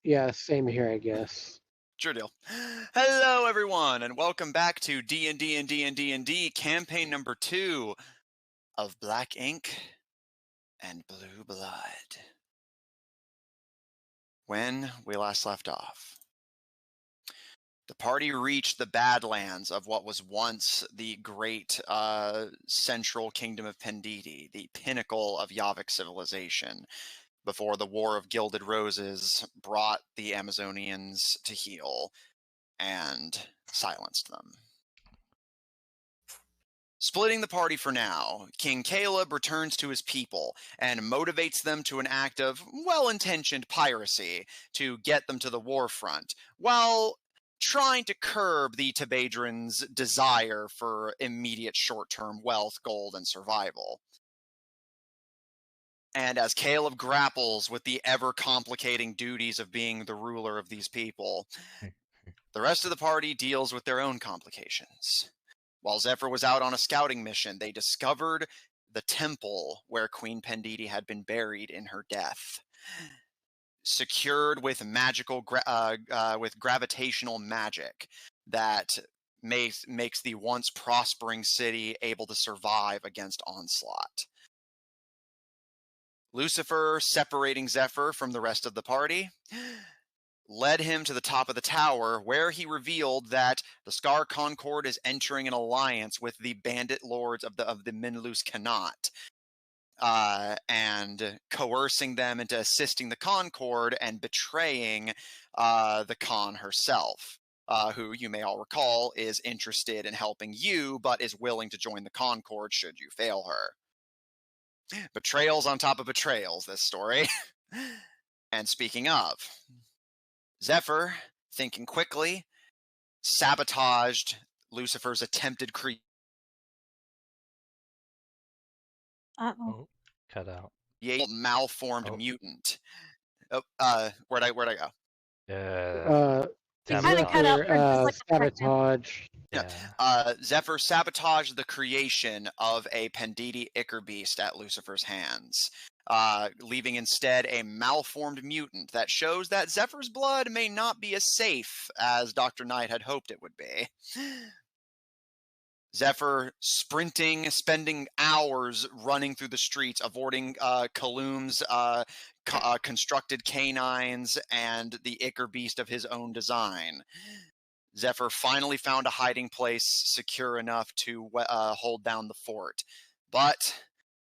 Yeah, same here, I guess. Sure deal. Hello, everyone, and welcome back to D&D&D&D&D campaign number 2 of Black Ink and Blue Blood. When we last left off, the party reached the Badlands of what was once the great central kingdom of Pendidi, the pinnacle of Yavik civilization, before the War of Gilded Roses brought the Amazonians to heel and silenced them. Splitting the party for now, King Caleb returns to his people and motivates them to an act of well-intentioned piracy to get them to the war front, while trying to curb the Tabedrans' desire for immediate short-term wealth, gold, and survival. And as Caleb grapples with the ever-complicating duties of being the ruler of these people, the rest of the party deals with their own complications. While Zephyr was out on a scouting mission, they discovered the temple where Queen Pendidi had been buried in her death, secured with with gravitational magic that makes the once prospering city able to survive against onslaught. Lucifer, separating Zephyr from the rest of the party, led him to the top of the tower, where he revealed that the Scar Concord is entering an alliance with the bandit lords of the Minlus Kanat, and coercing them into assisting the Concord and betraying the Khan herself, who you may all recall is interested in helping you, but is willing to join the Concord should you fail her. Betrayals on top of betrayals, this story. And speaking of, Zephyr, thinking quickly, sabotaged Lucifer's attempted Oh, cut out. malformed mutant. Where'd I go? Tabedra. Zephyr, cut out for just like a second. sabotage. Yeah. Zephyr sabotaged the creation of a Pendidi Ichor beast at Lucifer's hands, leaving instead a malformed mutant that shows that Zephyr's blood may not be as safe as Dr. Knight had hoped it would be. Zephyr sprinting, spending hours running through the streets, avoiding Kaloom's constructed canines and the Ichor beast of his own design. Zephyr finally found a hiding place secure enough to hold down the fort. But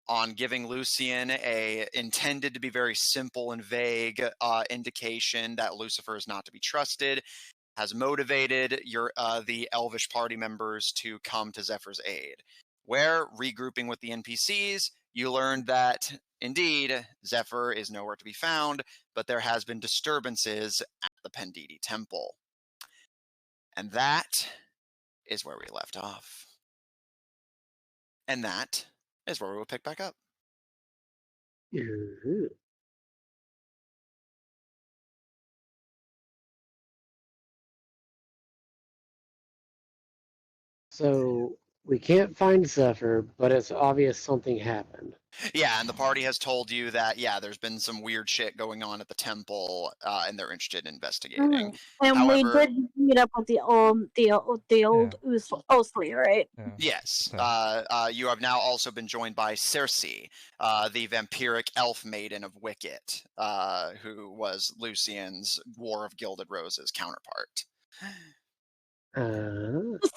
on giving Lucien a intended to be very simple and vague indication that Lucifer is not to be trusted, has motivated the Elvish party members to come to Zephyr's aid, where, regrouping with the NPCs, you learned that, indeed, Zephyr is nowhere to be found, but there has been disturbances at the Pendidi Temple. And that is where we left off. And that is where we will pick back up. So we can't find Zephyr, but it's obvious something happened. Yeah, and the party has told you that, yeah, there's been some weird shit going on at the temple, and they're interested in investigating. And However, we did meet up with the old Ostley, right? Yeah. Yes. You have now also been joined by Circe, the vampiric elf maiden of Wicket, who was Lucien's War of Gilded Roses counterpart.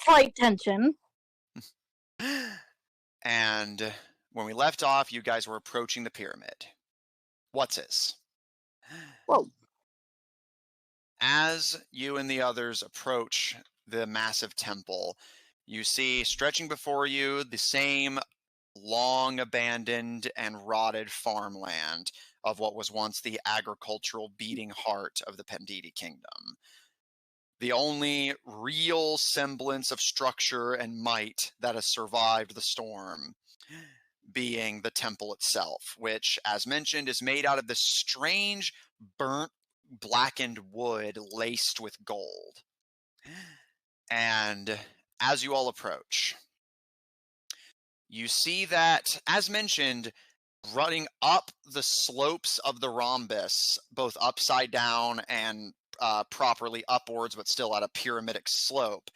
Slight tension. And when we left off, you guys were approaching the pyramid. Whatshis? Whoa. As you and the others approach the massive temple, you see stretching before you the same long abandoned and rotted farmland of what was once the agricultural beating heart of the Pendidi kingdom. The only real semblance of structure and might that has survived the storm being the temple itself, which, as mentioned, is made out of this strange, burnt, blackened wood laced with gold. And as you all approach, you see that, as mentioned, running up the slopes of the rhombus, both upside down and properly upwards, but still at a pyramidic slope,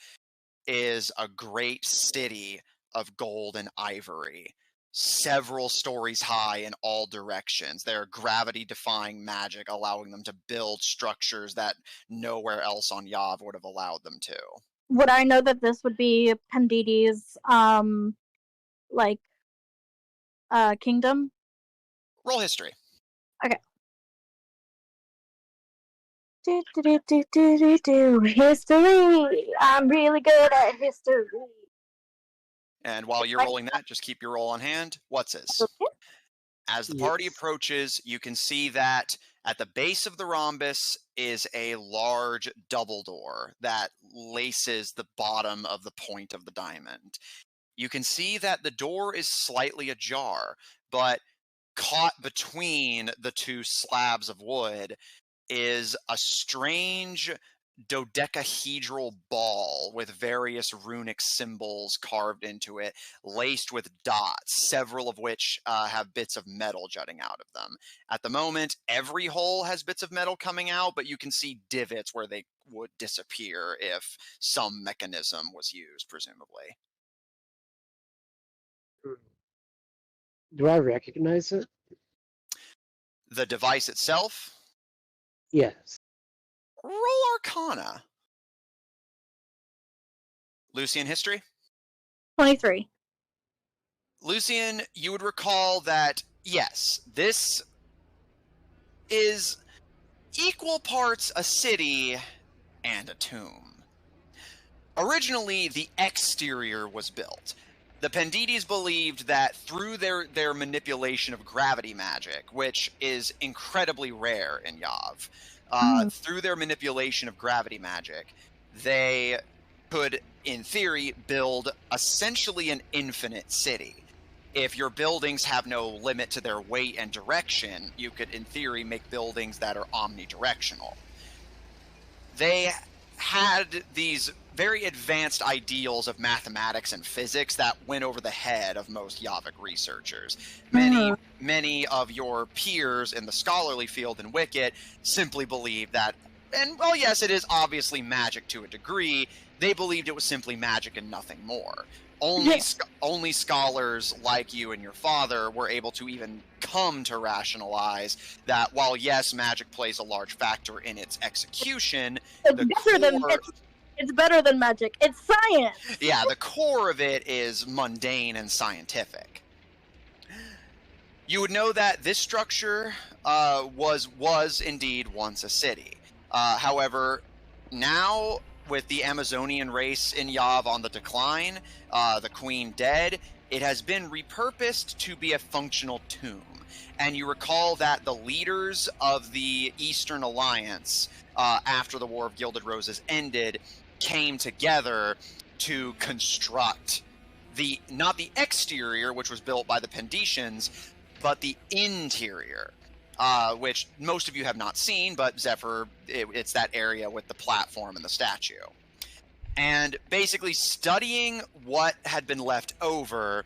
is a great city of gold and ivory, several stories high in all directions. They're gravity-defying magic, allowing them to build structures that nowhere else on Yav would have allowed them to. Would I know that this would be Pendidi's, kingdom? Roll history. History! I'm really good at history. And while you're rolling that, just keep your roll on hand. Whatsis? Okay. As the party Yes. approaches, you can see that at the base of the rhombus is a large double door that laces the bottom of the point of the diamond. You can see that the door is slightly ajar, but caught between the two slabs of wood is a strange dodecahedral ball with various runic symbols carved into it, laced with dots, several of which have bits of metal jutting out of them. At the moment, every hole has bits of metal coming out, but you can see divots where they would disappear if some mechanism was used, presumably. Do I recognize it? The device itself, Yes. roll Arcana. Lucien history? 23. Lucien, you would recall that, yes, this is equal parts a city and a tomb. Originally, the exterior was built. The Pendidis believed that through their manipulation of gravity magic, which is incredibly rare in Yav, through their manipulation of gravity magic, they could, in theory, build essentially an infinite city. If your buildings have no limit to their weight and direction, you could, in theory, make buildings that are omnidirectional. They had these very advanced ideals of mathematics and physics that went over the head of most Yavic researchers. Many of your peers in the scholarly field in Wicket simply believed that, and well, yes, it is obviously magic to a degree, they believed it was simply magic and nothing more. Only scholars like you and your father were able to even come to rationalize that while, yes, magic plays a large factor in its execution, It's better than magic. It's science. Yeah, the core of it is mundane and scientific. You would know that this structure was indeed once a city. However, now with the Amazonian race in Yav on the decline, the Queen dead, it has been repurposed to be a functional tomb. And you recall that the leaders of the Eastern Alliance, after the War of Gilded Roses ended, came together to construct not the exterior, which was built by the Pendicians, but the interior, which most of you have not seen, but Zephyr, it's that area with the platform and the statue. And basically studying what had been left over,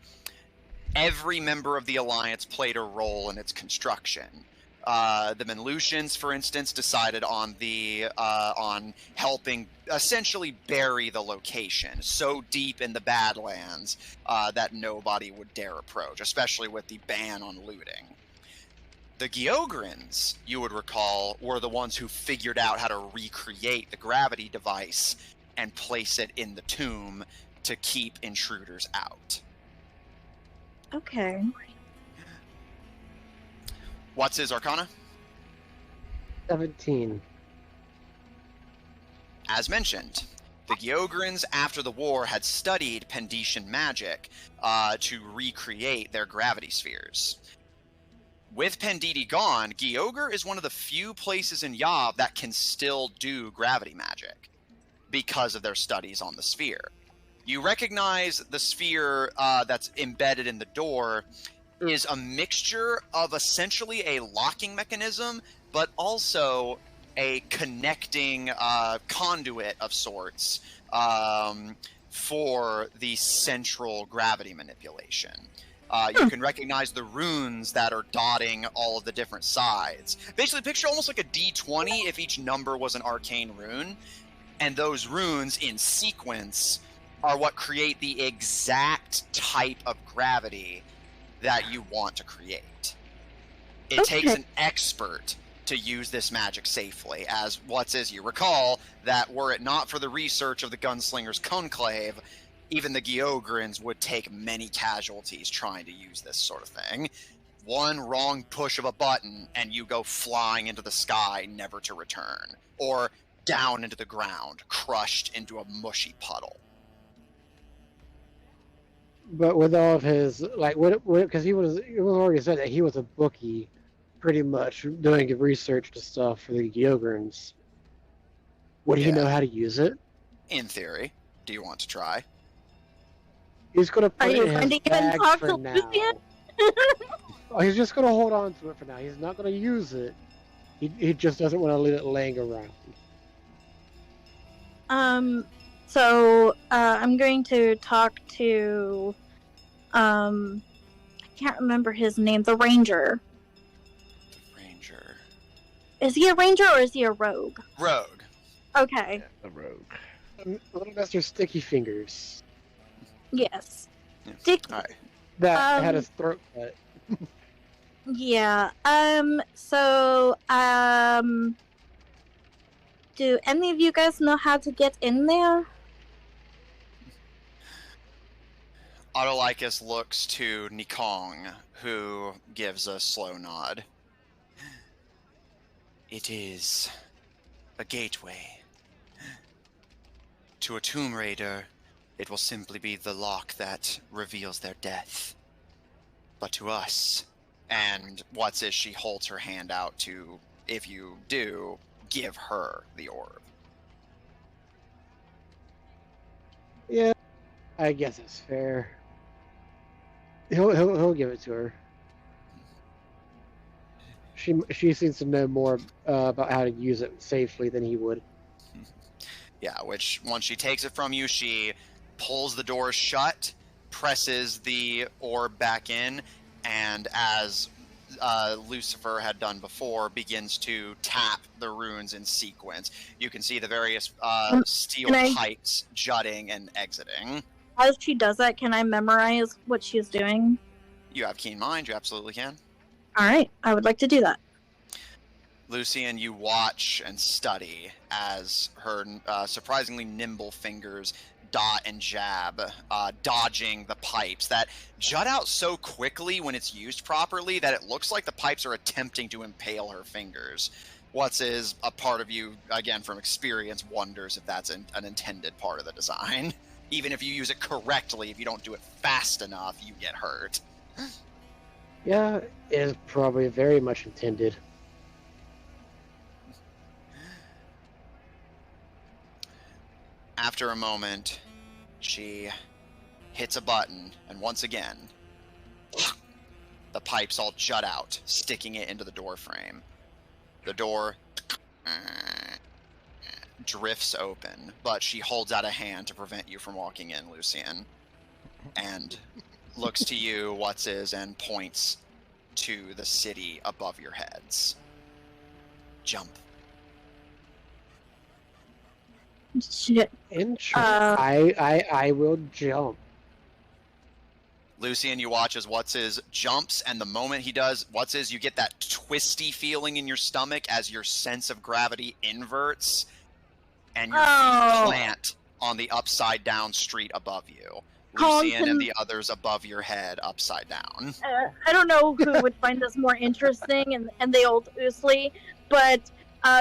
every member of the Alliance played a role in its construction. The Menlucians, for instance, decided on helping essentially bury the location so deep in the Badlands that nobody would dare approach, especially with the ban on looting. The Geograns, you would recall, were the ones who figured out how to recreate the gravity device and place it in the tomb to keep intruders out. Okay. What's his Arcana? 17. As mentioned, the Geograns, after the war, had studied Pendician magic to recreate their gravity spheres. With Pendidi gone, Geogr is one of the few places in Yav that can still do gravity magic because of their studies on the sphere. You recognize the sphere that's embedded in the door is a mixture of essentially a locking mechanism, but also a connecting conduit of sorts for the central gravity manipulation. You can recognize the runes that are dotting all of the different sides. Basically, picture almost like a D20 if each number was an arcane rune. And those runes in sequence are what create the exact type of gravity that you want to create. It takes an expert to use this magic safely, as you recall, that were it not for the research of the Gunslingers Conclave, even the Geogrins would take many casualties trying to use this sort of thing. One wrong push of a button and you go flying into the sky, never to return. Or down into the ground, crushed into a mushy puddle. But with all of his, like, because it was already said that he was a bookie, pretty much, doing research to stuff for the Geogrins. Would he know how to use it? In theory. Do you want to try? He's going to put it in his even bag talk for to now. Lucien? Oh, he's just going to hold on to it for now. He's not going to use it. He just doesn't want to leave it laying around. So I'm going to talk to I can't remember his name, the ranger. The ranger. Is he a ranger or is he a rogue? Rogue. Okay. Yeah, the rogue. Little Mr. Sticky Fingers. Yes. Yeah. Sticky. That had his throat cut. Yeah. Do any of you guys know how to get in there? Autolycus looks to Nikong, who gives a slow nod. It is a gateway. To a Tomb Raider, it will simply be the lock that reveals their death. But to us, and she holds her hand out to, if you do, give her the orb. Yeah, I guess it's fair. He'll give it to her. She seems to know more about how to use it safely than he would. Yeah, which once she takes it from you, she pulls the door shut, presses the orb back in, and as Lucifer had done before, begins to tap the runes in sequence. You can see the various steel pipes jutting and exiting. As she does that, can I memorize what she's doing? You have keen mind, you absolutely can. Alright, I would like to do that. Lucien, you watch and study as her surprisingly nimble fingers dot and jab, dodging the pipes that jut out so quickly when it's used properly that it looks like the pipes are attempting to impale her fingers. Is a part of you, again, from experience, wonders if that's an intended part of the design. Even if you use it correctly, if you don't do it fast enough, you get hurt. Yeah, it is probably very much intended. After a moment, she hits a button, and once again, the pipes all jut out, sticking it into the door frame. The door drifts open, but she holds out a hand to prevent you from walking in, Lucien, and looks to you, and points to the city above your heads. Jump. Shit. I will jump. Lucien, you watch as jumps, and the moment he does, you get that twisty feeling in your stomach as your sense of gravity inverts, and your feet plant on the upside-down street above you. Lucien and the others above your head, upside down. I don't know who would find this more interesting and the old Oosly, but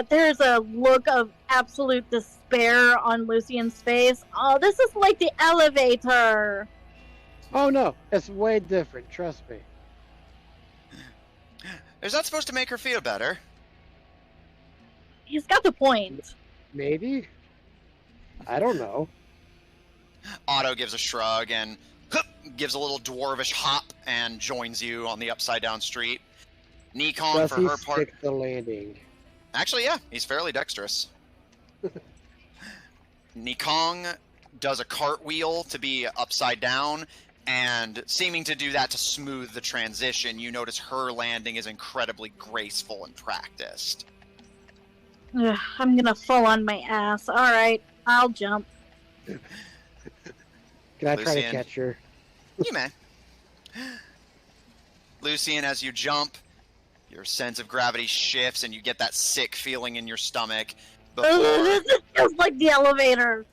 there's a look of absolute despair on Lucien's face. Oh, this is like the elevator. Oh no, it's way different, trust me. Is that supposed to make her feel better? He's got the point. Maybe? I don't know. Otto gives a shrug and gives a little dwarvish hop and joins you on the upside-down street. Nikon, Does for he her part... stick the landing? Actually, yeah, he's fairly dexterous. Nikong does a cartwheel to be upside down And seeming to do that to smooth the transition, you notice her landing is incredibly graceful and practiced. Ugh, I'm gonna fall on my ass. Alright, I'll jump. Can I try to Lucien. catch her? You may. Lucien, as you jump, your sense of gravity shifts and you get that sick feeling in your stomach This is just like the elevator.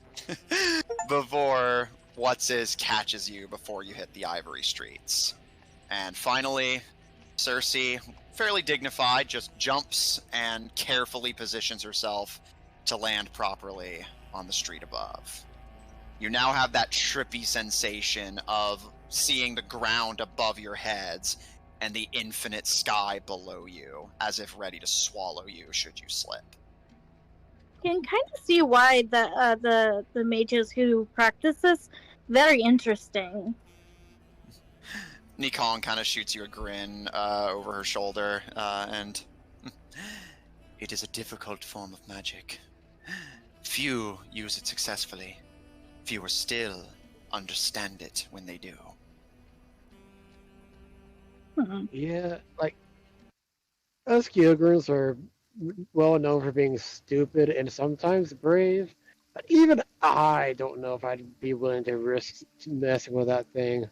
before Whatshis catches you before you hit the ivory streets. And finally, Cersei, fairly dignified, just jumps and carefully positions herself to land properly on the street above. You now have that trippy sensation of seeing the ground above your heads and the infinite sky below you, as if ready to swallow you should you slip. You can kind of see why the mages who practice this, very interesting. Nikon kind of shoots you a grin over her shoulder, and it is a difficult form of magic. Few use it successfully. Fewer still understand it when they do. Yeah, like, us Kyogres are well known for being stupid and sometimes brave, but even I don't know if I'd be willing to risk messing with that thing,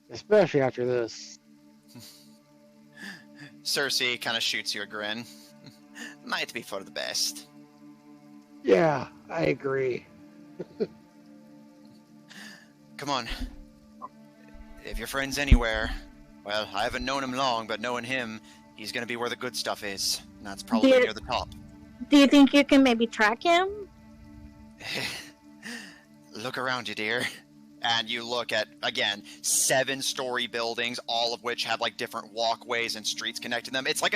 especially after this. Cersei kind of shoots you a grin. Might be for the best. Yeah, I agree. Come on. If your friend's anywhere, well, I haven't known him long, but knowing him, he's gonna be where the good stuff is. And that's probably Yeah. near the top. Do you think you can maybe track him? Look around you, dear. And you look at, again, 7-story buildings, all of which have, like, different walkways and streets connecting them. It's like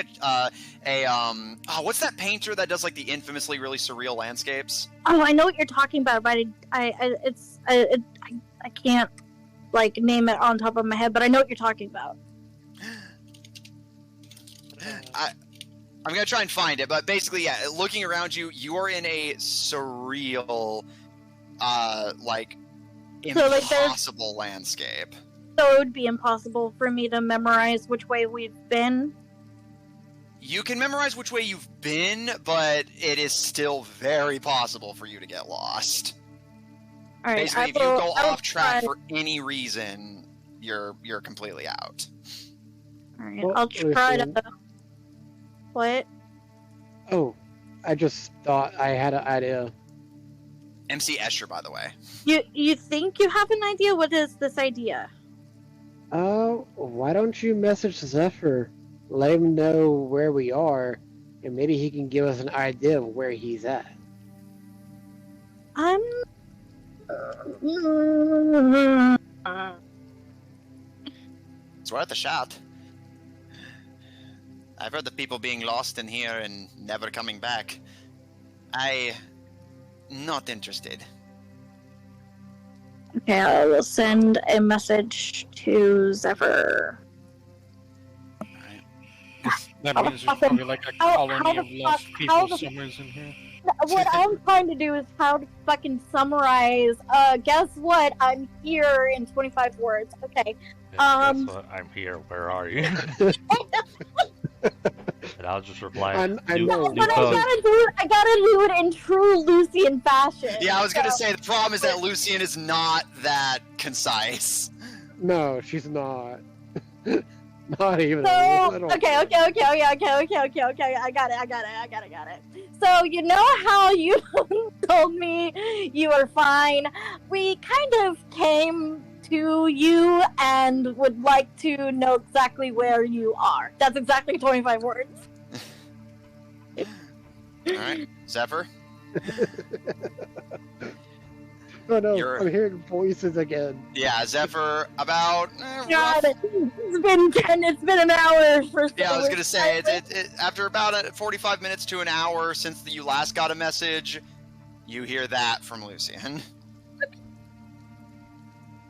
what's that painter that does, like, the infamously really surreal landscapes? Oh, I know what you're talking about, but I can't like name it on top of my head, but I know what you're talking about. I'm gonna try and find it, but basically, yeah, looking around you, you are in a surreal, So, like, impossible landscape. So it would be impossible for me to memorize which way we've been. You can memorize which way you've been, but it is still very possible for you to get lost. All right, Basically, if you go off track for any reason, you're completely out. All right, Well, I'll try listen. to. What? Oh, I just thought I had an idea. MC Escher, by the way. You think you have an idea? What is this idea? Why don't you message Zephyr, let him know where we are, and maybe he can give us an idea of where he's at. It's worth a shot. I've heard of people being lost in here and never coming back. Not interested. Okay, I will send a message to Zephyr. That How means the there's fucking- probably like a how colony of the lost fuck- people how the- somewhere in here. What I'm trying to do is how to fucking summarize. Guess what? I'm here in 25 words. Okay. Guess what? I'm here. Where are you? And I'll just reply. I know. But I gotta do it in true Lucien fashion. Yeah, I was gonna So- say, the problem is that Lucien is not that concise. No, she's not. Not even a So, little. okay. I got it. So, you know how you told me you were fine? We kind of came to you and would like to know exactly where you are. That's exactly 25 words. Alright, Zephyr? Oh no, You're- I'm hearing voices again. Yeah, Zephyr, about... God, it's been an hour for Yeah, I was gonna say, after about 45 minutes to an hour since you last got a message, you hear that from Lucien.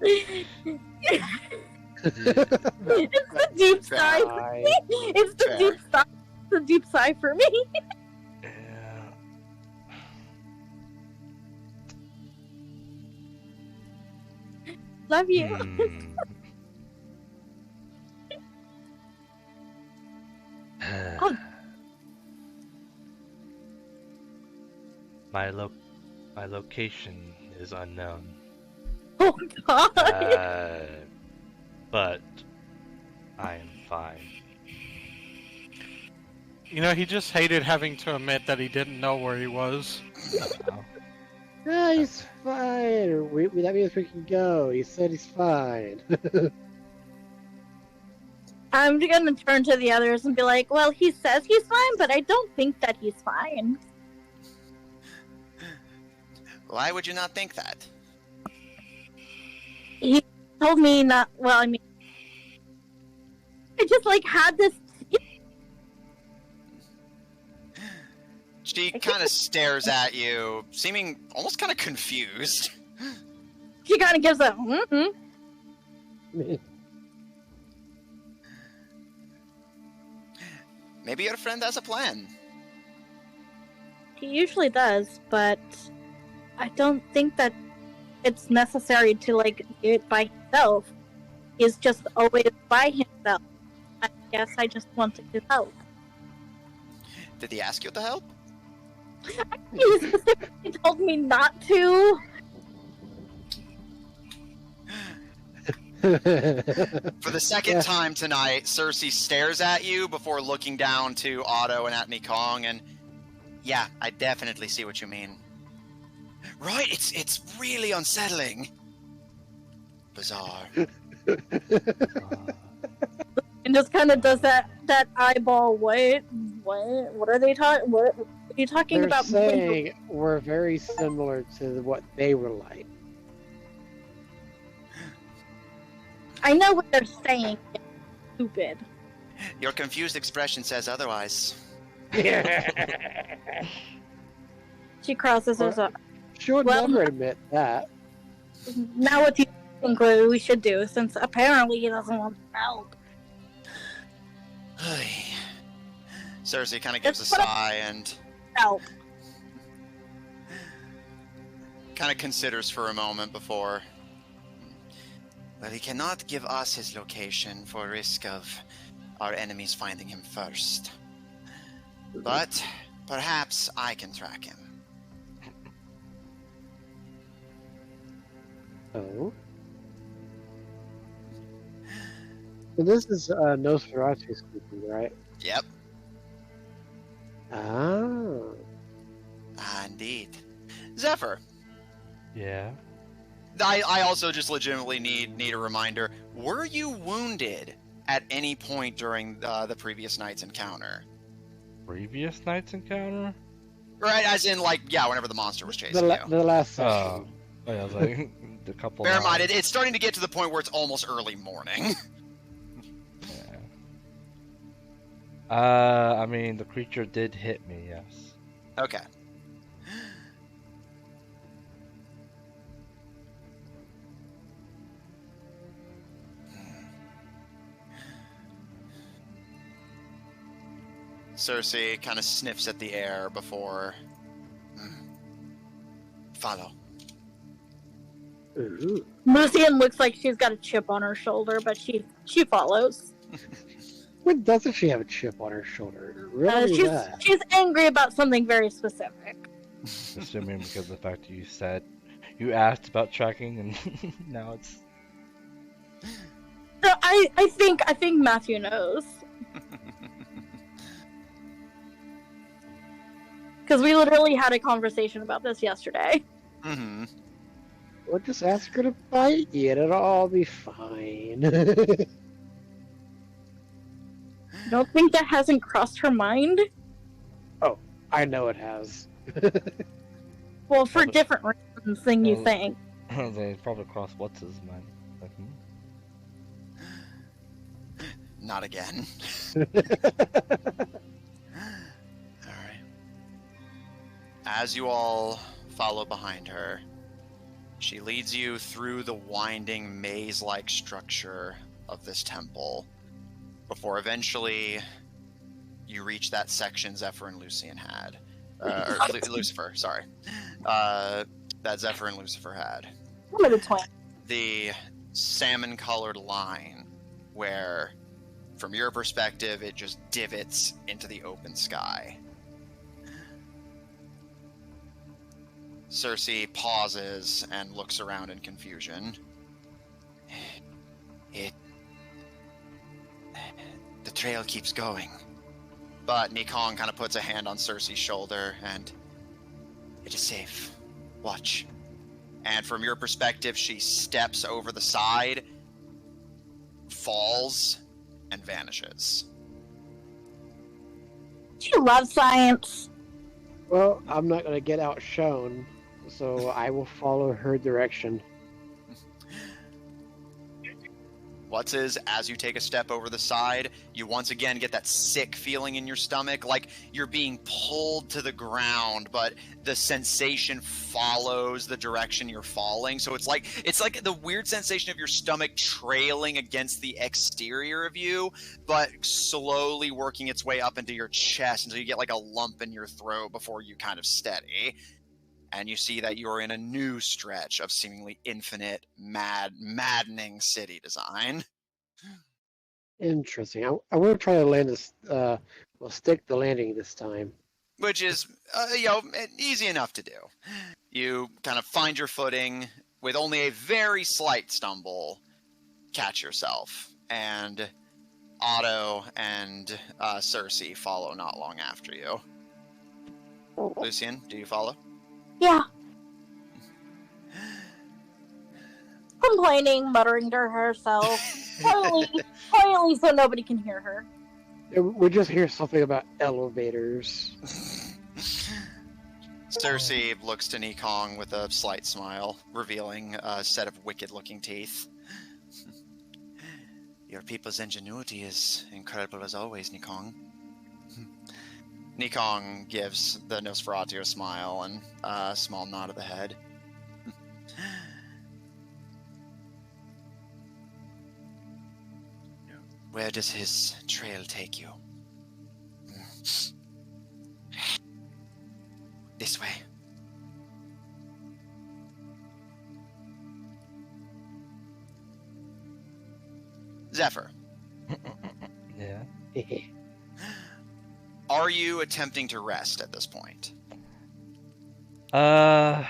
It's the deep sigh. Bye. It's the Fair. deep sigh. It's the deep sigh for me. Yeah. Love you. Oh. My location is unknown. Oh god. But I am fine. You know, he just hated having to admit that he didn't know where he was. Oh. Yeah, he's fine. That means we can go. He said he's fine. I'm gonna turn to the others and be like, well, he says he's fine, but I don't think that he's fine. Why would you not think that? He told me not, well, I mean, I just, like, had this... She kind of stares at you, seeming almost kind of confused. She kind of gives a, mm-hmm. Maybe your friend has a plan. He usually does, but I don't think that it's necessary to, like, do it by himself. He's just always by himself. I guess I just wanted his help. Did he ask you to help? He specifically told me not to. For the second time tonight, Cersei stares at you before looking down to Otto and at Nikong, and yeah, I definitely see what you mean. Right, it's really unsettling. Bizarre. And just kind of does that eyeball. What are they talking? What are you talking They're about? saying we're very similar to what they were like. I know what they're saying. It's stupid. Your confused expression says otherwise. She crosses us up. She would Well- never admit that. Now what do you think we should do? Since apparently he doesn't want help. Cersei kind of gives a That's what sigh and Help. kind of considers for a moment before. Well, he cannot give us his location for risk of our enemies finding him first. But perhaps I can track him. Oh. So this is Nosferatu speaking, right? Yep. Ah. Indeed. Zephyr, Yeah. I also just legitimately need a reminder. Were you wounded at any point during the previous night's encounter? Previous night's encounter? Right, as in, like, yeah, whenever the monster was chasing you. The last section. Oh, yeah, I was like the couple. Bear in mind, hours. it's starting to get to the point where it's almost early morning. Yeah. I mean, the creature did hit me. Yes. Okay. Cersei kind of sniffs at the air before... Follow. Ooh. Lucien looks like she's got a chip on her shoulder, but she follows. When doesn't she have a chip on her shoulder? Really? She's angry about something very specific. Assuming because of the fact that you said you asked about tracking, and now it's. So I think Matthew knows. Because we literally had a conversation about this yesterday. Mm-hmm. Well, just ask her to bite you and it'll all be fine. Don't think that hasn't crossed her mind? I know it has. Well, for Probably. different reasons than you Well, think. They probably crossed what's his mind. Like, Not again. Alright. As you all follow behind her, she leads you through the winding maze-like structure of this temple, before eventually you reach that section Zephyr and Lucien had. Lucifer, sorry. That Zephyr and Lucifer had. One of the twins. The salmon-colored line where, from your perspective, it just divots into the open sky. Cersei pauses and looks around in confusion. The trail keeps going. But Nikong kind of puts a hand on Cersei's shoulder and... It is safe. Watch. And from your perspective, she steps over the side, falls, and vanishes. You love science. Well, I'm not going to get outshone, so I will follow her direction. Whatshis, as you take a step over the side, you once again get that sick feeling in your stomach, like you're being pulled to the ground, but the sensation follows the direction you're falling. So it's like the weird sensation of your stomach trailing against the exterior of you, but slowly working its way up into your chest until you get like a lump in your throat before you kind of steady. And you see that you're in a new stretch of seemingly infinite, maddening city design. Interesting. I want to try to land this, stick the landing this time. Which is, easy enough to do. You kind of find your footing with only a very slight stumble, catch yourself, and Otto and Cersei follow not long after you. Lucien, do you follow? Yeah. Complaining, muttering to herself, quietly so nobody can hear her. We just hear something about elevators. Cersei looks to Nikong with a slight smile, revealing a set of wicked-looking teeth. Your people's ingenuity is incredible as always, Nikong. Nikong gives the Nosferatu a smile and a small nod of the head. Where does his trail take you? This way. Zephyr. Yeah. Are you attempting to rest at this point? I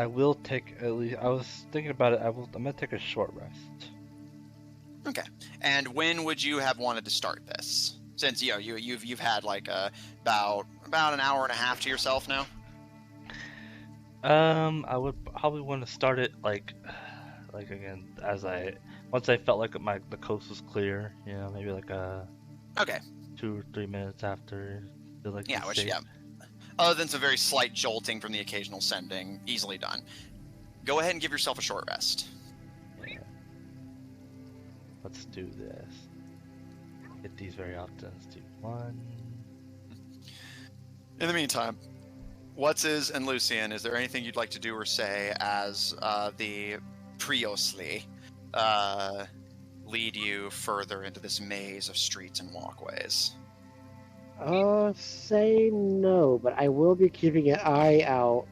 will take at least. I was thinking about it. I'm gonna take a short rest. Okay. And when would you have wanted to start this? Since you've had like about an hour and a half to yourself now. I would probably want to start it like again once I felt like the coast was clear. You know, maybe like Okay. 2 or 3 minutes after. Other than some very slight jolting from the occasional sending, easily done. Go ahead and give yourself a short rest. Yeah. Let's do this. Get these very often. Let's do 1. In the meantime, Whatshis and Lucien, is there anything you'd like to do or say as the Priosli lead you further into this maze of streets and walkways? Say no, but I will be keeping an eye out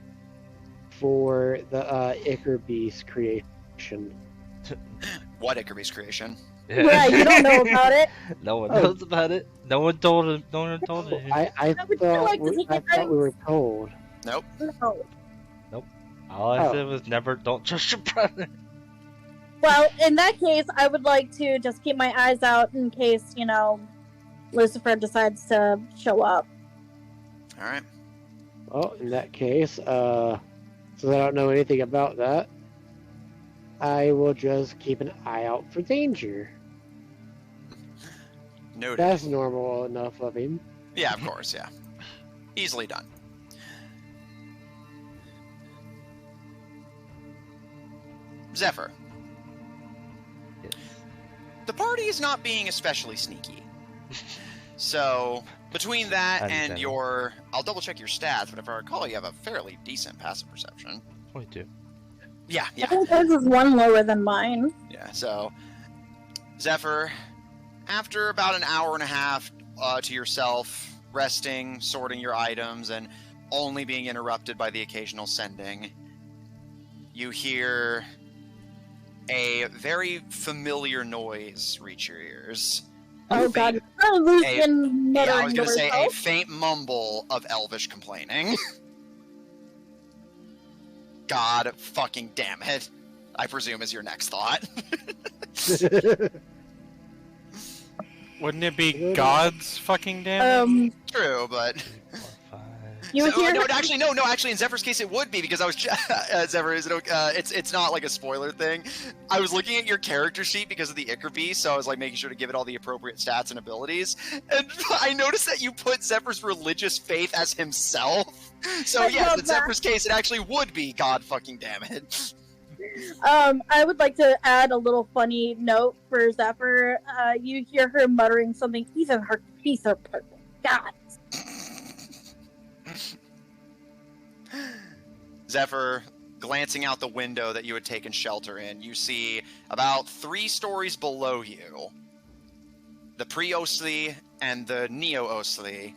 for the Icar Beast creation. What Icar Beast creation? Yeah, you don't know about it. No one knows about it. No one told him. No one told him. I thought we were told. Nope. No. All I said was never. Don't trust your brother. Well, in that case, I would like to just keep my eyes out in case, Lucifer decides to show up. All right. Well, in that case, since I don't know anything about that, I will just keep an eye out for danger. Noted. That's normal enough of him. Yeah, of course, yeah. Easily done. Zephyr. Yes. The party is not being especially sneaky. So, between that and your... I'll double check your stats, but if I recall, you have a fairly decent passive perception. 22. Yeah. I think hers is 1 lower than mine. Yeah, so... Zephyr, after about an hour and a half to yourself, resting, sorting your items, and only being interrupted by the occasional sending, you hear a very familiar noise reach your ears. Oh god, Lucien muttering Yeah, I was going to say a himself. faint mumble of Elvish complaining. God fucking damn it. I presume is your next thought. Wouldn't it be God's fucking damage? True, but... 4, 5. You So, hear no, actually, in Zephyr's case, it would be, because I was... Zephyr, it's not like a spoiler thing. I was looking at your character sheet because of the Ichor Beast, so I was like making sure to give it all the appropriate stats and abilities, and I noticed that you put Zephyr's religious faith as himself. So I yes, love in that. Zephyr's case, it actually would be God fucking damn it. I would like to add a little funny note for Zephyr. You hear her muttering something, even her teeth are purple. God. Zephyr, glancing out the window that you had taken shelter in, you see about 3 stories below you, the pre-Osli and the neo-Osli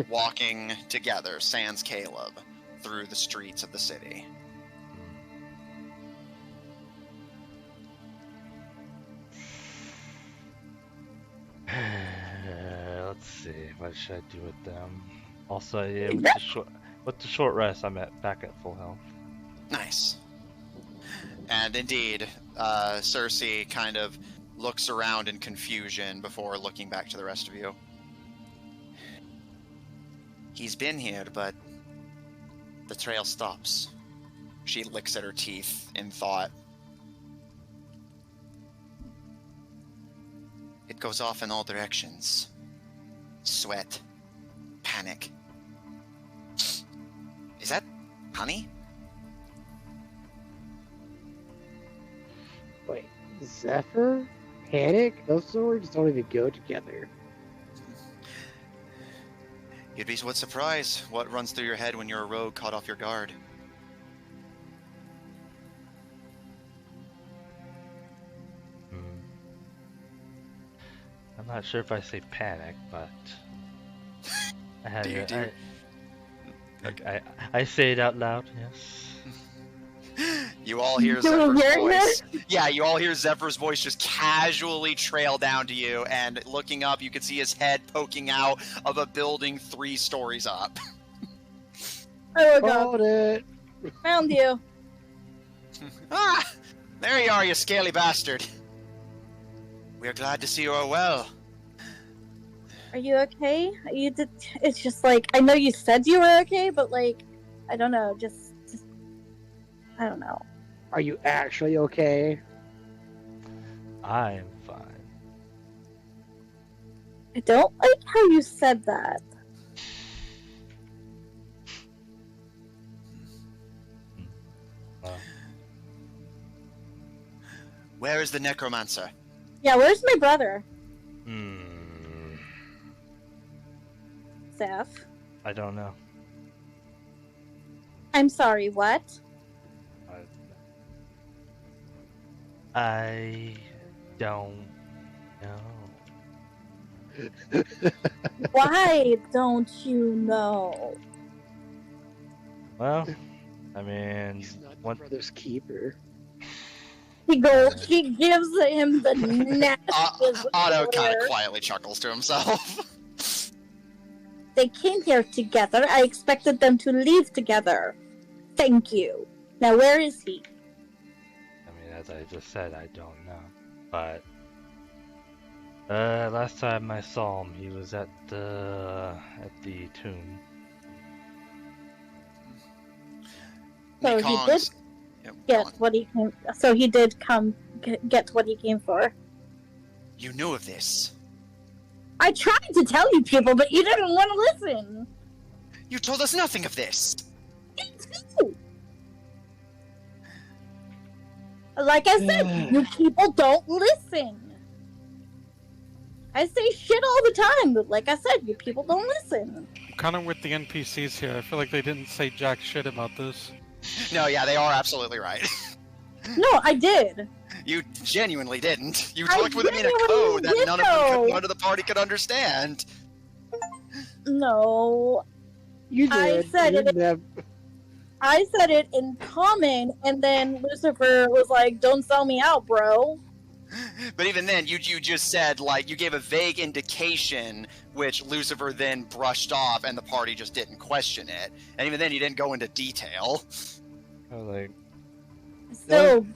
walking together, sans Caleb, through the streets of the city. Let's see, what should I do with them? Also, yeah, with the short rest, I'm back at full health. Nice. And indeed, Cersei kind of looks around in confusion before looking back to the rest of you. He's been here, but the trail stops. She licks at her teeth in thought. It goes off in all directions. Sweat. Panic. Is that honey? Wait, Zephyr? Panic? Those words don't even go together. You'd be what surprised what runs through your head when you're a rogue caught off your guard. I'm not sure if I say panic, but I have I say it out loud. Yes. You all hear Do we Zephyr's hear voice. Yeah, you all hear Zephyr's voice just casually trail down to you, and looking up, you can see his head poking out of a building 3 stories up. Oh god, Hold it! found you. Ah! There you are, you scaly bastard. We're glad to see you are well. Are you okay? It's just like, I know you said you were okay, but like, I don't know, just I don't know. Are you actually okay? I am fine. I don't like how you said that. Where is the necromancer? Yeah, where's my brother? Zeph? I don't know. I'm sorry, what? I don't know. Why don't you know? Well, I mean, He's not the one, brother's keeper. She gives him the nastiest Otto kind glare. of quietly chuckles to himself. They came here together. I expected them to leave together. Thank you. Now, where is he? I mean, as I just said, I don't know. But last time I saw him, he was at the tomb. So he Mekong's- Yep, go Get on. what he came. So he did come get what he came for. You knew of this. I tried to tell you people, but you didn't want to listen. You told us nothing of this. Me too. Like I said, you people don't listen. I say shit all the time, but like I said, you people don't listen. I'm kind of with the NPCs here. I feel like they didn't say jack shit about this. No, yeah, they are absolutely right. No, I did. You genuinely didn't. You I talked with them in a genuinely code that did, none of the party could understand. No. You I did. said you it- nev- I said it in common, and then Lucifer was like, "Don't sell me out, bro." But even then, you just said, like, you gave a vague indication, which Lucifer then brushed off, and the party just didn't question it. And even then, you didn't go into detail. I was like, So,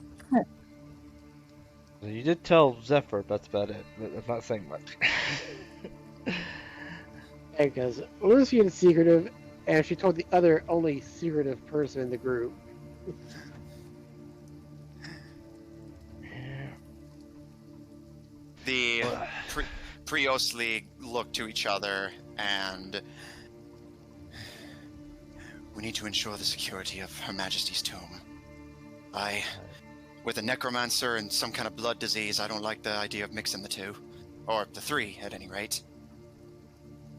you did tell Zephyr, that's about it. That's not saying much. Because Lucien's secretive, and she told the other only secretive person in the group. The Priosli look to each other, and we need to ensure the security of Her Majesty's tomb. With a necromancer and some kind of blood disease, I don't like the idea of mixing the two. Or the three, at any rate.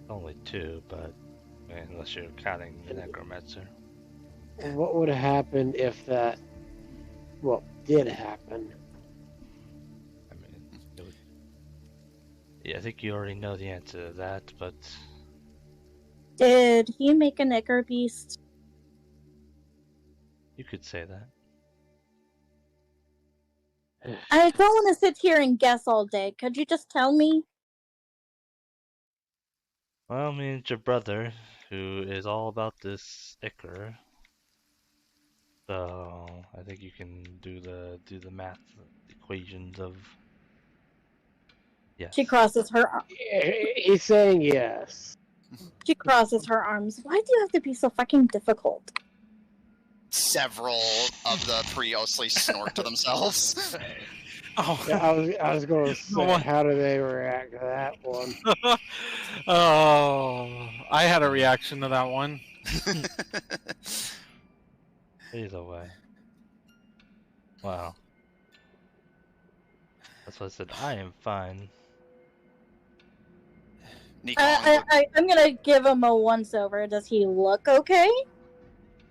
Only two, but unless you're counting the necromancer. And what would have happened if that, well, did happen? I mean, it would... yeah, I think you already know the answer to that, but did he make an Ichor beast? you could say that. I don't want to sit here and guess all day. Could you just tell me? Well, I mean, it's your brother, who is all about this Ichor. So I think you can do the math equations of. Yes. She crosses her. He's saying yes. She crosses her arms. Why do you have to be so fucking difficult? Several of the Priosli snort to themselves. Oh, Yeah, I was going to say, how do they react to that one? oh, I had a reaction to that one. Either way. Wow. That's why I said I am fine. I'm gonna give him a once over. Does he look okay?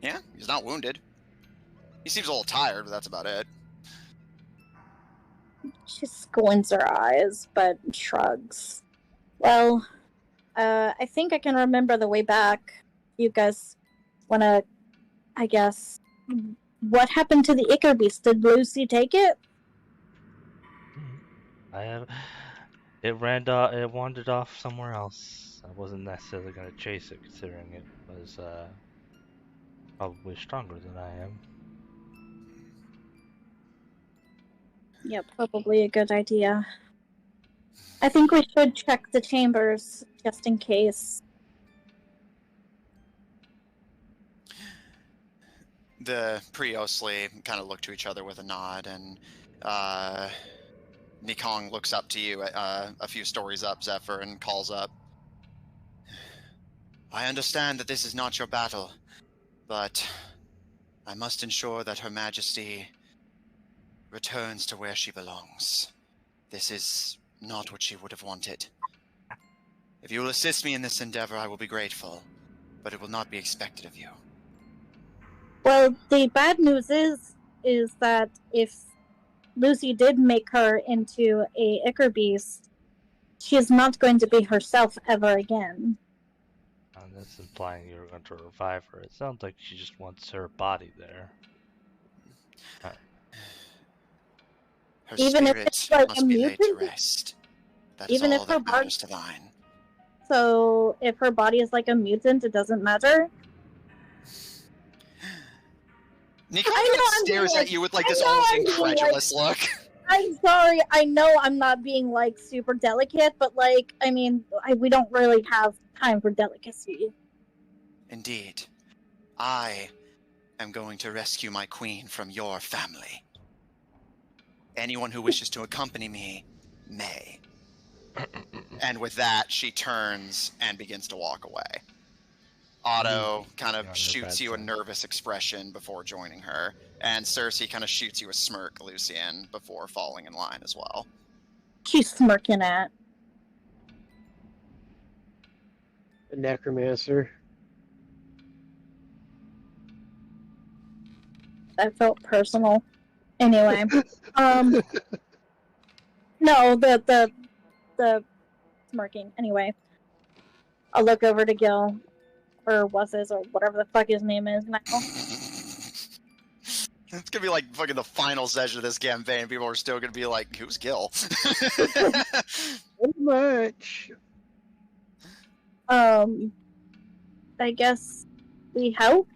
Yeah, he's not wounded. He seems a little tired, but that's about it. She squints her eyes, but shrugs. Well, I think I can remember the way back. You guys wanna, I guess, what happened to the Ichor beast? Did Lucy take it? It wandered off somewhere else. I wasn't necessarily gonna chase it, considering it was probably stronger than I am. Yeah, probably a good idea. I think we should check the chambers, just in case. The Priosli kind of look to each other with a nod, and Nikong looks up to you a few stories up, Zephyr, and calls up. I understand that this is not your battle, but I must ensure that Her Majesty returns to where she belongs. This is not what she would have wanted. If you will assist me in this endeavor, I will be grateful, but it will not be expected of you. Well, the bad news is that if Lucy did make her into a Ichor beast, she is not going to be herself ever again. That's implying you're going to revive her. It sounds like she just wants her body there. Her Even if spirit it's like must a be laid to mutant? rest. That Even is all if her that matters to thine. So if her body is like a mutant, it doesn't matter? Nikon kind of stares at you with like this almost incredulous look. I'm sorry, I know I'm not being like super delicate, but like, I mean, we don't really have time for delicacy. Indeed. I am going to rescue my queen from your family. Anyone who wishes to accompany me may. And with that, she turns and begins to walk away. Otto kind of shoots you a nervous expression before joining her, and Cersei kind of shoots you a smirk, Lucien, before falling in line as well. She's smirking at The necromancer. that felt personal. Anyway, no, the smirking. Anyway, I'll look over to Gil, or Whatshis, or whatever the fuck his name is now. It's gonna be like fucking the final session of this campaign. People are still gonna be like, "Who's Gil?" Pretty much. I guess we help.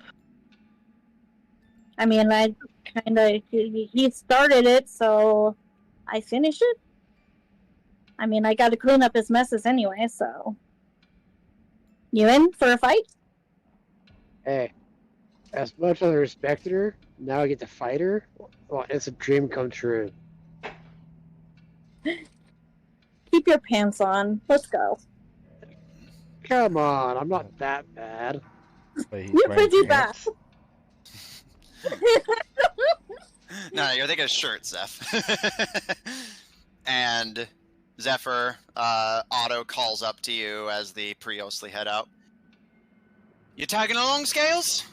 I mean, I kind of he started it, so I finish it. I mean, I got to clean up his messes anyway. So, you in for a fight? Hey, as much as I respected her, now I get to fight her. Well, it's a dream come true. Keep your pants on. Let's go. Come on, I'm not that bad. Wait, he's You're wearing pretty bad. pants? No, you're thinking of shirt, Zeph. And Zephyr, Otto calls up to you as the Priostly head out. You tagging along, Scales?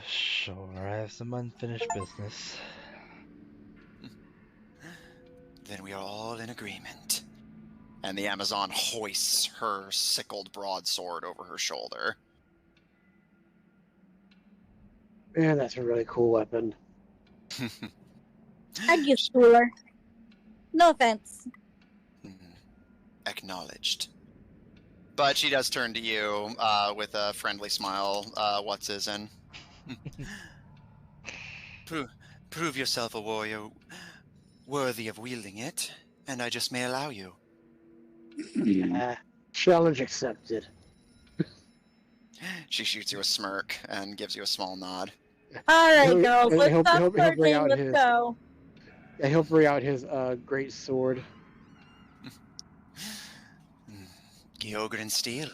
Sure, I have some unfinished business. Then we are all in agreement. And the Amazon hoists her sickled broadsword over her shoulder. Man, that's a really cool weapon. I'd use cooler. No offense. Acknowledged. But she does turn to you with a friendly smile. Whatshis and prove yourself a warrior worthy of wielding it, and I just may allow you. Challenge accepted. She shoots you a smirk and gives you a small nod. All right, He'll- girls. he'll- Let's he'll stop bring flirting. out Let's his- go. Yeah, he'll bring out his great sword. Gyogran steel.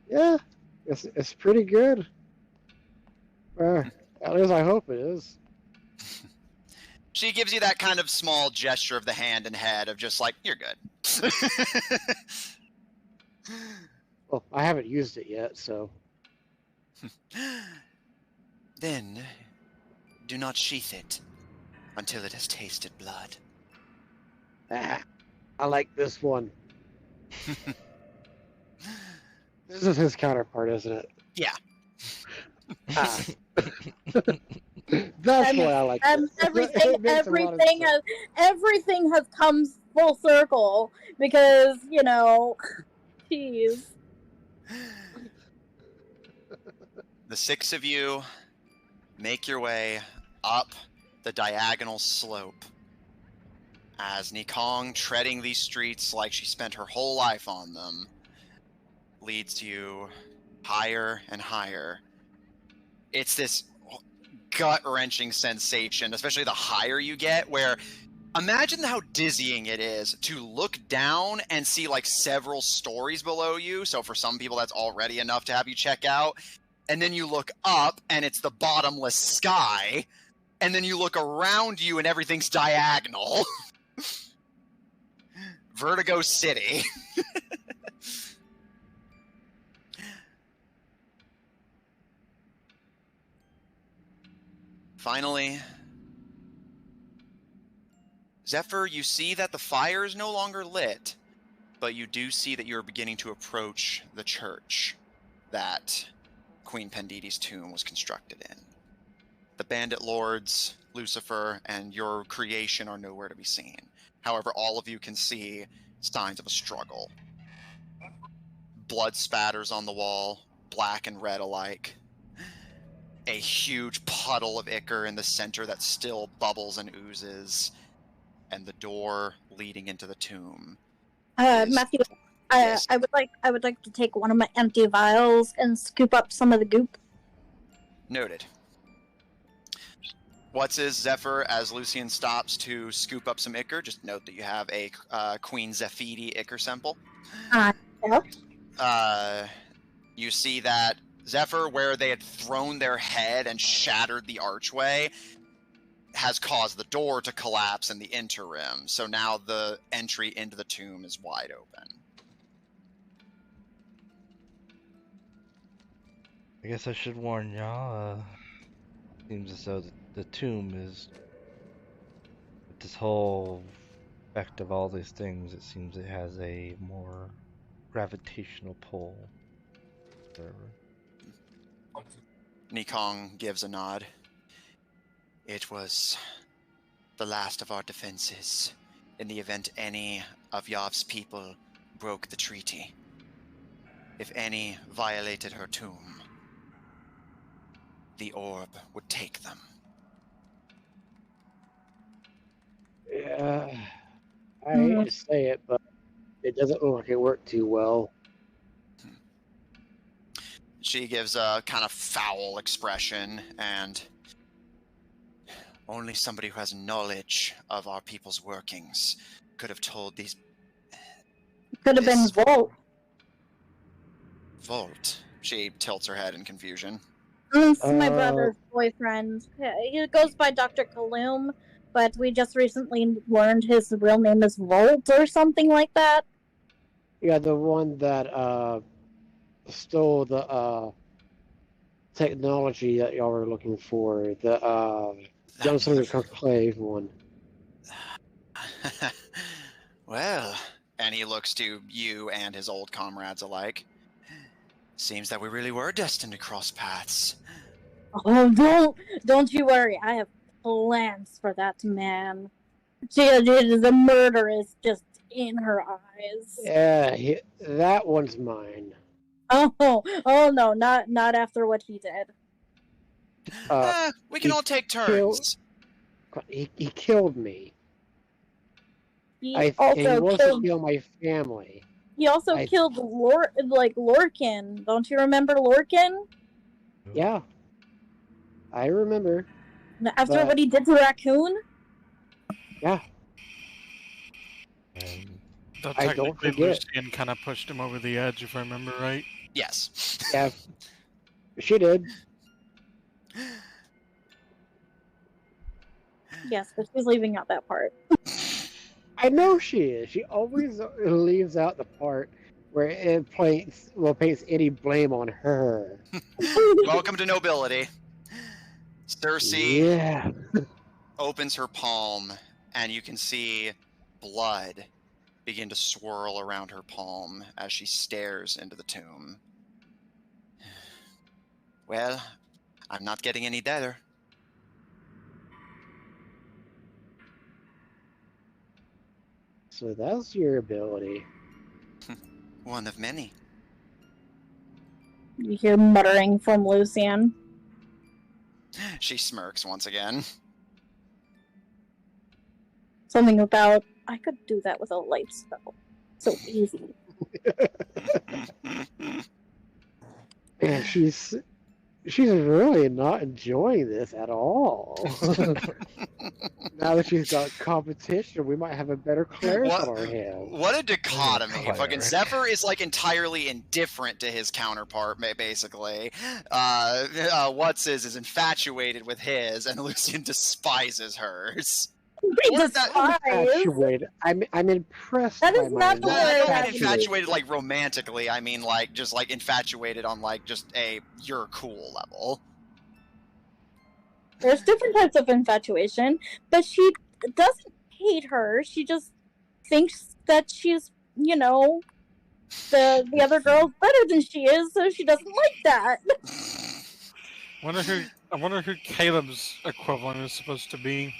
Yeah, it's pretty good. At least I hope it is. She gives you that kind of small gesture of the hand and head of just like, you're good. Well, I haven't used it yet, so. Then, do not sheath it until it has tasted blood. I like this one. This is his counterpart, isn't it? Yeah. That's why I like it. Everything, It makes a lot of everything sense. everything has come full circle because jeez. The six of you make your way up the diagonal slope as Nikong, treading these streets like she spent her whole life on them, leads you higher and higher. It's this gut-wrenching sensation, especially the higher you get, where imagine how dizzying it is to look down and see like several stories below you. So for some people that's already enough to have you check out. And then you look up and it's the bottomless sky. And then you look around you and everything's diagonal. Vertigo City. Finally, Zephyr, you see that the fire is no longer lit, but you do see that you're beginning to approach the church that Queen Pendidi's tomb was constructed in. The bandit lords, Lucifer, and your creation are nowhere to be seen. However, all of you can see signs of a struggle. Blood spatters on the wall, black and red alike. A huge puddle of ichor in the center that still bubbles and oozes. And the door leading into the tomb. Matthew, Yes. I would like to take one of my empty vials and scoop up some of the goop. Noted. Whatshis, Zephyr, as Lucien stops to scoop up some ichor, just note that you have a Queen Zephidi ichor sample. Yeah. You see that Zephyr, where they had thrown their head and shattered the archway, has caused the door to collapse in the interim. So now the entry into the tomb is wide open. I guess I should warn y'all, seems as though the tomb is, with this whole effect of all these things, it seems it has a more gravitational pull. Whatever. Nikong gives a nod. It was the last of our defenses in the event any of Yav's people broke the treaty. If any violated her tomb, the orb would take them. Yeah, I hate to say it, but it doesn't look like it worked too well. She gives a kind of foul expression, and only somebody who has knowledge of our people's workings could have told these... Could have been Volt. Volt. She tilts her head in confusion. This is my brother's boyfriend. He goes by Dr. Kaloum, but we just recently learned his real name is Volt or something like that. Yeah, the one that stole the technology that y'all were looking for. The Johnson and Conclave one. Well, and he looks to you and his old comrades alike. Seems that we really were destined to cross paths. Oh, don't you worry. I have plans for that man. The murder is just in her eyes. Yeah, that one's mine. Oh no, not after what he did. We can all take turns. He killed me. He and he wants to kill my family. He also killed Lorcan. Don't you remember Lorcan? Yeah, I remember. After what he did to Raccoon? Yeah. So I don't forget. Lucien kind of pushed him over the edge, if I remember right. Yes. Yeah, she did. Yes, but she's leaving out that part. I know she is. She always leaves out the part where it paints any blame on her. Welcome to nobility. Cersei opens her palm, and you can see blood begin to swirl around her palm as she stares into the tomb. Well, I'm not getting any better. So that's your ability. One of many. You hear muttering from Lucien. She smirks once again. Something about, I could do that with a light spell. So easy. Man, she's really not enjoying this at all. Now that she's got competition, we might have a better cleric on our hands. What a dichotomy. Fucking Zephyr is like entirely indifferent to his counterpart, basically. Whatshis is infatuated with his, and Lucien despises hers. Infatuated. I'm impressed. That is not the word. I don't mean infatuated. infatuated like romantically. I mean like just like infatuated on like just a you're cool level. There's different types of infatuation, but she doesn't hate her. She just thinks that she's, you know, the other girl's better than she is, so she doesn't like that. I wonder who Caleb's equivalent is supposed to be.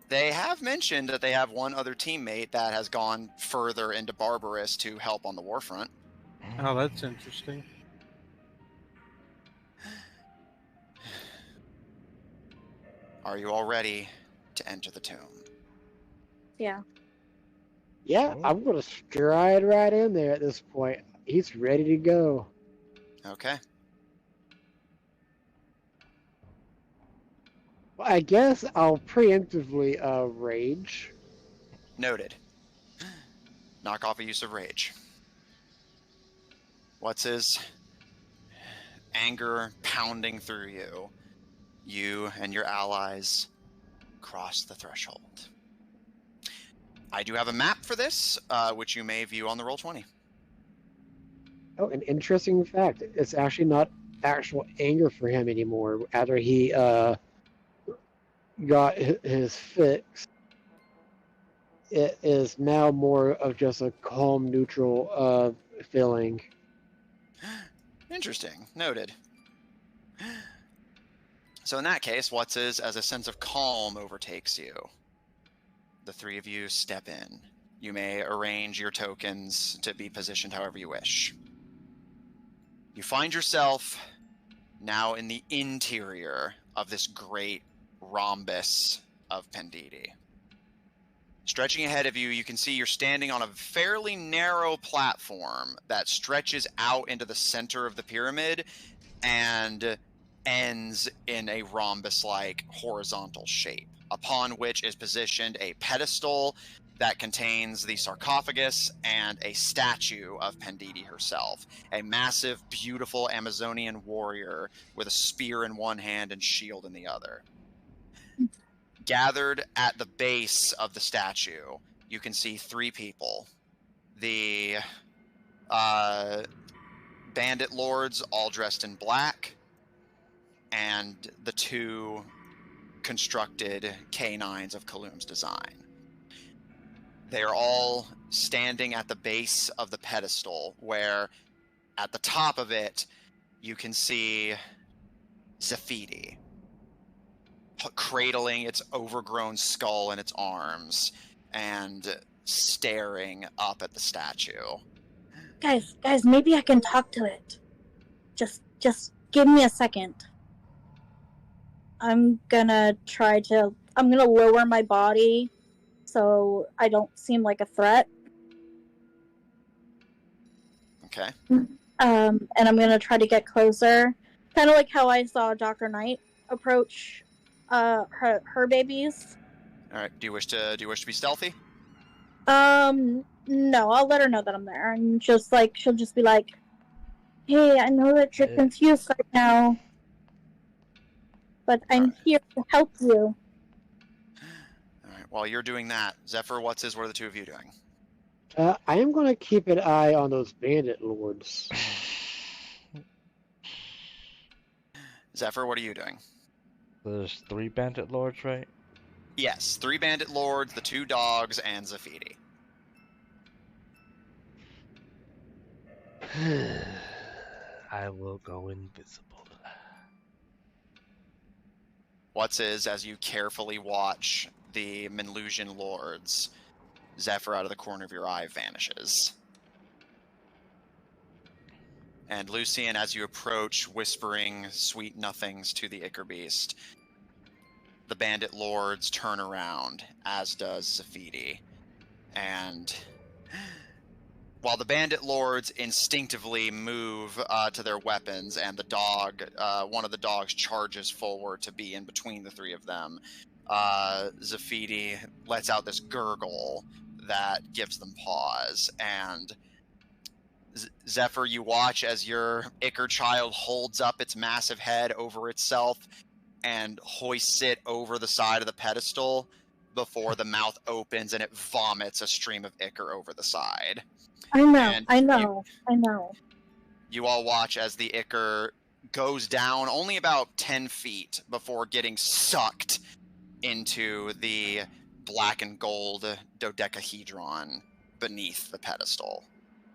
They have mentioned that they have one other teammate that has gone further into Barbarous to help on the warfront. Oh, that's interesting. Are you all ready to enter the tomb? Yeah. Yeah, I'm gonna stride right in there at this point. He's ready to go. Okay. Well, I guess I'll preemptively rage. Noted. Knock off a use of rage. What's his anger pounding through you? You and your allies cross the threshold. I do have a map for this, which you may view on the Roll20. Oh, an interesting fact. It's actually not actual anger for him anymore after he got his fix. It is now more of just a calm, neutral feeling. Interesting. Noted. So in that case, Whatshis, as a sense of calm overtakes you, the three of you step in. You may arrange your tokens to be positioned however you wish. You find yourself now in the interior of this great rhombus of Pendidi. Stretching ahead of you, you can see you're standing on a fairly narrow platform that stretches out into the center of the pyramid and ends in a rhombus-like horizontal shape, upon which is positioned a pedestal that contains the sarcophagus and a statue of Pendidi herself, a massive, beautiful Amazonian warrior with a spear in one hand and shield in the other. Gathered at the base of the statue, you can see three people. The bandit lords, all dressed in black, and the two constructed canines of Kaloum's design. They are all standing at the base of the pedestal, where at the top of it, you can see Zephyr cradling its overgrown skull in its arms and staring up at the statue. Guys, maybe I can talk to it. Just give me a second. I'm gonna lower my body so I don't seem like a threat. Okay. And I'm gonna try to get closer. Kind of like how I saw Dr. Knight approach her babies. All right. Do you wish to be stealthy? No, I'll let her know that I'm there, and she'll just be like, "Hey, I know that you're confused right now, but I'm here to help you." All right. While you're doing that, Zephyr, what are the two of you doing? I am going to keep an eye on those bandit lords. Zephyr, what are you doing? There's 3 bandit lords, right? Yes, 3 bandit lords, the 2 dogs, and Zephyr. I will go invisible. Whatshis, as you carefully watch the Minlusian lords, Zephyr out of the corner of your eye vanishes. And Lucien, as you approach, whispering sweet nothings to the Ichor Beast, the bandit lords turn around, as does Zephyr. And while the bandit lords instinctively move to their weapons, and the dog, one of the dogs charges forward to be in between the 3 of them, Zephyr lets out this gurgle that gives them pause. And Zephyr, you watch as your Ichor child holds up its massive head over itself and hoists it over the side of the pedestal before the mouth opens and it vomits a stream of Ichor over the side. I know. You all watch as the Ichor goes down only about 10 feet before getting sucked into the black and gold dodecahedron beneath the pedestal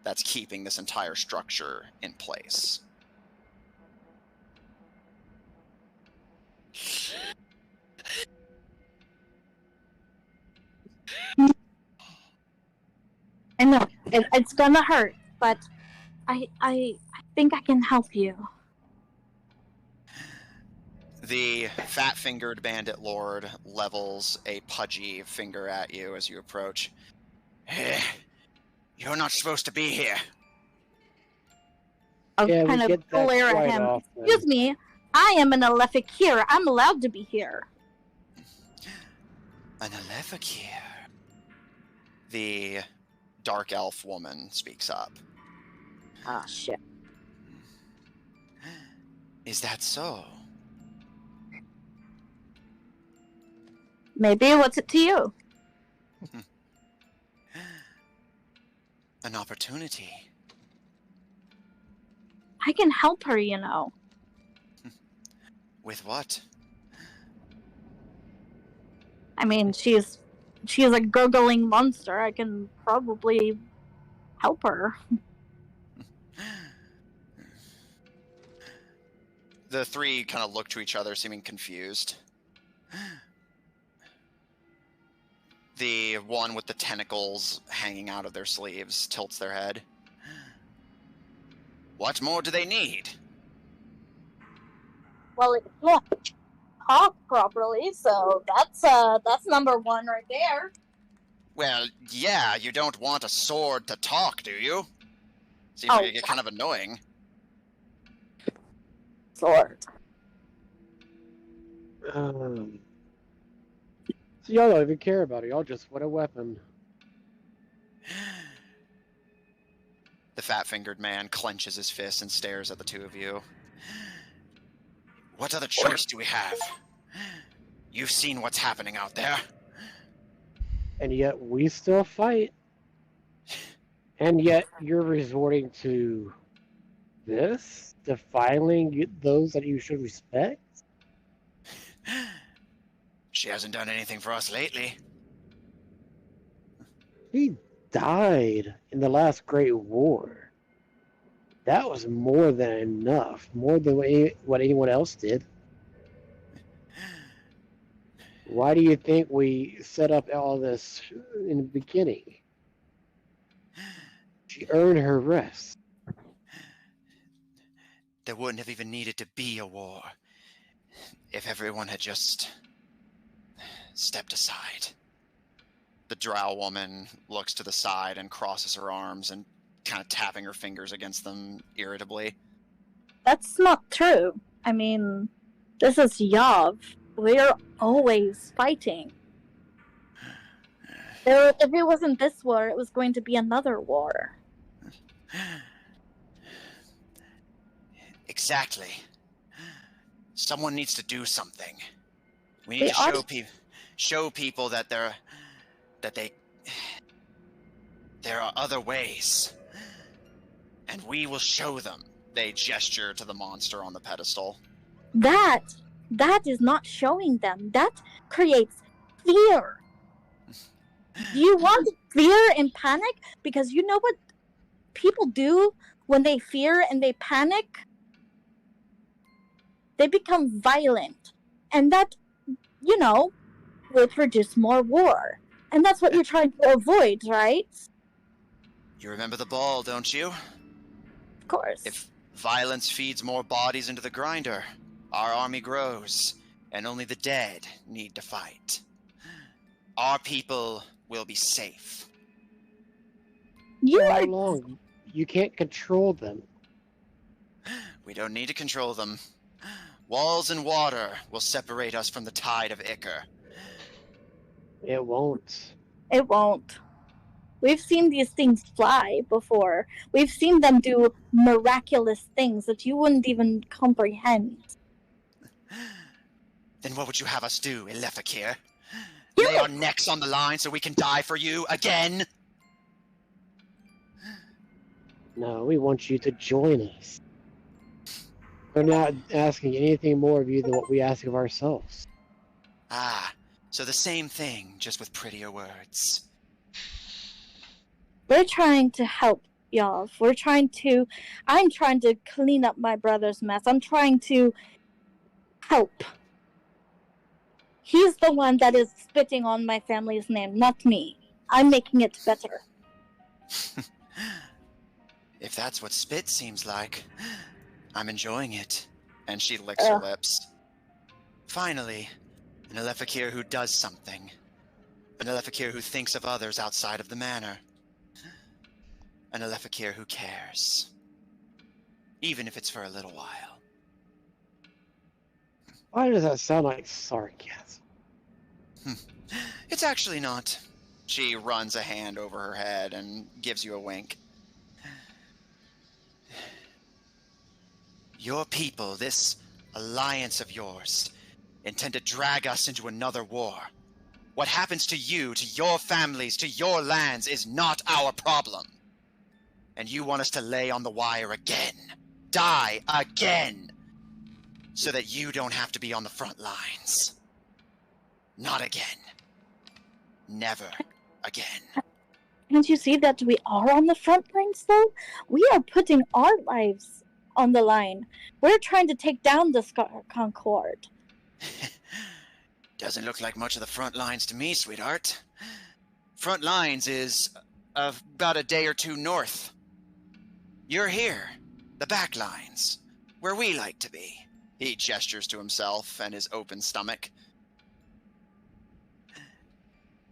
that's keeping this entire structure in place. I know it's gonna hurt, but I think I can help you. The fat-fingered bandit lord levels a pudgy finger at you as you approach. You're not supposed to be here. I'll kind of glare at him. Often. Excuse me, I am an Alephik here. I'm allowed to be here. An Alephik here. The dark elf woman speaks up. Ah, shit. Is that so? Maybe. What's it to you? An opportunity. I can help her, you know. With what? I mean, she's a gurgling monster. I can probably help her. The three kind of look to each other, seeming confused. The one with the tentacles hanging out of their sleeves tilts their head. What more do they need? Well, it can't talk properly, so that's number one right there. Well, yeah, you don't want a sword to talk, do you? Seems like it get kind of annoying. Sword. So y'all don't even care about it. Y'all just want a weapon. The fat-fingered man clenches his fist and stares at the two of you. What other choice do we have? You've seen what's happening out there. And yet we still fight. And yet you're resorting to this? Defiling those that you should respect? She hasn't done anything for us lately. He died in the last Great War. That was more than enough. More than what anyone else did. Why do you think we set up all this in the beginning? She earned her rest. There wouldn't have even needed to be a war if everyone had just stepped aside. The drow woman looks to the side and crosses her arms and kind of tapping her fingers against them irritably. That's not true. I mean, this is Yav. We're always fighting. If it wasn't this war, it was going to be another war. Exactly. Someone needs to do something. We need to show people that there are other ways. And we will show them. They gesture to the monster on the pedestal. That is not showing them. That creates fear. Do you want fear and panic? Because you know what people do when they fear and they panic? They become violent. And that, will produce more war. And that's what you're trying to avoid, right? You remember the ball, don't you? Of course. If violence feeds more bodies into the grinder, our army grows, and only the dead need to fight. Our people will be safe. How long? You can't control them. We don't need to control them. Walls and water will separate us from the tide of Ichor. It won't. It won't. We've seen these things fly before. We've seen them do miraculous things that you wouldn't even comprehend. Then what would you have us do, Elefakir? Lay our necks on the line so we can die for you again? No, we want you to join us. We're not asking anything more of you than what we ask of ourselves. Ah, so the same thing, just with prettier words. We're trying to help, y'all. I'm trying to clean up my brother's mess. I'm trying to help. He's the one that is spitting on my family's name, not me. I'm making it better. If that's what spit seems like, I'm enjoying it. And she licks her lips. Finally, an Elefakir who does something. An Elefakir who thinks of others outside of the manor. An Elefakir who cares. Even if it's for a little while. Why does that sound like sarcasm? It's actually not. She runs a hand over her head and gives you a wink. Your people, this alliance of yours, intend to drag us into another war. What happens to you, to your families, to your lands is not our problem. And you want us to lay on the wire again. Die again. So that you don't have to be on the front lines. Not again. Never again. Can't you see that we are on the front lines, though? We are putting our lives on the line. We're trying to take down the Scar Concord. Doesn't look like much of the front lines to me, sweetheart. Front lines is about a day or two north. You're here, the back lines, where we like to be. He gestures to himself and his open stomach.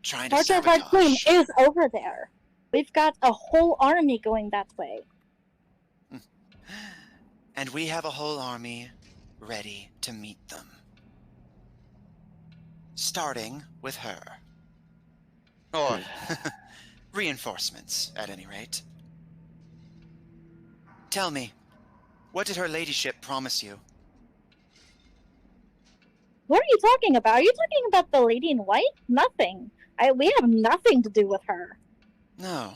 Trying to Sergeant Harpoon sabotage. is over there. We've got a whole army going that way. And we have a whole army ready to meet them. Starting with her. Or reinforcements, at any rate. Tell me, what did her ladyship promise you? What are you talking about? Are you talking about the lady in white? Nothing. We have nothing to do with her. No.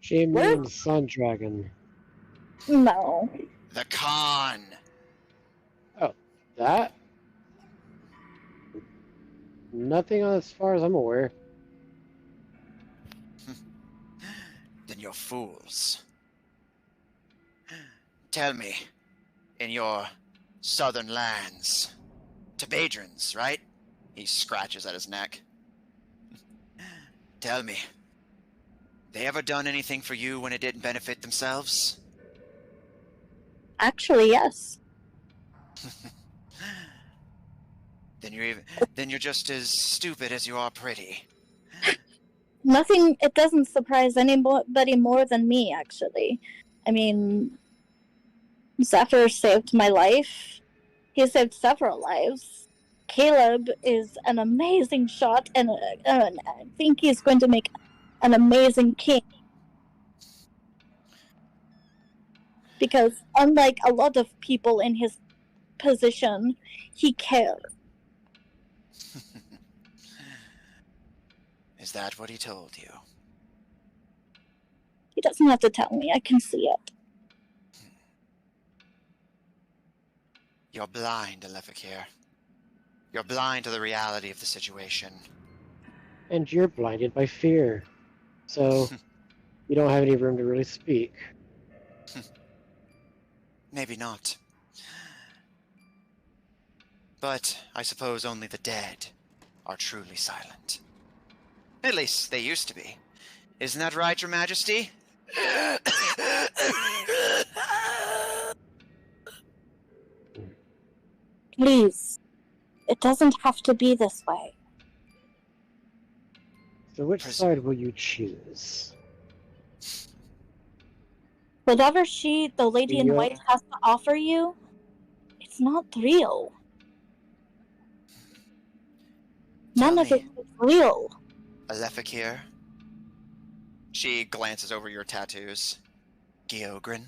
She means Sun Dragon. No. The Khan. Oh, that? Nothing as far as I'm aware. Then you're fools. Tell me, in your southern lands, Tabedrans, right? He scratches at his neck. Tell me, they ever done anything for you when it didn't benefit themselves? Actually, yes. Then you're just as stupid as you are pretty. Nothing, it doesn't surprise anybody more than me, actually. I mean, Zephyr saved my life. He saved several lives. Caleb is an amazing shot, and I think he's going to make an amazing king. Because unlike a lot of people in his position, he cares. Is that what he told you? He doesn't have to tell me, I can see it. You're blind, Alephakir. You're blind to the reality of the situation. And you're blinded by fear. So, you don't have any room to really speak. Maybe not. But I suppose only the dead are truly silent. At least they used to be. Isn't that right, Your Majesty? Please. It doesn't have to be this way. So which side will you choose? Whatever the lady in white, has to offer you, it's not real. None of it is real. Alephakir. She glances over your tattoos. Geogrin.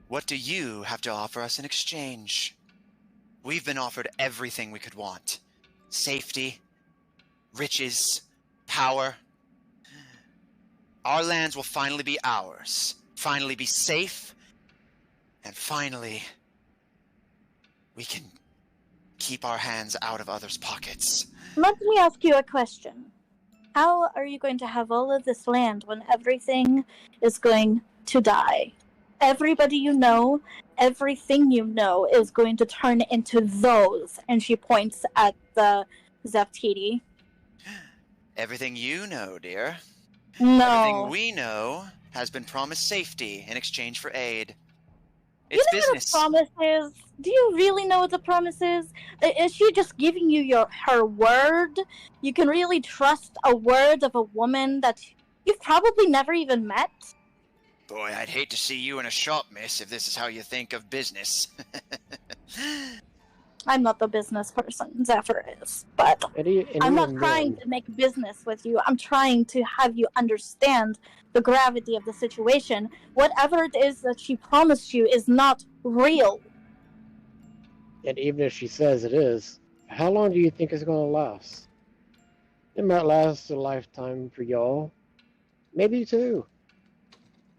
What do you have to offer us in exchange? We've been offered everything we could want. Safety, riches, power. Our lands will finally be ours. Finally be safe. And finally, we can keep our hands out of others' pockets. Let me ask you a question. How are you going to have all of this land when everything is going to die? Everybody you know, everything you know is going to turn into those. And she points at the Zeftiti. Everything you know, dear. No. Everything we know has been promised safety in exchange for aid. It's you know business. What a promise is? Do you really know what the promise is? Is she just giving you her word? You can really trust a word of a woman that you've probably never even met? Boy, I'd hate to see you in a shop, miss, if this is how you think of business. I'm not the business person, Zephyr is, but I'm not trying to make business with you. I'm trying to have you understand the gravity of the situation. Whatever it is that she promised you is not real. And even if she says it is, how long do you think it's going to last? It might last a lifetime for y'all. Maybe two.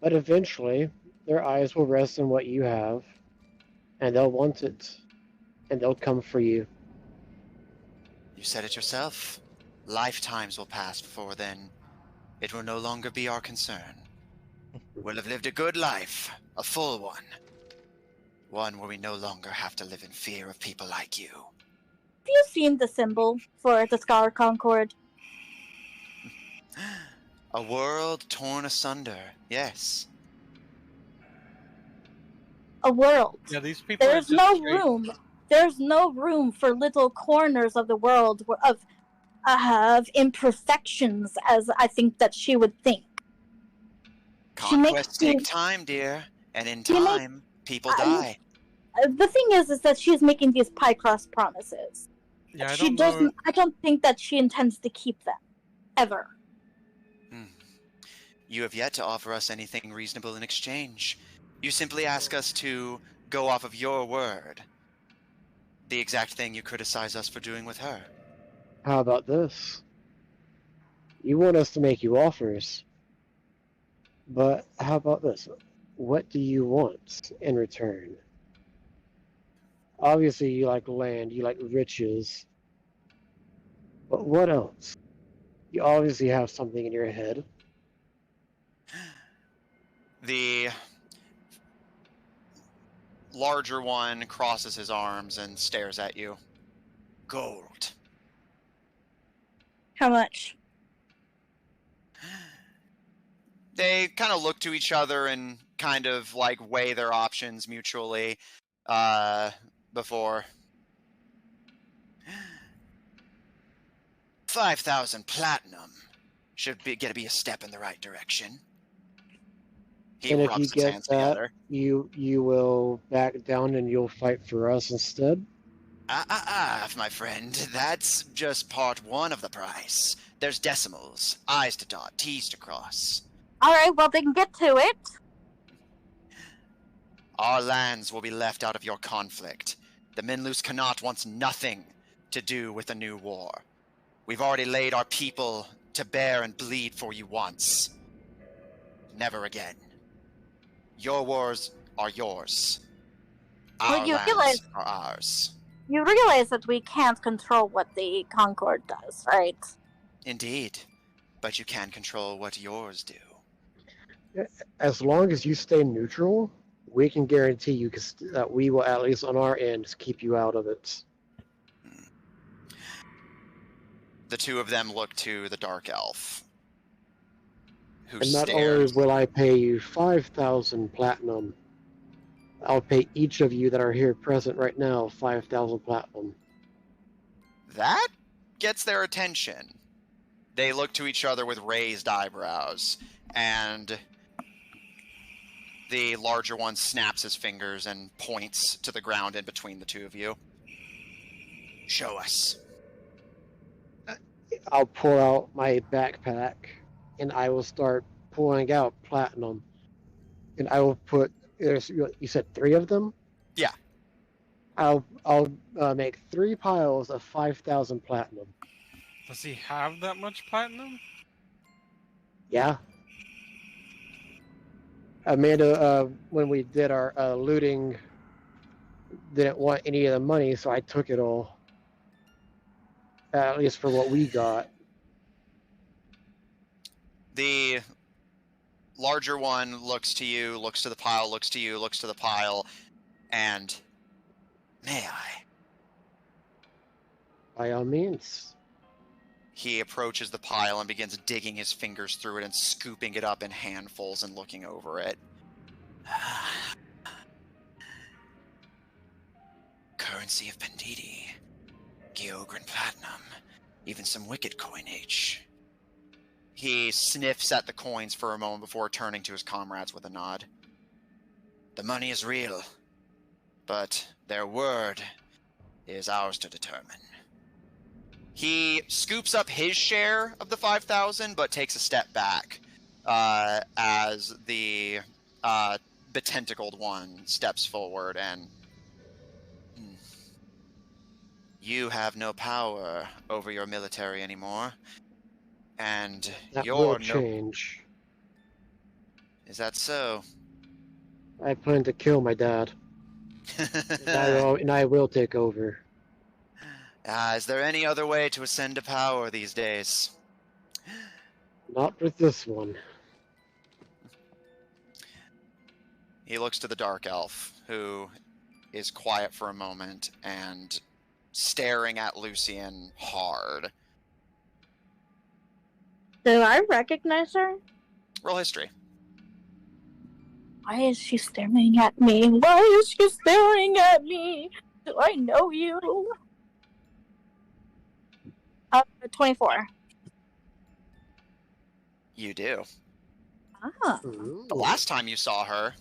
But eventually, their eyes will rest on what you have, and they'll want it. And they'll come for you. You said it yourself. Lifetimes will pass before then. It will no longer be our concern. will have lived a good life, a full one. One where we no longer have to live in fear of people like you. Have you seen the symbol for the Scar Concord? A world torn asunder, yes. A world. Yeah, these people There's are no just straight. room. There's no room for little corners of the world of imperfections, as I think that she would think. Conquests take time, dear, and in time, people die. The thing is that she's making these pie crust promises. Yeah, I She don't doesn't. know. I don't think that she intends to keep them, ever. You have yet to offer us anything reasonable in exchange. You simply ask us to go off of your word. The exact thing you criticize us for doing with her. How about this? You want us to make you offers. But how about this? What do you want in return? Obviously, you like land, you like riches. But what else? You obviously have something in your head. The larger one crosses his arms and stares at you. Gold. How much? They kind of look to each other and kind of like weigh their options mutually before. 5,000 platinum should be a step in the right direction. He And if rubs you his get hands that, together. you will back down and you'll fight for us instead? My friend, that's just part one of the price. There's decimals, I's to dot, T's to cross. Alright, well then get to it. Our lands will be left out of your conflict. The Minlus Connaught wants nothing to do with a new war. We've already laid our people to bear and bleed for you once. Never again. Your wars are yours. Well, Our you lands realize- are ours. You realize that we can't control what the Concord does, right? Indeed. But you can control what yours do. As long as you stay neutral, we can guarantee you that we will, at least on our end, keep you out of it. The two of them look to the Dark Elf, who And not only stares. will I pay you 5,000 platinum, I'll pay each of you that are here present right now 5,000 platinum. That gets their attention. They look to each other with raised eyebrows, and the larger one snaps his fingers and points to the ground in between the two of you. Show us. I'll pull out my backpack, and I will start pulling out platinum. And I will put, you said 3 of them? Yeah. I'll make 3 piles of 5,000 platinum. Does he have that much platinum? Yeah. Amanda, when we did our looting, didn't want any of the money, so I took it all. At least for what we got. The larger one looks to you, looks to the pile, looks to you, looks to the pile, and... May I? By all means. He approaches the pile and begins digging his fingers through it and scooping it up in handfuls and looking over it. Currency of Penditi. Geogran Platinum. Even some wicked coinage. He sniffs at the coins for a moment before turning to his comrades with a nod. The money is real, but their word is ours to determine. He scoops up his share of the 5,000, but takes a step back as the betentacled one steps forward and... You have no power over your military anymore, and That you're will change. Is that so? I plan to kill my dad, and I will take over. Is there any other way to ascend to power these days? Not with this one. He looks to the dark elf, who is quiet for a moment and staring at Lucien hard. Do I recognize her? Roll history. Why is she staring at me? Why is she staring at me? Do I know you? 24. You do. Ah. The last time you saw her,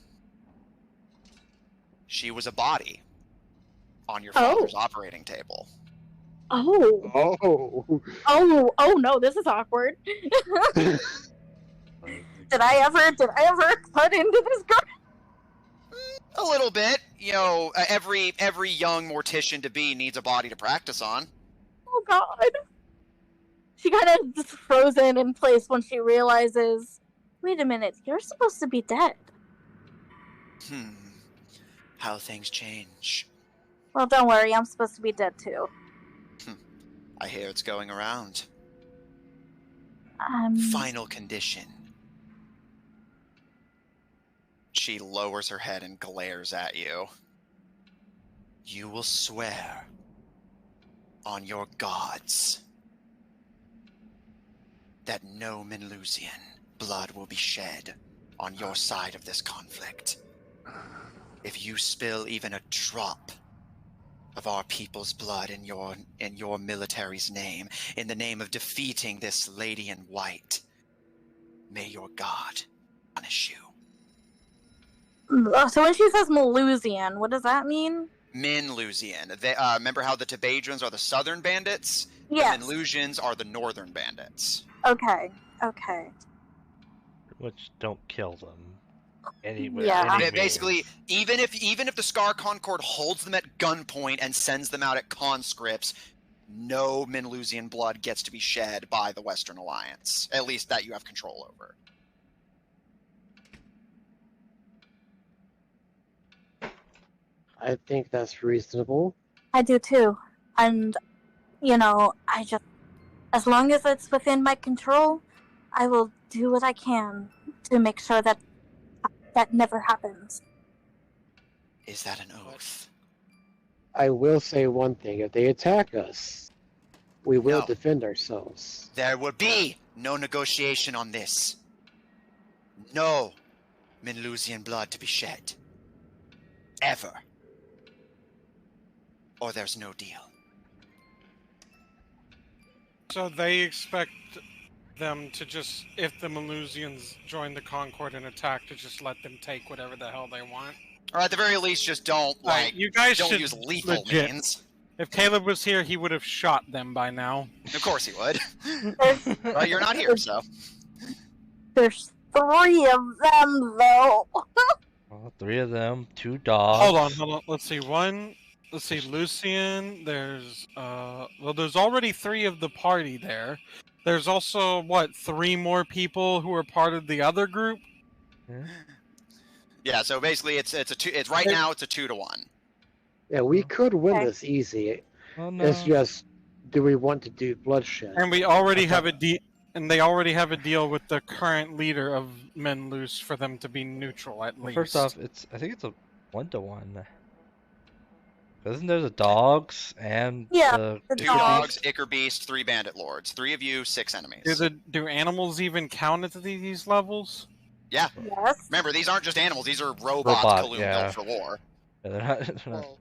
she was a body on your father's operating table. Oh. Oh no, this is awkward. Did I ever cut into this girl? A little bit. You know, every young mortician to be needs a body to practice on. Oh god. She kind of just frozen in place when she realizes, wait a minute, you're supposed to be dead. How things change. Well, don't worry, I'm supposed to be dead too. I hear it's going around. Final condition. She lowers her head and glares at you. You will swear on your gods that no Minlusian blood will be shed on your side of this conflict. If you spill even a drop of our people's blood in your military's name, in the name of defeating this lady in white, may your god punish you. So when she says Malusian, what does that mean? Minlusian. They remember how the Tabedrans are the southern bandits? Yes. The Minlusians are the northern bandits. Okay. Which don't kill them. Anywhere. Yeah. Any Basically, means. even if the Scar Concord holds them at gunpoint and sends them out at conscripts, no Minlusian blood gets to be shed by the Western Alliance. At least that you have control over. I think that's reasonable. I do too. And, as long as it's within my control, I will do what I can to make sure that never happens. Is that an oath? I will say one thing. If they attack us, we will No. defend ourselves. There will be no negotiation on this. No Minlusian blood to be shed. Ever. Or there's no deal. So they expect them to just, if the Malusians join the Concord and attack, to just let them take whatever the hell they want? Or at the very least, just don't, Right, you guys don't should use lethal legit. means. If Caleb was here, he would have shot them by now. Of course he would. There's, Well, you're not here, so. there's 3 of them, though. Well, 3 of them, 2 dogs. Hold on. Let's see, Lucien, there's already 3 of the party there. There's also, 3 more people who are part of the other group? Yeah, so basically it's right now it's a 2-1. Yeah, we could win Okay. this easy. Oh, no. It's just, do we want to do bloodshed? And we already have they already have a deal with the current leader of Men Loose for them to be neutral at Well, least. first off, I think it's a 1-to-1. Isn't there the dogs and Yeah, the... the 2 dogs. dogs, Ichor Beast, 3 bandit lords. 3 of you, 6 enemies. do animals even count at these levels? Yeah. Yes. Remember, these aren't just animals, these are robots Robot, Kaloon yeah. built for war. Yeah, they're not... Well,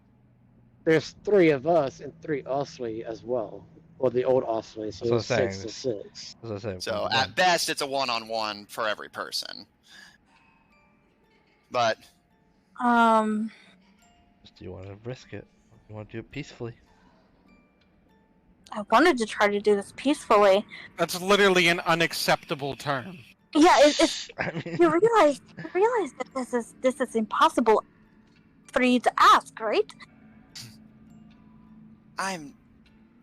there's 3 of us and 3 Ostley as well. Well, the old Ostley, so That's what I'm there's 6 saying. to 6. As I say, So 1-to-1. at best, it's a 1-on-1 for every person. But Just do you want to risk it? You want to do it peacefully? I wanted to try to do this peacefully. That's literally an unacceptable term. Yeah, it's I mean, you realize that this is impossible for you to ask, right?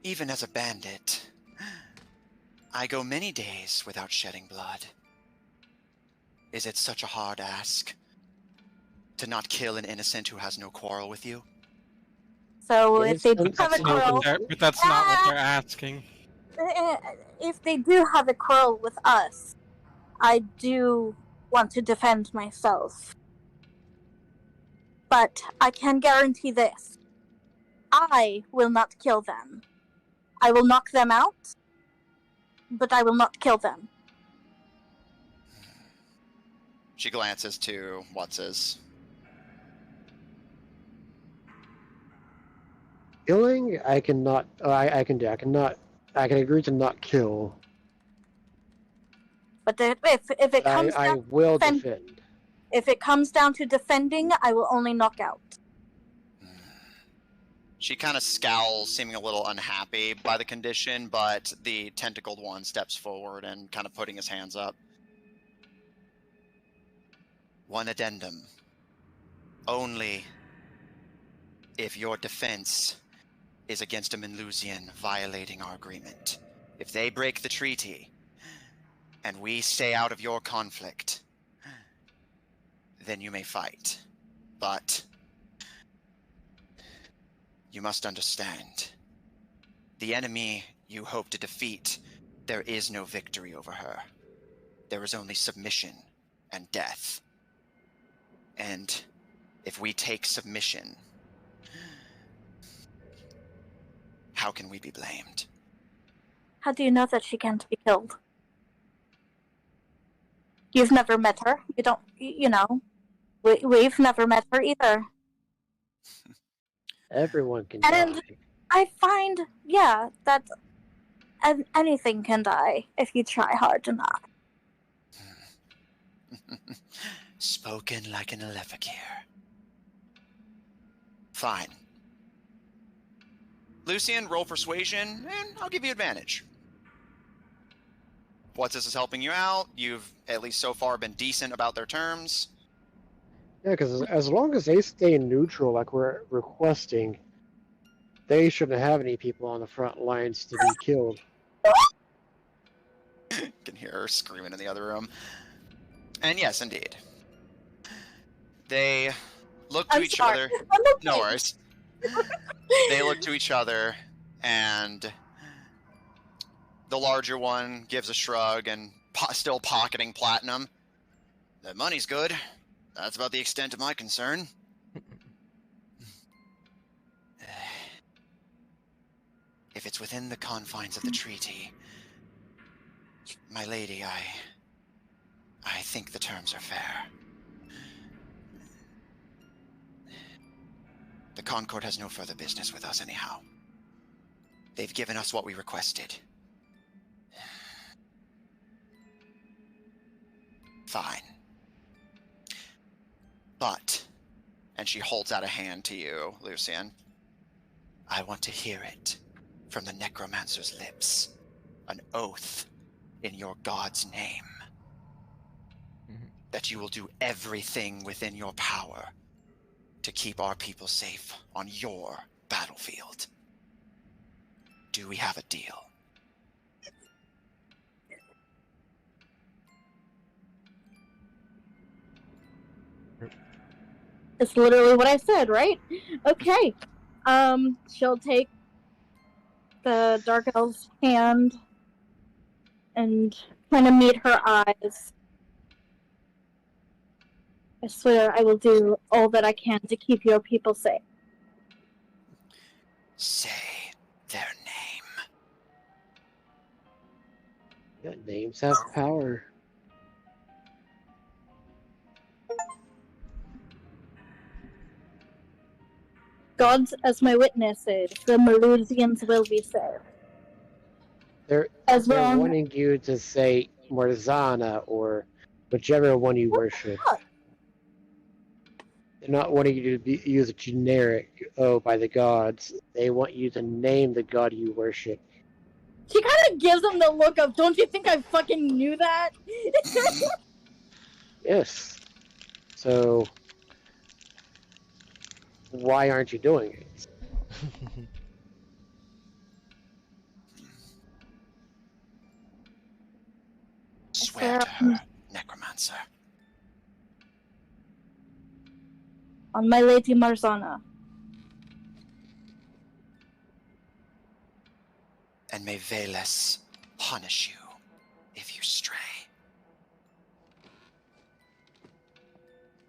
even as a bandit, I go many days without shedding blood. Is it such a hard ask to not kill an innocent who has no quarrel with you? So if they do Innocent, have a that's not quarrel, what But that's not what they're asking. if they do have a quarrel with us, I do want to defend myself. But I can guarantee this. I will not kill them. I will knock them out, but I will not kill them. She glances to Whatshis. Killing, I cannot. I can do. I cannot. I can agree to not kill. But if it comes I down will to defend. if it comes down to defending, I will only knock out. She kind of scowls, seeming a little unhappy by the condition, but the tentacled one steps forward and kind of putting his hands up. One addendum. Only if your defense is against a Lucien violating our agreement. If they break the treaty, and we stay out of your conflict, then you may fight. But you must understand, the enemy you hope to defeat, there is no victory over her. There is only submission and death. And if we take submission, how can we be blamed? How do you know that she can't be killed? You've never met her. You don't, you know. We've never met her either. Everyone can And die. I find, yeah, that anything can die if you try hard enough. Spoken like an Elefakir. Fine. Lucien, roll persuasion, and I'll give you advantage. Whatshis is helping you out. You've, at least so far, been decent about their terms. Yeah, because as long as they stay neutral, like we're requesting, they shouldn't have any people on the front lines to be killed. You can hear her screaming in the other room. And yes, indeed. They look to I'm each sorry. other. I'm okay. No worries. They look to each other, and the larger one gives a shrug and still pocketing platinum. The money's good. That's about the extent of my concern. If it's within the confines of the treaty, my lady, I think the terms are fair. The Concord has no further business with us anyhow. They've given us what we requested. Fine. But, and she holds out a hand to you, Lucien, I want to hear it from the necromancer's lips. An oath in your god's name. That you will do everything within your power to keep our people safe on your battlefield. Do we have a deal? It's literally what I said, right? Okay. She'll take the Dark Elf's hand and kind of meet her eyes. I swear I will do all that I can to keep your people safe. Say their name. Yeah, names have power. Gods as my witnesses, the Melusians will be saved. They're wanting you to say Morzana or whichever one you worship. They're not wanting you to use a generic, by the gods. They want you to name the god you worship. She kind of gives him the look of, don't you think I fucking knew that? Yes. So, why aren't you doing it? Swear to her, necromancer. On my Lady Marzana. And may Veles punish you if you stray.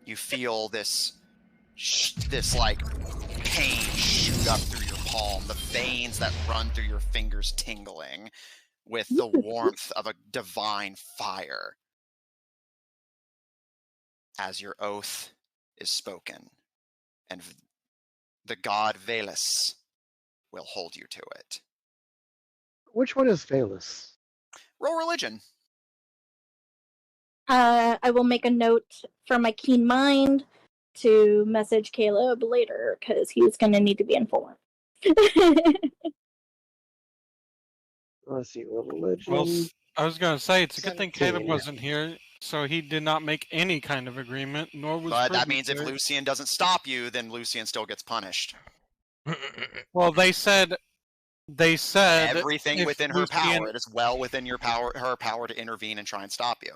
You feel this this like pain shoot up through your palm, the veins that run through your fingers tingling with the warmth of a divine fire as your oath is spoken, and the god Veles will hold you to it. Which one is Phalus? Roll religion. I will make a note from my keen mind to message Caleb later because he's going to need to be informed. Let's see, religion. Well, I was going to say, it's a good thing Caleb 17. wasn't here, so he did not make any kind of agreement, nor was But that privy means to if it. Lucien doesn't stop you, then Lucien still gets punished. Well, they said Everything if within her Lucien- power. It is well within her power to intervene and try and stop you.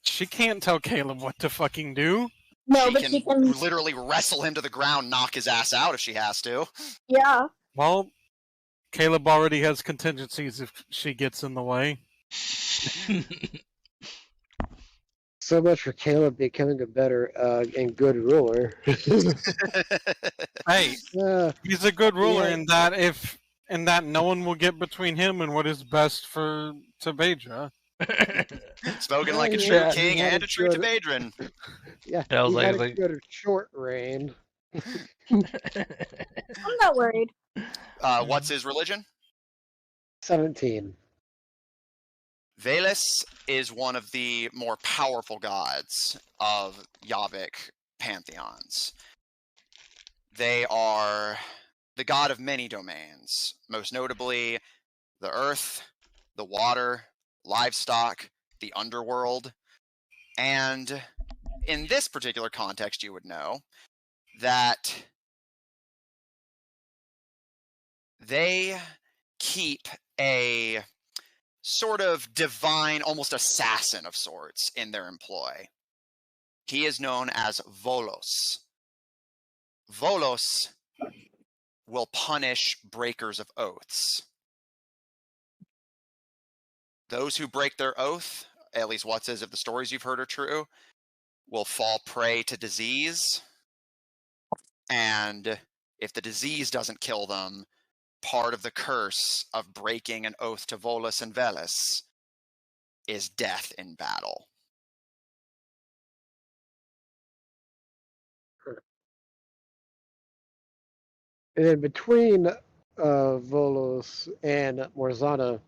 She can't tell Caleb what to fucking do. No, she but can she can. literally wrestle him to the ground, knock his ass out if she has to. Yeah. Well, Caleb already has contingencies if she gets in the way. So much for Caleb becoming a better and good ruler. Hey, he's a good ruler Yeah. in that no one will get between him and what is best for Tabedra. Spoken like a Yeah, true yeah, king he had and a a true good- Tabedran. Yeah, Yeah, I was he like- had a like- good short reign. I'm not worried. What's his religion? 17. Veles is one of the more powerful gods of Yavik pantheons. They are the god of many domains, most notably the earth, the water, livestock, the underworld, and in this particular context, you would know that they keep a sort of divine, almost assassin of sorts in their employ. He is known as Volos. Volos will punish breakers of oaths. Those who break their oath, at least Whatshis, if the stories you've heard are true, will fall prey to disease. And if the disease doesn't kill them, part of the curse of breaking an oath to Volus and Veles is death in battle. And then between Volos and Morzana,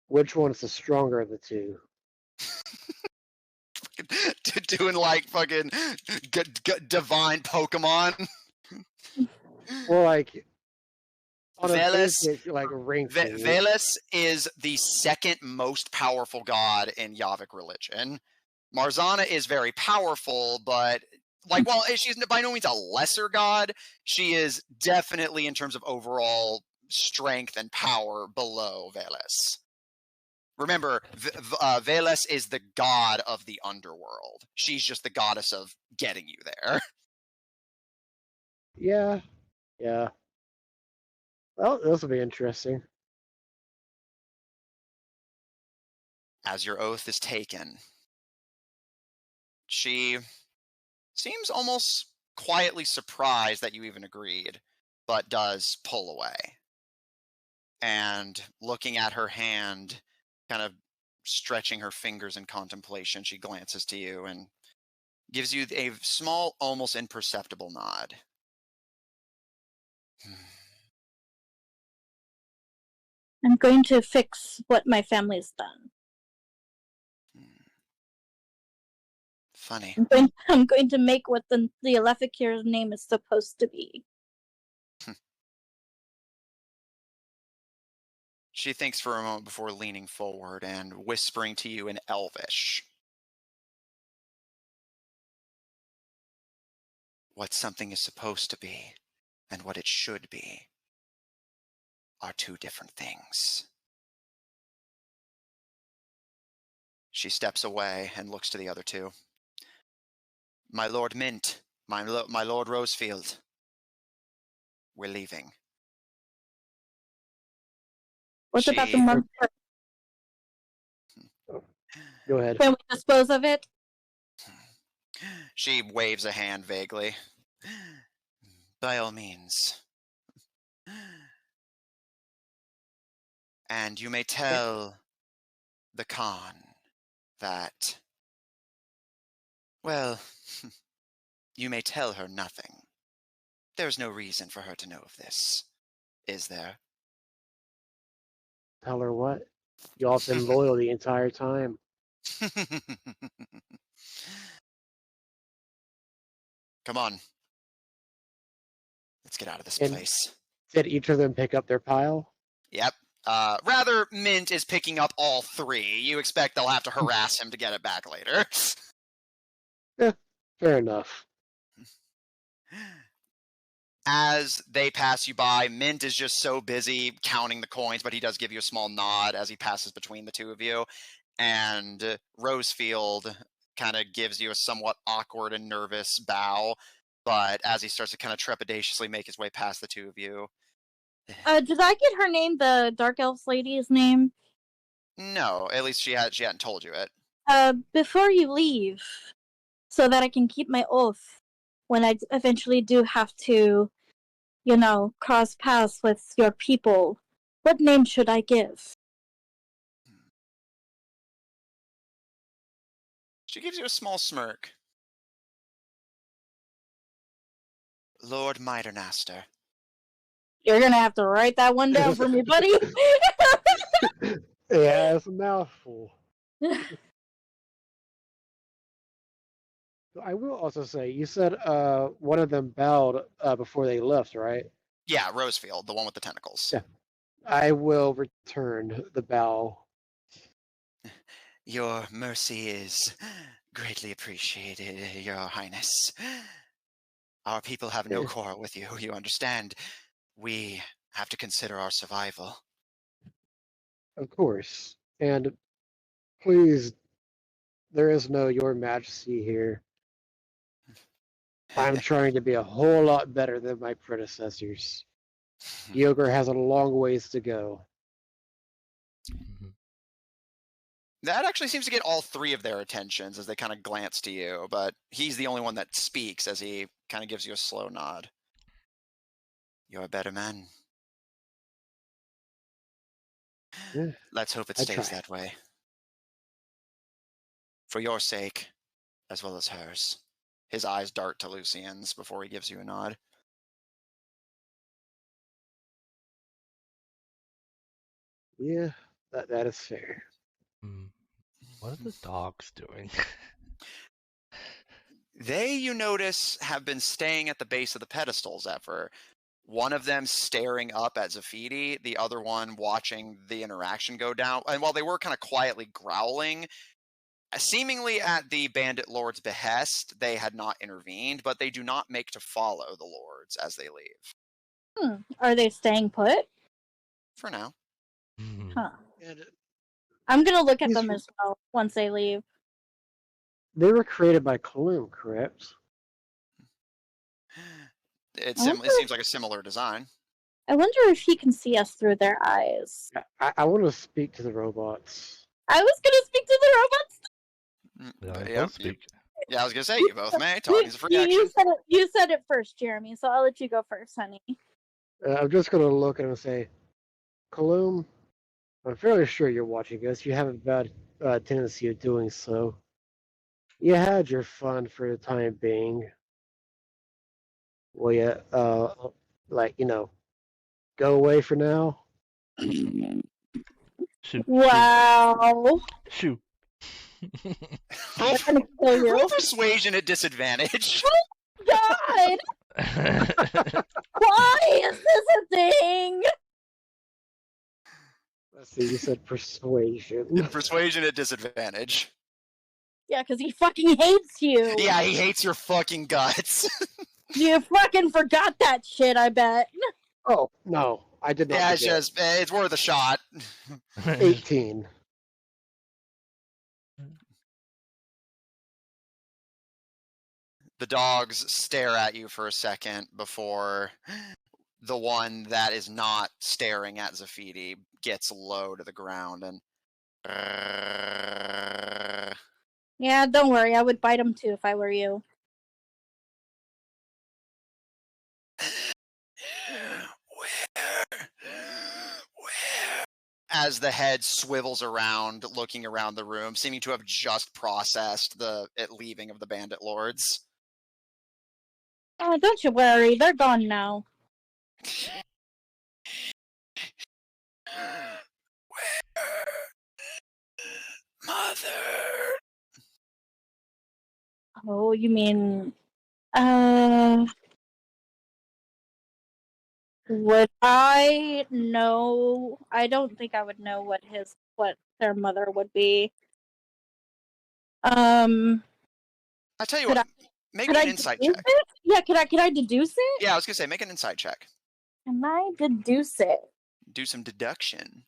which one's the stronger of the two? Doing like fucking divine Pokemon. Well, like on a Veles- basic like ranking. Veles is the second most powerful god in Yavik religion. Marzana is very powerful, but like, while she's by no means a lesser god, she is definitely, in terms of overall strength and power, below Veles. Remember, Veles is the god of the underworld. She's just the goddess of getting you there. Yeah. Well, this will be interesting. As your oath is taken, she seems almost quietly surprised that you even agreed, but does pull away. And looking at her hand, kind of stretching her fingers in contemplation, she glances to you and gives you a small, almost imperceptible nod. I'm going to fix what my family's done. Funny. I'm going to make what the Alephikir's name is supposed to be. She thinks for a moment before leaning forward and whispering to you in Elvish. What something is supposed to be and what it should be are two different things. She steps away and looks to the other two. My Lord Mint, my Lord Rosefield, we're leaving. What about the She- monster? Go ahead. Can we dispose of it? She waves a hand vaguely. By all means. And you may tell the Khan that, well, you may tell her nothing. There's no reason for her to know of this, is there? Tell her what? Y'all have been loyal the entire time. Come on. Let's get out of this And- place. Did each of them pick up their pile? Yep. Rather, Mint is picking up all three. You expect they'll have to harass him to get it back later. Fair enough. As they pass you by, Mint is just so busy counting the coins, but he does give you a small nod as he passes between the two of you. And Rosefield kind of gives you a somewhat awkward and nervous bow, but as he starts to kind of trepidatiously make his way past the two of you. Did I get her name, the Dark Elf lady's name? No, at least she hadn't told you it. Before you leave, so that I can keep my oath when I eventually do have to, cross paths with your people, what name should I give? She gives you a small smirk. Lord Midernaster. You're gonna have to write that one down for me, buddy. Yeah, it's a mouthful. I will also say, you said one of them bowed before they left, right? Yeah, Rosefield, the one with the tentacles. Yeah. I will return the bow. Your mercy is greatly appreciated, Your Highness. Our people have no quarrel with you, you understand. We have to consider our survival. Of course. And please, there is no Your Majesty here. I'm trying to be a whole lot better than my predecessors. Yogur has a long ways to go. That actually seems to get all three of their attentions as they kind of glance to you, but he's the only one that speaks as he kind of gives you a slow nod. You're a better man. Yeah, Let's hope it I stays try. that way. For your sake, as well as hers. His eyes dart to Lucien's before he gives you a nod. Yeah, that is fair. What are the dogs doing? They, you notice, have been staying at the base of the pedestal, Zephyr. One of them staring up at Zephyr, the other one watching the interaction go down. And while they were kind of quietly growling, seemingly at the bandit lord's behest, they had not intervened, but they do not make to follow the lords as they leave. Are they staying put? For now. Huh. And I'm gonna look at These them were- as well once they leave. they were created by Kaloum, correct? It wonder- seems like a similar design. I wonder if he can see us through their eyes. I want to speak to the robots. I was gonna speak to the robots. Yeah, Yep, both speak. Yeah, I was gonna say you both may. Talking's a free action. You said it first, Jeremy. So I'll let you go first, honey. I'm just going to look at him and say, Kaloum, I'm fairly sure you're watching us. You have a bad tendency of doing so. You had your fun for the time being. Will you, go away for now? Shoot. Wow. Shoot. I'm gonna kill you. Roll persuasion at disadvantage. God! Why is this a thing? Let's see, you said persuasion. Persuasion at disadvantage. Yeah, because he fucking hates you. Yeah, he hates your fucking guts. You fucking forgot that shit, I bet. Oh, no, I did not Yeah, it's forget. just it's worth a shot. 18. The dogs stare at you for a second before the one that is not staring at Zephyr gets low to the ground and Yeah, don't worry. I would bite him too if I were you. Where? As the head swivels around, looking around the room, seeming to have just processed the leaving of the bandit lords. Oh, don't you worry. They're gone now. Where? Mother. Oh, you mean... Would I know? I don't think I would know what their mother would be. I tell you Could what, make could me I an insight deduce check. it? Yeah, could I deduce it? Yeah, I was gonna say, make an insight check. Can I deduce it? Do some deduction.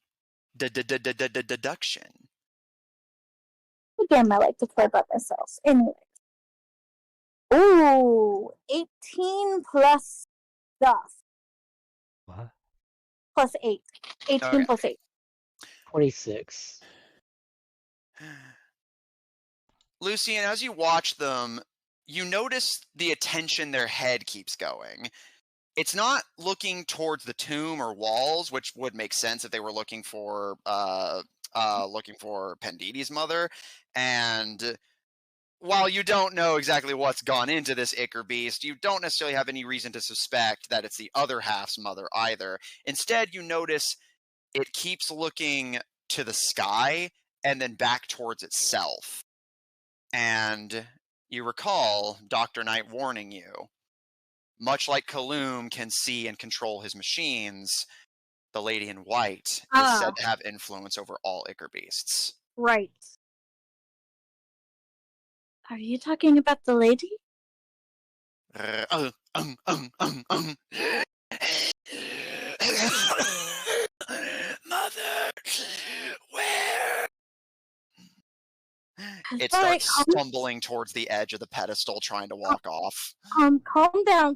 Deduction. What game I like to play by myself. Anyway. Ooh, 18 plus stuff. What? Plus 8. 18 Okay. plus 8. 26. Lucien, as you watch them, you notice the attention their head keeps going. It's not looking towards the tomb or walls, which would make sense if they were looking for Pendidi's mother. And while you don't know exactly what's gone into this Ichor beast, you don't necessarily have any reason to suspect that it's the other half's mother either. Instead, you notice it keeps looking to the sky and then back towards itself. And you recall Dr. Knight warning you. Much like Kaloum can see and control his machines, the Lady in White is said to have influence over all Ichor beasts. Right. Are you talking about the lady? Mother, where? It Sorry, starts stumbling towards the edge of the pedestal, trying to walk off. Calm down.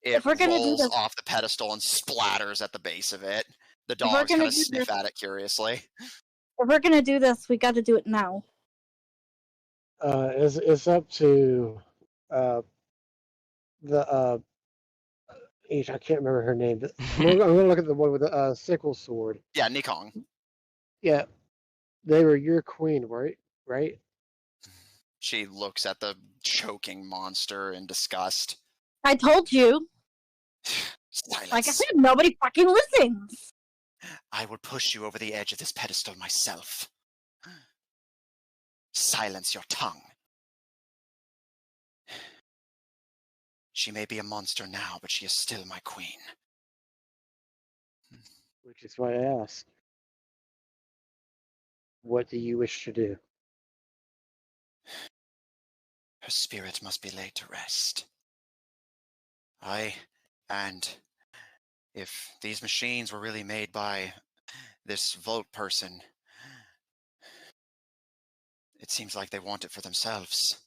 It we're gonna do rolls this- off the pedestal and splatters at the base of it. The dogs kind of sniff at it curiously. If we're gonna do this, we gotta do it now. It's up to the I can't remember her name. I'm gonna look at the one with the sickle sword. Yeah, Nikong. Yeah, they were your queen, right? She looks at the choking monster in disgust. I told you. Silence. Like I said, nobody fucking listens. I will push you over the edge of this pedestal myself. Silence your tongue. She may be a monster now, but she is still my queen. Which is why I asked. What do you wish to do? Her spirit must be laid to rest. And if these machines were really made by this Volt person, it seems like they want it for themselves.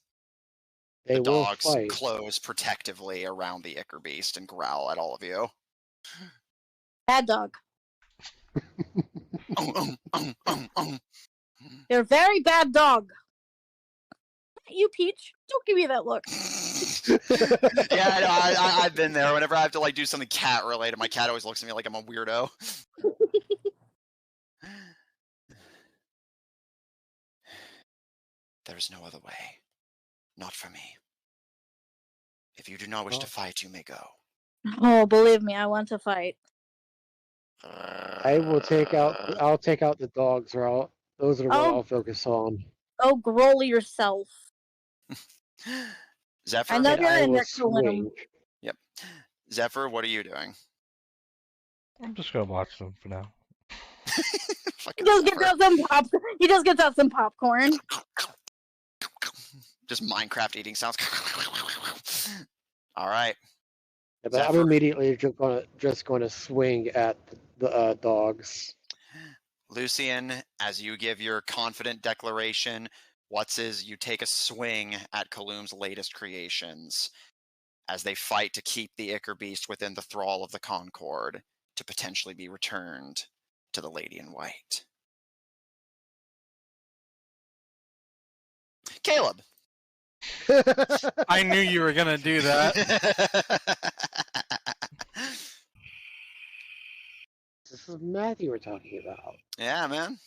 They the will dogs fight. close protectively around the Ichor beast and growl at all of you. Bad dog. You're a very bad dog. You, Peach. Don't give me that look. Yeah, no, I've been there. Whenever I have to like do something cat related, my cat always looks at me like I'm a weirdo. There is no other way. Not for me. If you do not wish to fight, you may go. Oh, believe me, I want to fight. I'll take out the dogs, or those are the ones I'll focus on. Oh, growl yourself. Zephyr? I know you're in there swing. killing them. Yep. Zephyr, what are you doing? I'm just gonna watch them for now. Fucking He just gets out some popcorn. Just Minecraft eating sounds. All right. Yeah, but I'm immediately just going to swing at the dogs. Lucien, as you give your confident declaration, Whatshis, you take a swing at Kaloum's latest creations as they fight to keep the Ichor beast within the thrall of the Concord to potentially be returned to the Lady in White. Caleb. I knew you were gonna do that. This is Matthew we're talking about. Yeah, man.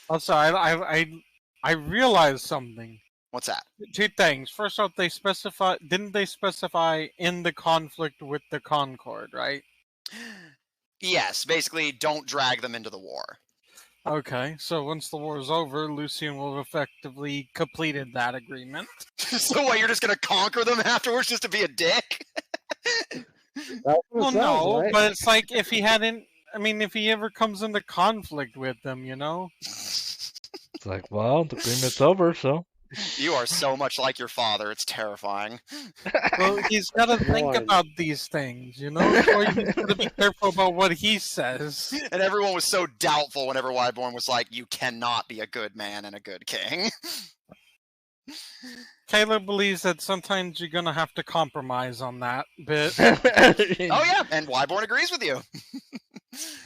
Also, I realized something. What's that? Two things. First off, didn't they specify in the conflict with the Concord, right? Yes, basically, don't drag them into the war. Okay, so once the war is over, Lucien will have effectively completed that agreement. So what, you're just gonna conquer them afterwards just to be a dick? That's what Well, it sounds no, like. but it's like if he hadn't. I mean, if he ever comes into conflict with them, you know. It's like, well, the agreement's over, so. You are so much like your father, it's terrifying. Well, he's got to think Lord. about these things, you know. Or he's got to be careful about what he says. And everyone was so doubtful whenever Wyborn was like, you cannot be a good man and a good king. Caleb believes that sometimes you're gonna have to compromise on that bit. Oh yeah, and Wyborn agrees with you.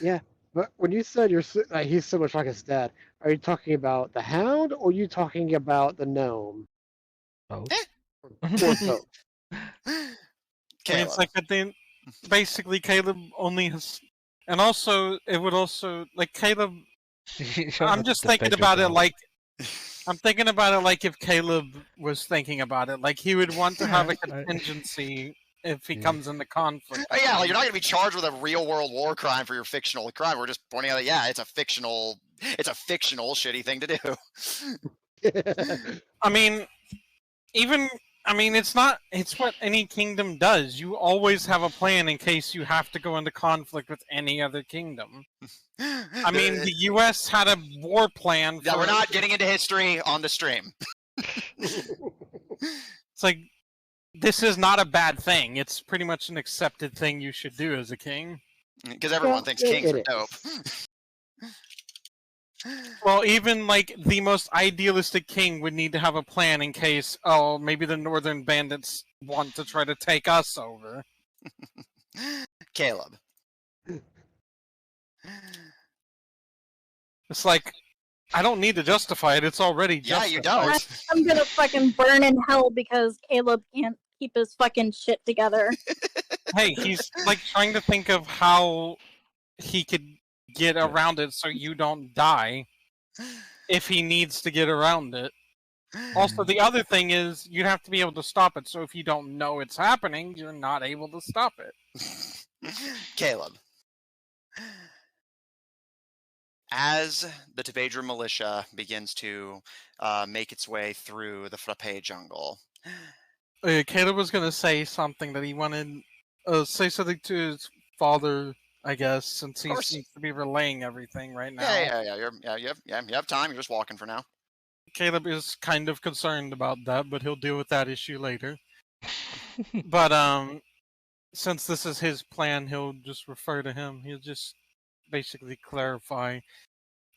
Yeah, but when you said he's so much like his dad, are you talking about the Hound or are you talking about the gnome? Both. Or both? I mean, Caleb. it's like at the basically Caleb only has, and also it would also like Caleb. I'm just thinking about it like I'm thinking about it like if Caleb was thinking about it, like he would want to have a contingency if he comes into conflict. Oh, yeah, like you're not gonna be charged with a real world war crime for your fictional crime. We're just pointing out that yeah, it's a fictional shitty thing to do. I mean, it's not. It's what any kingdom does. You always have a plan in case you have to go into conflict with any other kingdom. I mean, the U.S. had a war plan. Yeah, we're not getting into history on the stream. It's like this is not a bad thing. It's pretty much an accepted thing you should do as a king. Because everyone thinks kings are dope. Well, even like the most idealistic king would need to have a plan in case, oh, maybe the northern bandits want to try to take us over. Caleb. It's like, I don't need to justify it. It's already justified. Yeah, you don't. I'm gonna fucking burn in hell because Caleb can't keep his fucking shit together. Hey, he's like trying to think of how he could get around it so you don't die if he needs to get around it. Also, the other thing is you'd have to be able to stop it. So if you don't know it's happening, you're not able to stop it. Caleb. As the Tabedra militia begins to make its way through the Frappe jungle. Caleb was going to say something that he wanted, say something to his father, I guess, since he seems to be relaying everything right now. Yeah. You have time. You're just walking for now. Caleb is kind of concerned about that, but he'll deal with that issue later. But since this is his plan, he'll just refer to him. He'll just basically clarify.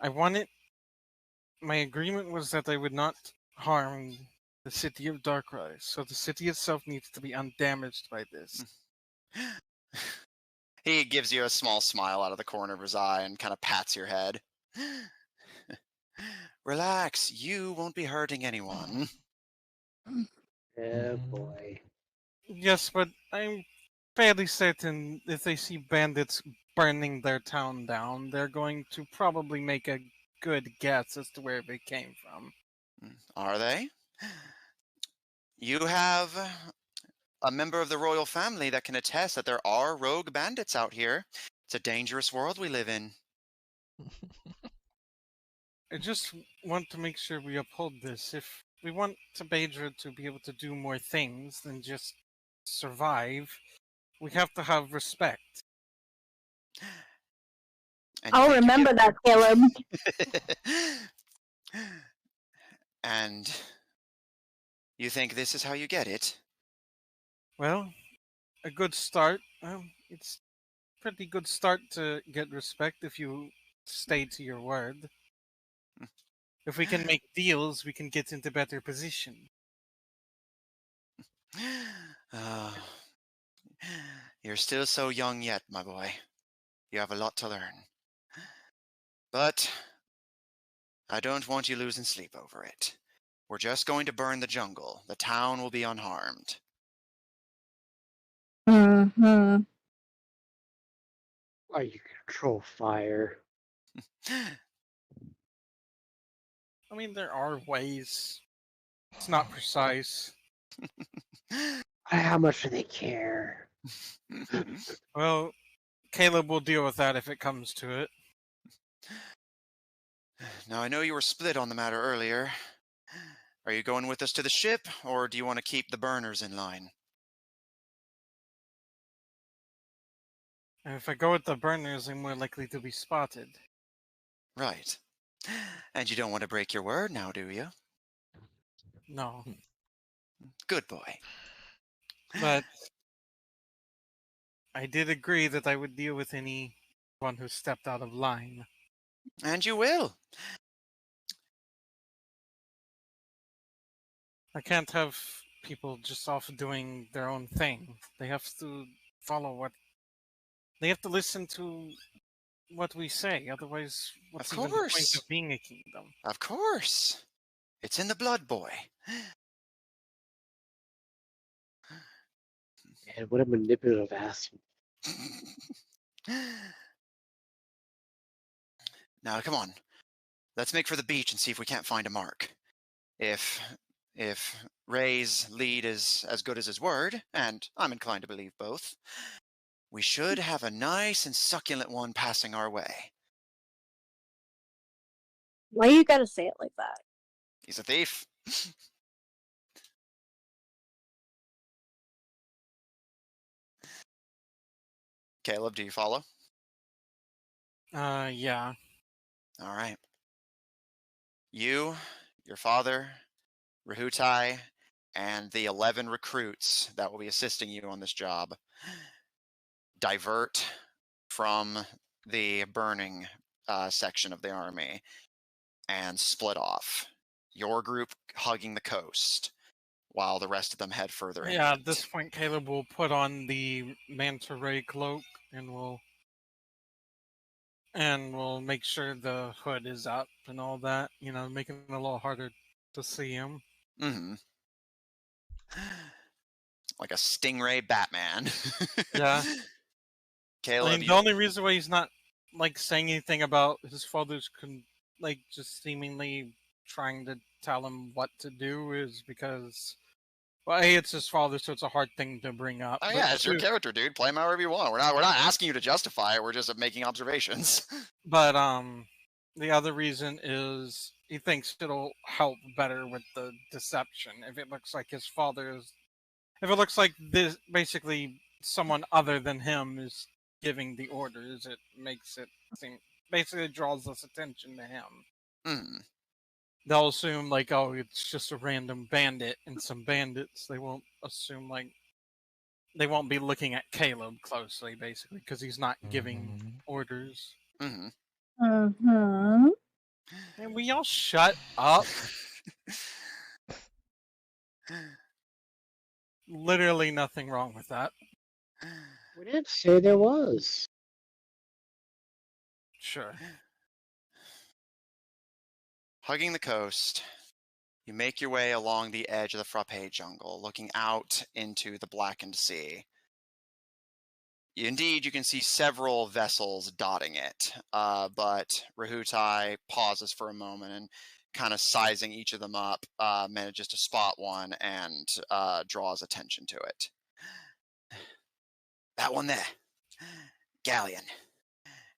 My agreement was that I would not harm the city of Darkrise, so the city itself needs to be undamaged by this. He gives you a small smile out of the corner of his eye and kind of pats your head. Relax, you won't be hurting anyone. Oh boy. Yes, but I'm fairly certain if they see bandits burning their town down, they're going to probably make a good guess as to where they came from. Are they? You have a member of the royal family that can attest that there are rogue bandits out here. It's a dangerous world we live in. I just want to make sure we uphold this. If we want Tabedra to be able to do more things than just survive, we have to have respect. I'll remember that, Caleb. And you think this is how you get it? Well, a good start. It's a pretty good start to get respect if you stay to your word. If we can make deals, we can get into better position. You're still so young yet, my boy. You have a lot to learn. But I don't want you losing sleep over it. We're just going to burn the jungle. The town will be unharmed. Mm-hmm. Why you control fire? I mean, there are ways. It's not precise. How much do they care? Well, Caleb will deal with that if it comes to it. Now, I know you were split on the matter earlier. Are you going with us to the ship, or do you want to keep the burners in line? And if I go with the burners, I'm more likely to be spotted. Right. And you don't want to break your word now, do you? No. Good boy. But I did agree that I would deal with anyone who stepped out of line. And you will. I can't have people just off doing their own thing. They have to follow what... They have to listen to what we say. Otherwise, what's even the point course. of being a kingdom? Of course. It's in the blood, boy. Man, what a manipulative ass. Now, come on. Let's make for the beach and see if we can't find a mark. If Ray's lead is as good as his word, and I'm inclined to believe both, we should have a nice and succulent one passing our way. Why you gotta say it like that? He's a thief. Caleb, do you follow? Yeah. All right. You, your father, Rahutai, and the 11 recruits that will be assisting you on this job divert from the burning section of the army and split off. Your group hugging the coast, while the rest of them head further Yeah, inland. at this point, Caleb will put on the manta ray cloak and we'll make sure the hood is up and all that. You know, making it a little harder to see him. Mm-hmm. Like a stingray Batman. Yeah. Caleb, I mean, the only reason why he's not like saying anything about his father's like just seemingly trying to tell him what to do is because, well, A, it's his father, so it's a hard thing to bring up. oh but yeah, it's your two- character, dude. Play him however you want. We're not asking you to justify it. We're just making observations. But the other reason is he thinks it'll help better with the deception. If it looks like his father is, if it looks like this, basically someone other than him is giving the orders, it makes it seem, basically draws us attention to him. Mm. They'll assume like, oh, it's just a random bandit and some bandits. They won't assume like, they won't be looking at Caleb closely, basically, because he's not giving orders. Mm-hmm. Mm-hmm. And we all shut up. Literally nothing wrong with that. We didn't say there was. Sure. Hugging the coast, you make your way along the edge of the Frappe jungle, looking out into the blackened sea. Indeed, you can see several vessels dotting it, but Rahutai pauses for a moment and, kind of sizing each of them up, manages to spot one and draws attention to it. That one there. Galleon.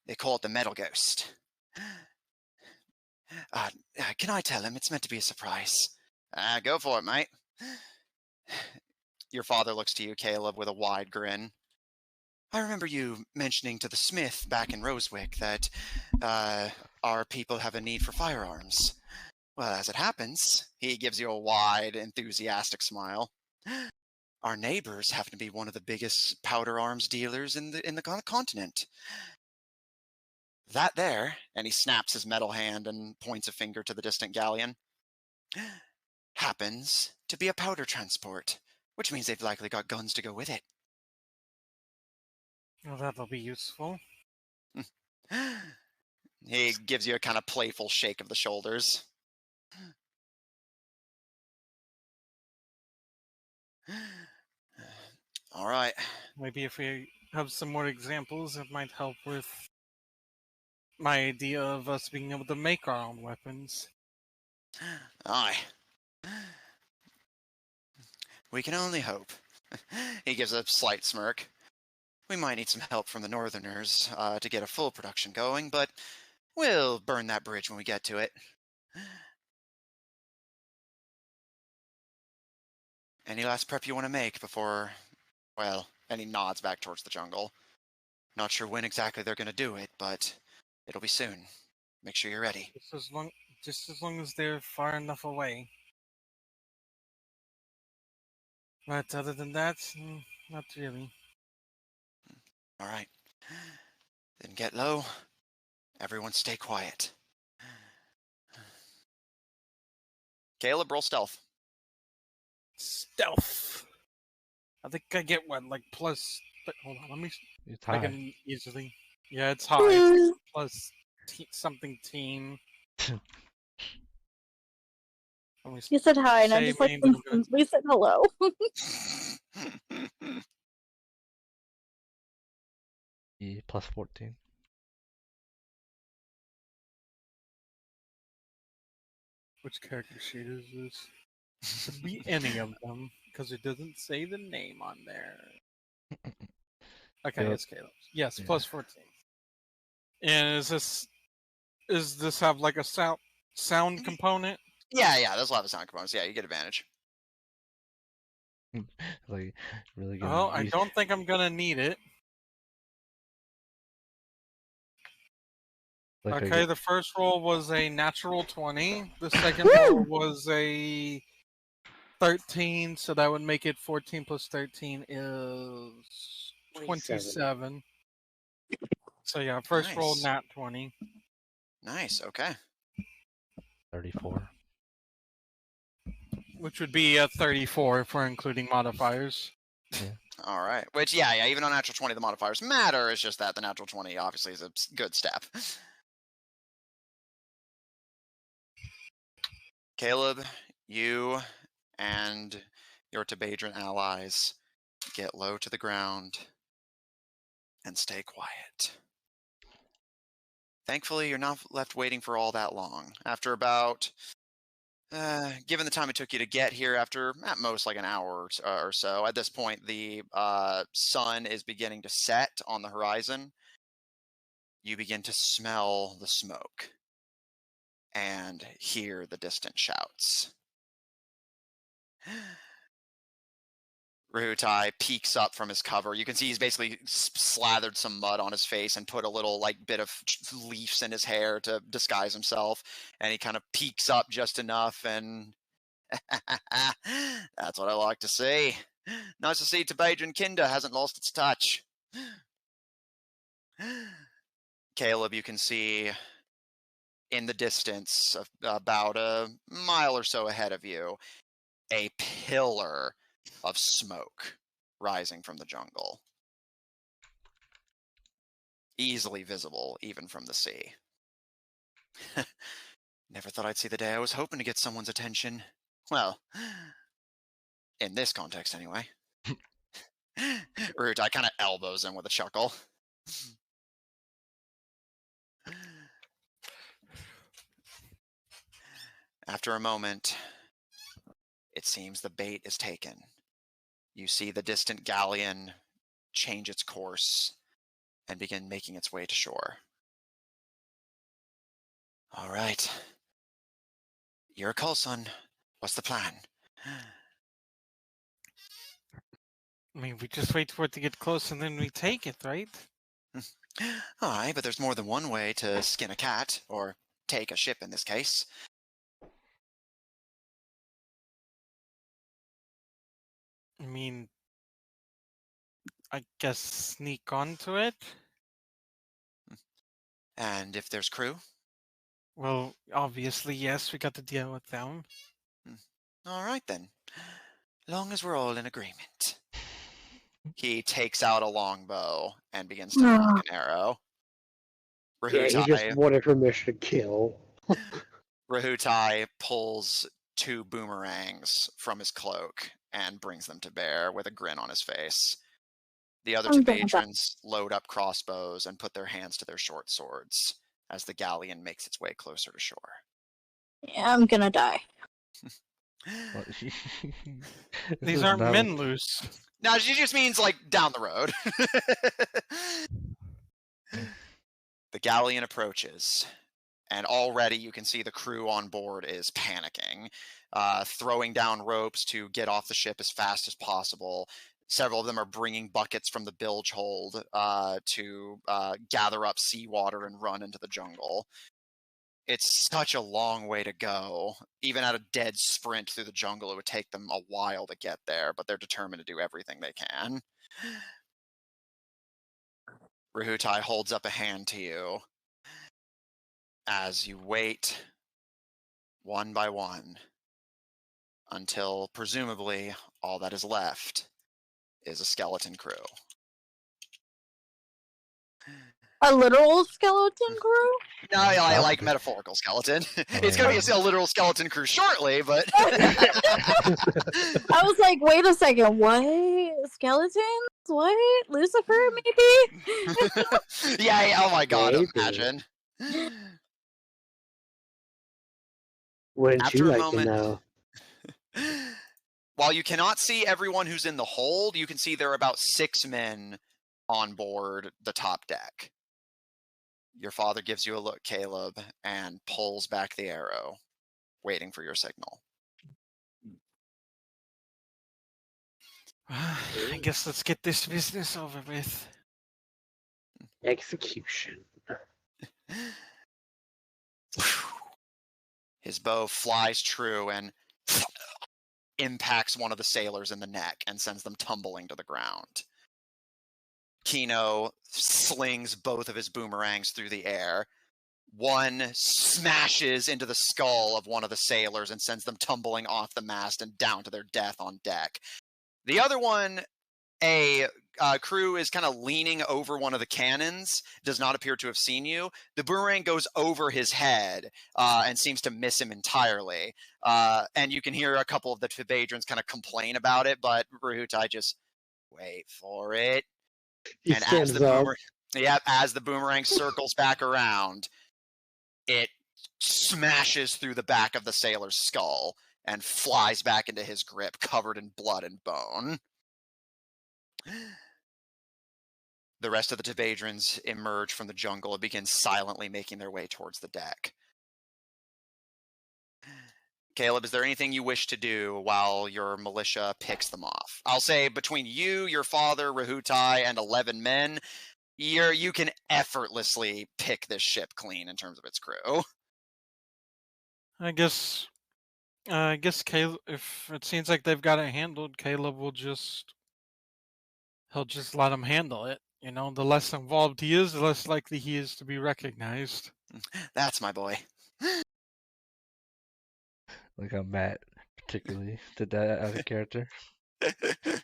They call it the Metal Ghost. Can I tell him? It's meant to be a surprise. Go for it, mate. Your father looks to you, Caleb, with a wide grin. I remember you mentioning to the smith back in Rosewick that our people have a need for firearms. Well, as it happens, he gives you a wide, enthusiastic smile. Our neighbors happen to be one of the biggest powder arms dealers in the continent. That there, and he snaps his metal hand and points a finger to the distant galleon, happens to be a powder transport, which means they've likely got guns to go with it. Well, that'll be useful. He gives you a kind of playful shake of the shoulders. All right. Maybe if we have some more examples, it might help with my idea of us being able to make our own weapons. Aye. We can only hope. He gives a slight smirk. We might need some help from the Northerners to get a full production going, but we'll burn that bridge when we get to it. Any last prep you want to make before, well, and he nods back towards the jungle. Not sure when exactly they're going to do it, but it'll be soon. Make sure you're ready. Just as long as they're far enough away. But other than that, not really. All right. Then get low. Everyone stay quiet. Caleb, roll stealth. Stealth. I think I get what, like plus. Hold on, let me. It's I high. can easily. Yeah, it's high. It's plus something team. You said hi, and I'm Say just like, my name, then I'm gonna- instantly said hello. E plus 14. Which character sheet is this? Could be any of them, because it doesn't say the name on there. Okay, Yep. it's Caleb. Yes, Yeah. plus 14. And is this have like a sound component? Yeah, those will have a sound components. Yeah, you get advantage. Like, really good. Oh, I don't think I'm gonna need it. Like Okay, the first roll was a natural 20. The second roll was a 13, so that would make it 14 plus 13 is 27. So yeah, first roll Nice. nat 20. Nice, okay. 34. Which would be a 34 if we're including modifiers. All right. Which, yeah, even on natural 20, the modifiers matter. It's just that the natural 20 obviously is a good step. Caleb, you and your Tabedran allies get low to the ground and stay quiet. Thankfully, you're not left waiting for all that long. After about, given the time it took you to get here, after at most like an hour or so, at this point, the sun is beginning to set on the horizon. You begin to smell the smoke and hear the distant shouts. Rahutai peeks up from his cover. You can see he's basically slathered some mud on his face and put a little like bit of leaves in his hair to disguise himself. And he kind of peeks up just enough, and that's what I like to see. Nice to see Tabedran Kinda hasn't lost its touch. Caleb, you can see in the distance, about a mile or so ahead of you, a pillar of smoke rising from the jungle. Easily visible, even from the sea. Never thought I'd see the day I was hoping to get someone's attention. Well, in this context, anyway. Rahutai kind of elbows him with a chuckle. After a moment, it seems the bait is taken. You see the distant galleon change its course and begin making its way to shore. All right. Your call, son. What's the plan? I mean, we just wait for it to get close and then we take it, right? Aye, but there's more than one way to skin a cat, or take a ship in this case. I mean, I guess sneak onto it? And if there's crew? Well, obviously, yes, we got to deal with them. All right, then. Long as we're all in agreement. He takes out a longbow and begins to nock an arrow. Yeah, he just wanted permission to kill. Rahutai pulls two boomerangs from his cloak and brings them to bear with a grin on his face. The other I'm two gonna die. patrons load up crossbows and put their hands to their short swords as the galleon makes its way closer to shore. Yeah, I'm gonna die. These aren't men loose. No, she just means like down the road. The galleon approaches, and already you can see the crew on board is panicking, throwing down ropes to get off the ship as fast as possible. Several of them are bringing buckets from the bilge hold to gather up seawater and run into the jungle. It's such a long way to go. Even at a dead sprint through the jungle, it would take them a while to get there, but they're determined to do everything they can. Rahutai holds up a hand to you as you wait one by one until presumably all that is left is a skeleton crew. A literal skeleton crew? No, I like metaphorical skeleton. It's going to be a literal skeleton crew shortly, but... I was like, wait a second, what? Skeletons? What? Lucifer, maybe? yeah, oh my god, Maybe. imagine. Wouldn't After you a like to know? While you cannot see everyone who's in the hold, you can see there are about 6 men on board the top deck. Your father gives you a look, Caleb, and pulls back the arrow, waiting for your signal. I guess let's get this business over with. Execution. His bow flies true and impacts one of the sailors in the neck and sends them tumbling to the ground. Kino slings both of his boomerangs through the air. One smashes into the skull of one of the sailors and sends them tumbling off the mast and down to their death on deck. The other one, a crew is kind of leaning over one of the cannons, does not appear to have seen you. The boomerang goes over his head and seems to miss him entirely. And you can hear a couple of the Tabedrans kind of complain about it, but Rahutai just, wait for it. He And stands up. as the boomerang circles back around, it smashes through the back of the sailor's skull and flies back into his grip, covered in blood and bone. The rest of the Tabedrans emerge from the jungle and begin silently making their way towards the deck. Caleb, is there anything you wish to do while your militia picks them off? I'll say between you, your father, Rahutai, and 11 men, you can effortlessly pick this ship clean in terms of its crew. I guess Caleb, if it seems like they've got it handled, Caleb will he'll just let them handle it. You know, the less involved he is, the less likely he is to be recognized. That's my boy. Like how Matt particularly did that out of character. The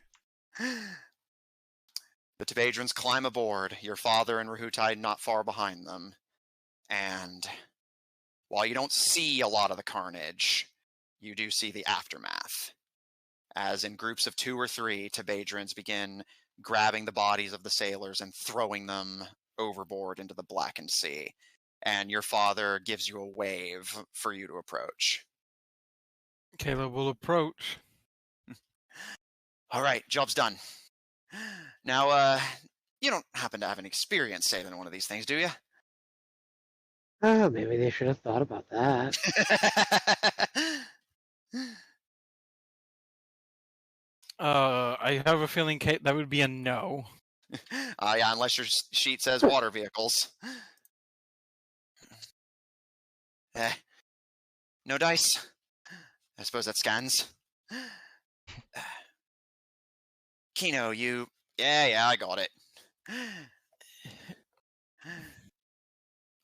Tabedrans climb aboard, your father and Rahutai not far behind them. And while you don't see a lot of the carnage, you do see the aftermath. As in groups of 2 or 3, Tabedrans begin grabbing the bodies of the sailors and throwing them overboard into the blackened sea. And your father gives you a wave for you to approach. Caleb will approach. All right, job's done. Now, you don't happen to have any experience sailing one of these things, do you? Oh, maybe they should have thought about that. I have a feeling that would be a no. Yeah, unless your sheet says water vehicles. No dice? I suppose that scans. Kino, you... Yeah, I got it.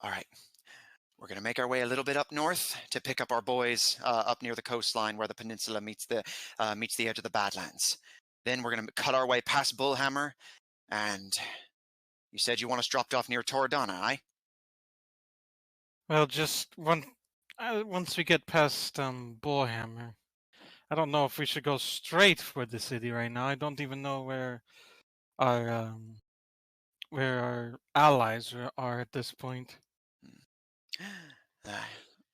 All right. We're going to make our way a little bit up north to pick up our boys up near the coastline where the peninsula meets the edge of the Badlands. Then we're going to cut our way past Bullhammer, and you said you want us dropped off near Toradana, aye? Well, just once we get past Bullhammer, I don't know if we should go straight for the city right now. I don't even know our where our allies are at this point.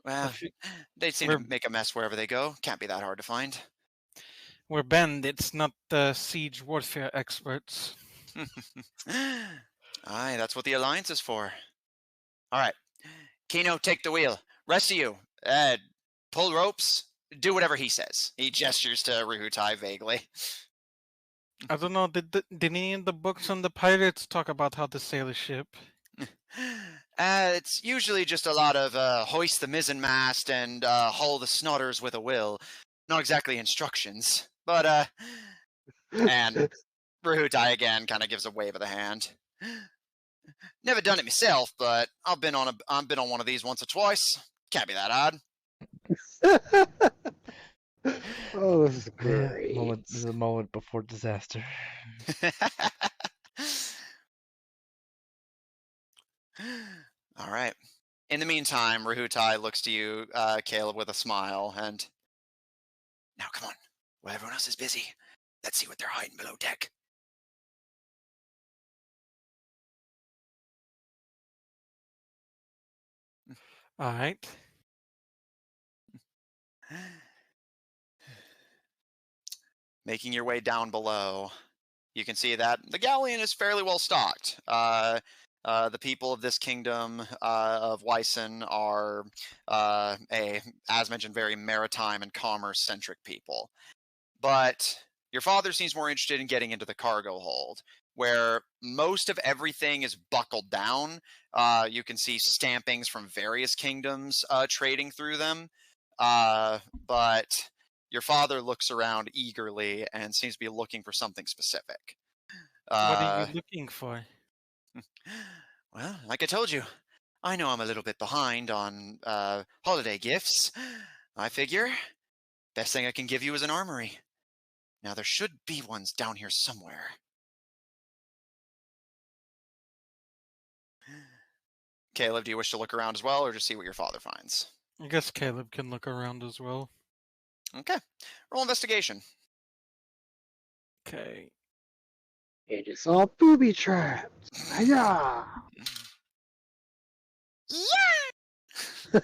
Well, If you- they seem to make a mess wherever they go. Can't be that hard to find. We're bandits, not siege warfare experts. Aye, that's what the Alliance is for. All right. Kino, take the wheel. Rest of you, pull ropes. Do whatever he says. He gestures to Ruhutai vaguely. I don't know. Did any of the books on the pirates talk about how to sail a ship? It's usually just a lot of hoist the mizzen mast and hull the snotters with a will. Not exactly instructions, but and Ruhutai again kind of gives a wave of the hand. Never done it myself, but I've been on one of these once or twice. Can't be that hard. Oh, this is Yeah, great. this is a moment before disaster. All right. In the meantime, Ruhutai looks to you, Caleb, with a smile, and now come on. While everyone else is busy, let's see what they're hiding below deck. All right. Making your way down below, you can see that the galleon is fairly well stocked. The people of this kingdom of Wyson are, as mentioned, very maritime and commerce-centric people. But your father seems more interested in getting into the cargo hold, where most of everything is buckled down. You can see stampings from various kingdoms trading through them. But your father looks around eagerly and seems to be looking for something specific. What are you looking for? Well, like I told you, I know I'm a little bit behind on holiday gifts. I figure best thing I can give you is an armory. Now, there should be ones down here somewhere. Caleb, do you wish to look around as well, or just see what your father finds? I guess Caleb can look around as well. Okay. Roll investigation. Okay. It is all booby trapped. Hiya! Yeah!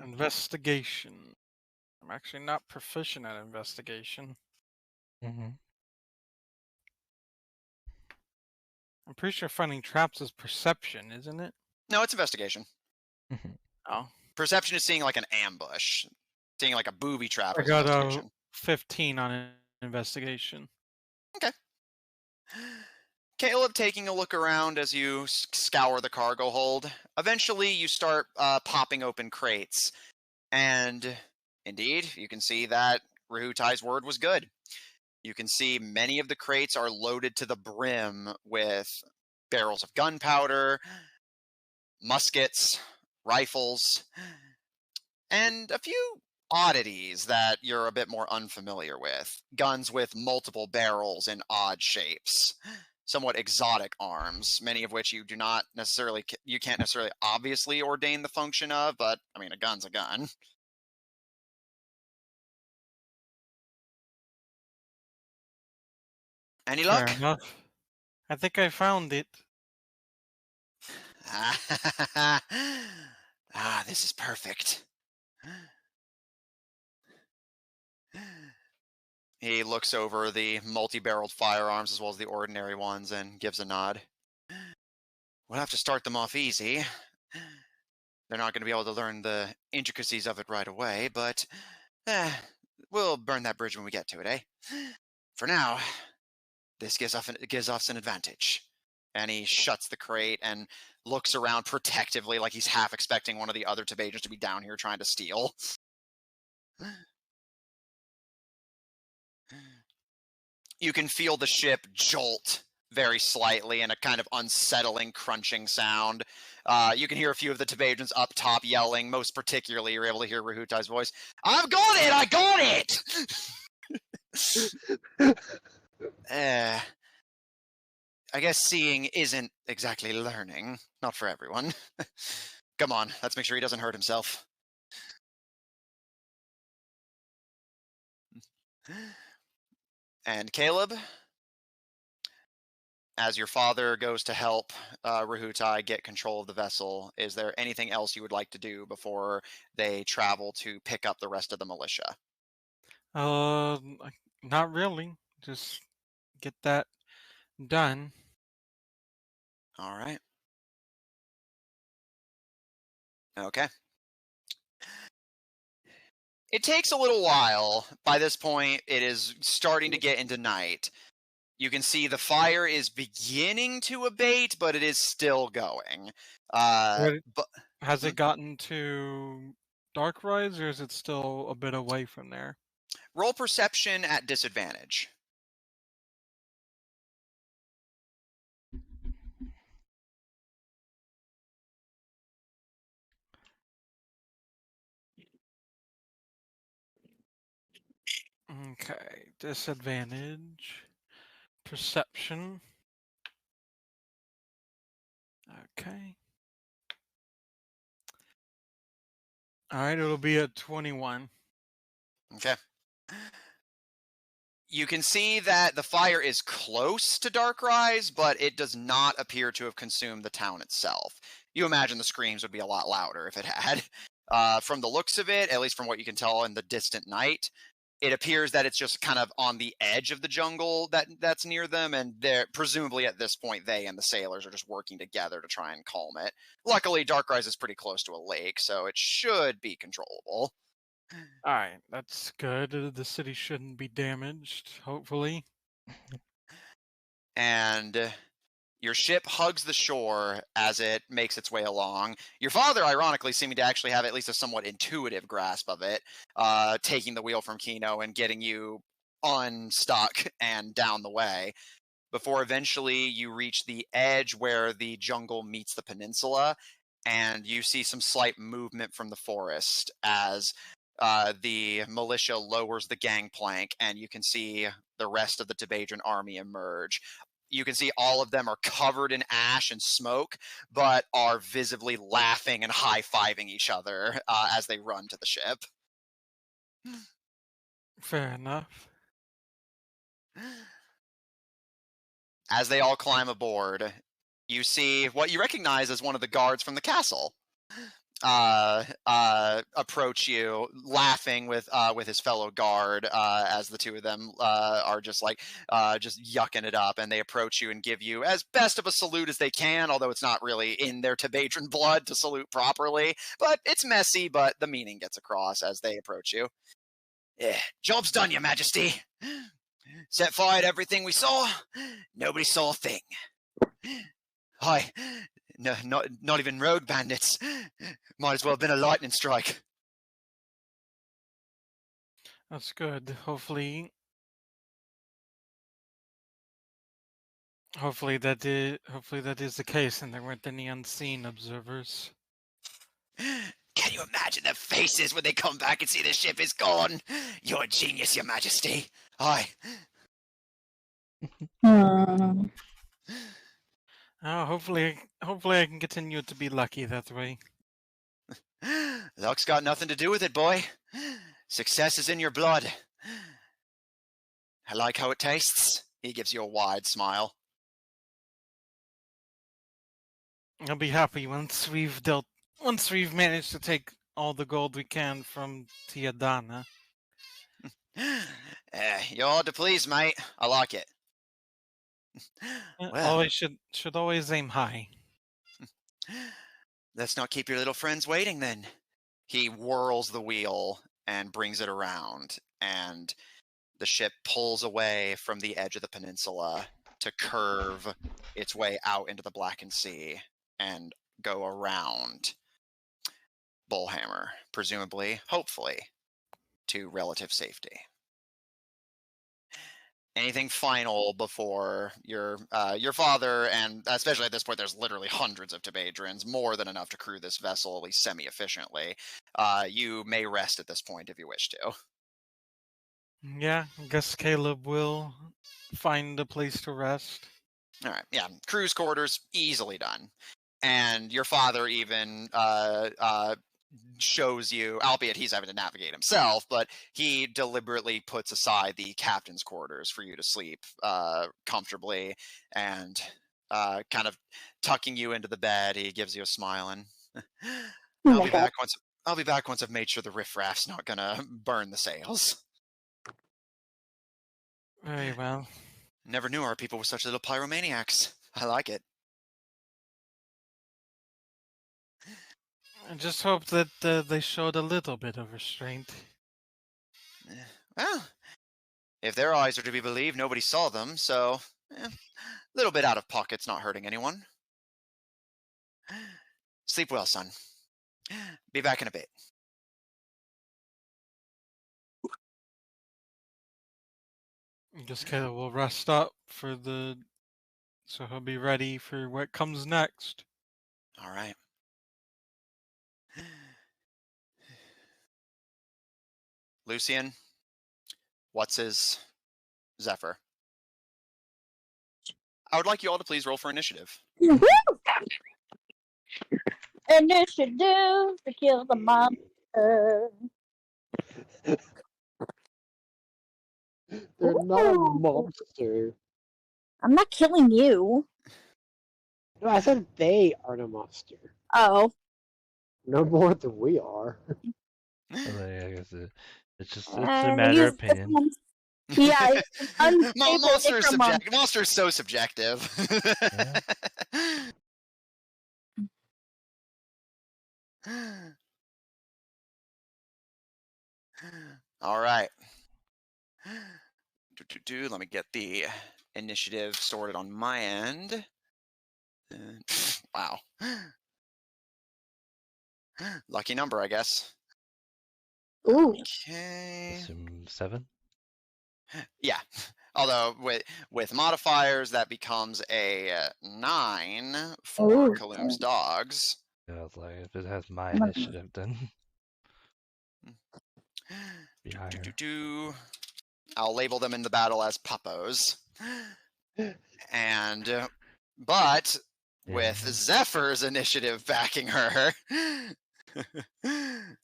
Investigation. I'm actually not proficient at investigation. Mm-hmm. I'm pretty sure finding traps is perception, isn't it? No, it's investigation. Mm-hmm. Oh. Perception is seeing like an ambush. Seeing like a booby trap I is got a investigation. 15 on investigation. Okay. Caleb taking a look around as you scour the cargo hold. Eventually, you start popping open crates. And indeed, you can see that Ruhutai's word was good. You can see many of the crates are loaded to the brim with barrels of gunpowder, muskets, rifles, and a few oddities that you're a bit more unfamiliar with. Guns with multiple barrels in odd shapes. Somewhat exotic arms, many of which you can't necessarily obviously ordain the function of, but I mean, a gun's a gun. Any luck? Fair enough. I think I found it. This is perfect. He looks over the multi-barreled firearms as well as the ordinary ones and gives a nod. We'll have to start them off easy. They're not going to be able to learn the intricacies of it right away, but we'll burn that bridge when we get to it, eh? For now, this gives us an advantage. And he shuts the crate and looks around protectively like he's half expecting one of the other Tabedras to be down here trying to steal. You can feel the ship jolt very slightly and a kind of unsettling crunching sound. You can hear a few of the Tabedrans up top yelling. Most particularly, you're able to hear Ruhutai's voice. I've got it! I got it! I guess seeing isn't exactly learning. Not for everyone. Come on, let's make sure he doesn't hurt himself. And Caleb, as your father goes to help Rahutai get control of the vessel, is there anything else you would like to do before they travel to pick up the rest of the militia? Not really. Just get that done. All right. Okay. It takes a little while. By this point, it is starting to get into night. You can see the fire is beginning to abate, but it is still going. Has Hmm? it gotten to Dark Rise, or is it still a bit away from there? Roll perception at disadvantage. Okay, disadvantage. Perception. Okay. Alright, it'll be at 21. Okay. You can see that the fire is close to Darkrise, but it does not appear to have consumed the town itself. You imagine the screams would be a lot louder if it had. From the looks of it, at least from what you can tell in the distant night, it appears that it's just kind of on the edge of the jungle that's near them, and they're presumably at this point they and the sailors are just working together to try and calm it. Luckily, Darkrise is pretty close to a lake, so it should be controllable. Alright, that's good. The city shouldn't be damaged, hopefully. And your ship hugs the shore as it makes its way along. Your father, ironically, seeming to actually have at least a somewhat intuitive grasp of it, taking the wheel from Kino and getting you unstuck and down the way, before eventually you reach the edge where the jungle meets the peninsula, and you see some slight movement from the forest as the militia lowers the gangplank, and you can see the rest of the Tabedran army emerge. You can see all of them are covered in ash and smoke, but are visibly laughing and high-fiving each other as they run to the ship. Fair enough. As they all climb aboard, you see what you recognize as one of the guards from the castle approach you, laughing with his fellow guard as the two of them are just yucking it up, and they approach you and give you as best of a salute as they can, although it's not really in their Tabedran blood to salute properly, but it's messy, but the meaning gets across as they approach you. Job's done, Your Majesty. Set fire to everything we saw. Nobody saw a thing. Hi. No, not even rogue bandits. Might as well have been a lightning strike. That's good. Hopefully that is the case, and there weren't any unseen observers. Can you imagine their faces when they come back and see the ship is gone? You're a genius, Your Majesty. Aye. Hopefully I can continue to be lucky that way. Luck's got nothing to do with it, boy. Success is in your blood. I like how it tastes. He gives you a wide smile. I'll be happy once we've managed to take all the gold we can from Tiadana. You're hard to please, mate. I like it. Well, Always should always aim high. Let's not keep your little friends waiting then. He whirls the wheel and brings it around, and the ship pulls away from the edge of the peninsula to curve its way out into the Blackened Sea and go around Bullhammer, presumably, hopefully, to relative safety. Anything final before your father, and especially at this point, there's literally hundreds of Tabedrans, more than enough to crew this vessel at least semi-efficiently. You may rest at this point if you wish to. Yeah, I guess Caleb will find a place to rest. All right, yeah, crew's quarters, easily done. And your father even shows you, albeit he's having to navigate himself, but he deliberately puts aside the captain's quarters for you to sleep comfortably, and kind of tucking you into the bed, he gives you a smile and I'll be back once I've made sure the riffraff's not gonna burn the sails. Very well. Never knew our people were such little pyromaniacs. I like it. I just hope that they showed a little bit of restraint. Well, if their eyes are to be believed, nobody saw them, so a little bit out of pocket's not hurting anyone. Sleep well, son. Be back in a bit. Just kind of will rest up so he'll be ready for what comes next. All right. Lucien, Whatshis, Zephyr. I would like you all to please roll for initiative. Initiative to kill the monster. They're not a Ooh. monster. I'm not killing you. No, I said they aren't a monster. Oh. No more than we are. I guess it's a matter of opinion. Yeah, it's unstable Monster is so subjective. Yeah. All right. Let me get the initiative sorted on my end. Wow. Lucky number, I guess. Ooh. Okay. Assume 7. Yeah. Although with modifiers, that becomes a 9 for Kaloom's dogs. Yeah, I was like, if it has my initiative, then be higher. I'll label them in the battle as puppos. And but with Zephyr's initiative backing her,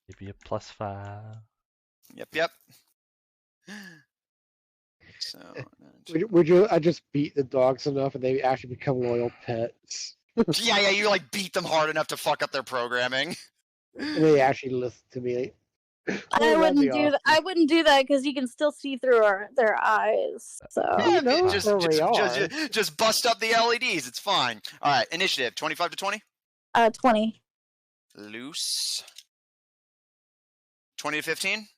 Give you a +5. Yep. So Would you? I just beat the dogs enough, and they actually become loyal pets. yeah, you like beat them hard enough to fuck up their programming. And they actually listen to me. I wouldn't do that. I wouldn't do that because you can still see through their eyes. So just bust up the LEDs. It's fine. All right, initiative 25 to 20. 20. Loose. 20 to 15.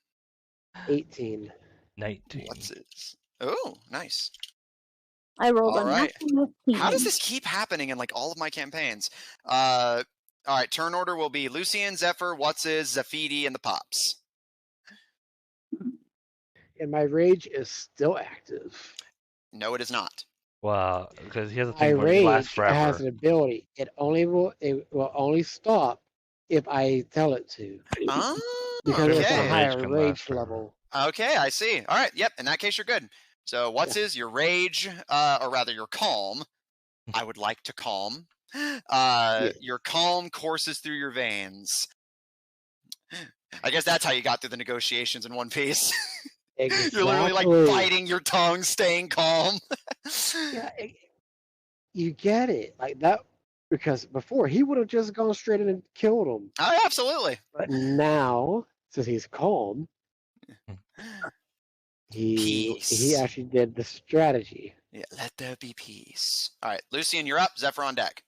18. 19. What's this? Oh, nice. I rolled all right. 19. How does this keep happening in like all of my campaigns? All right, turn order will be Lucien, Zephyr, Whatshis, Zafidi, and the Pops. And my rage is still active. No, it is not. Well, because he has a My thing where it lasts rage forever. has an ability. It will only stop if I tell it to. Oh, because it's a okay. higher rage level. Okay, I see. All right, yep. In that case, you're good. So, Whatshis, your rage, or rather, your calm. I would like to calm. Your calm courses through your veins. I guess that's how you got through the negotiations in One Piece. Exactly. You're literally like biting your tongue, staying calm. Yeah, you get it like that because before he would have just gone straight in and killed him. Oh, absolutely. But now, since he's calm, he actually did the strategy. Yeah, let there be peace. All right, Lucien, you're up. Zephyr on deck.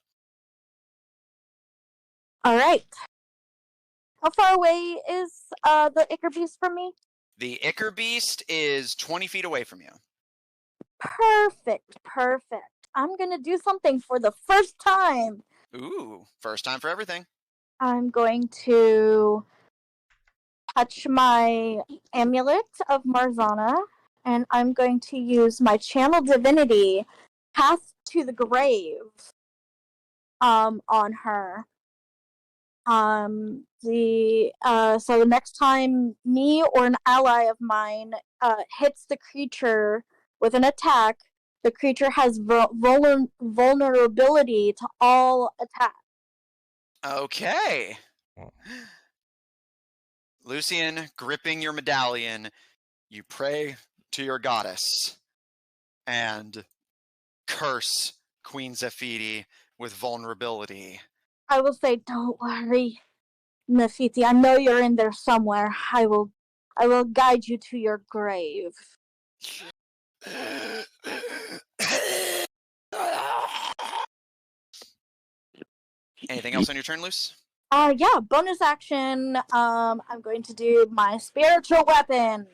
All right. How far away is the Ichor Beast from me? The Ichor Beast is 20 feet away from you. Perfect. I'm going to do something for the first time. Ooh, first time for everything. I'm going to touch my amulet of Marzana, and I'm going to use my Channel Divinity Path to the Grave on her. So the next time me or an ally of mine hits the creature with an attack, the creature has vulnerability to all attacks. Okay. Lucien, gripping your medallion, you pray to your goddess and curse Queen Zephyr with vulnerability. I will say, don't worry, Nefiti. I know you're in there somewhere. I will guide you to your grave. Anything else on your turn, Luce? Yeah, bonus action. I'm going to do my spiritual weapon.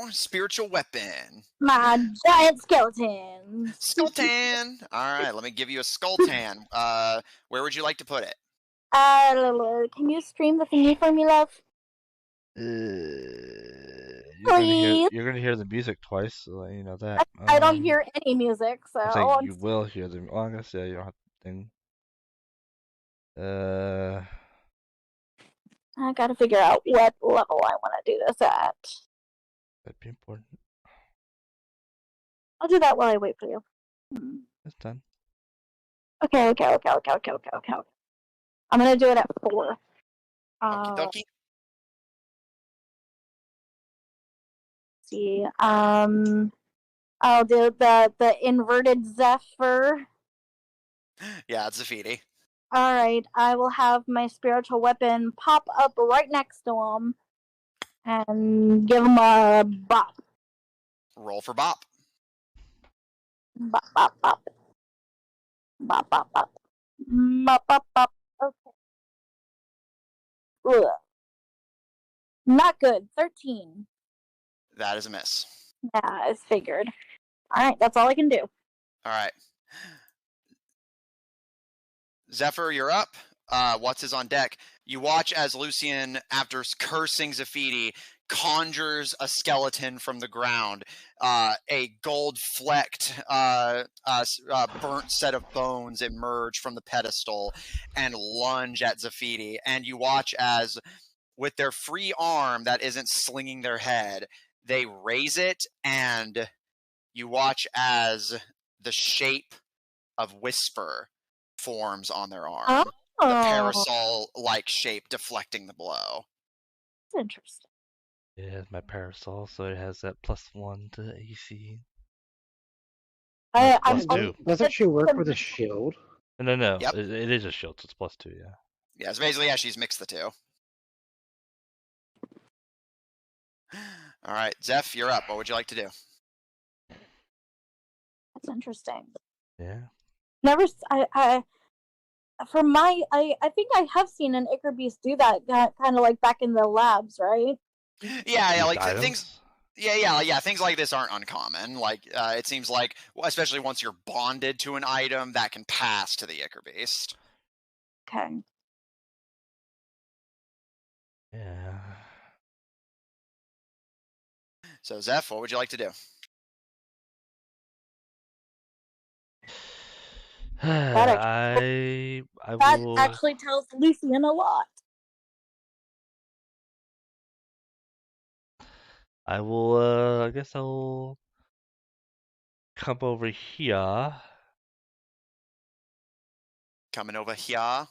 Spiritual weapon. My giant skeleton. Skultan. All right, let me give you a Skultan. Where would you like to put it? Can you stream the thingy for me, love? You're gonna hear the music twice, so you know that. I don't hear any music, so I'm saying you will hear the. Oh, I guess yeah, you don't have to thing. I gotta figure out what level I want to do this at. That'd be important. I'll do that while I wait for you. That's done. Okay. I'm gonna do it at 4. Okie dokie. See, I'll do the inverted Zephyr. Yeah, it's Zephyr. All right, I will have my spiritual weapon pop up right next to him and give him a bop. Roll for bop. Bop, bop, bop. Bop, bop, bop. Bop, bop, bop. Okay. Ugh. Not good. 13. That is a miss. Yeah, I figured. All right, that's all I can do. All right. Zephyr, you're up. What's on deck? You watch as Lucien, after cursing Zephyr, conjures a skeleton from the ground. A gold-flecked, burnt set of bones emerge from the pedestal and lunge at Zephyr. And you watch as, with their free arm that isn't slinging their head, they raise it, and you watch as the shape of Whisper forms on their arm. Oh, The parasol-like shape deflecting the blow. that's interesting. Yeah, it's my parasol, so it has that +1 to AC. I'm +2. Doesn't she work with a shield? No. Yep. It is a shield, so it's +2, yeah. Yeah, so basically, yeah, she's mixed the two. All right, Zeph, you're up. What would you like to do? That's interesting. Yeah. Never. I think I have seen an Ichor Beast do that, kind of like back in the labs, right? Yeah, like Items? things. Yeah. Things like this aren't uncommon. Like, it seems like, especially once you're bonded to an item, that can pass to the Ichor Beast. Okay. Yeah. So, Zeph, what would you like to do? I That will. actually tells Lucien a lot. I will. I guess I'll come over here. Coming over here.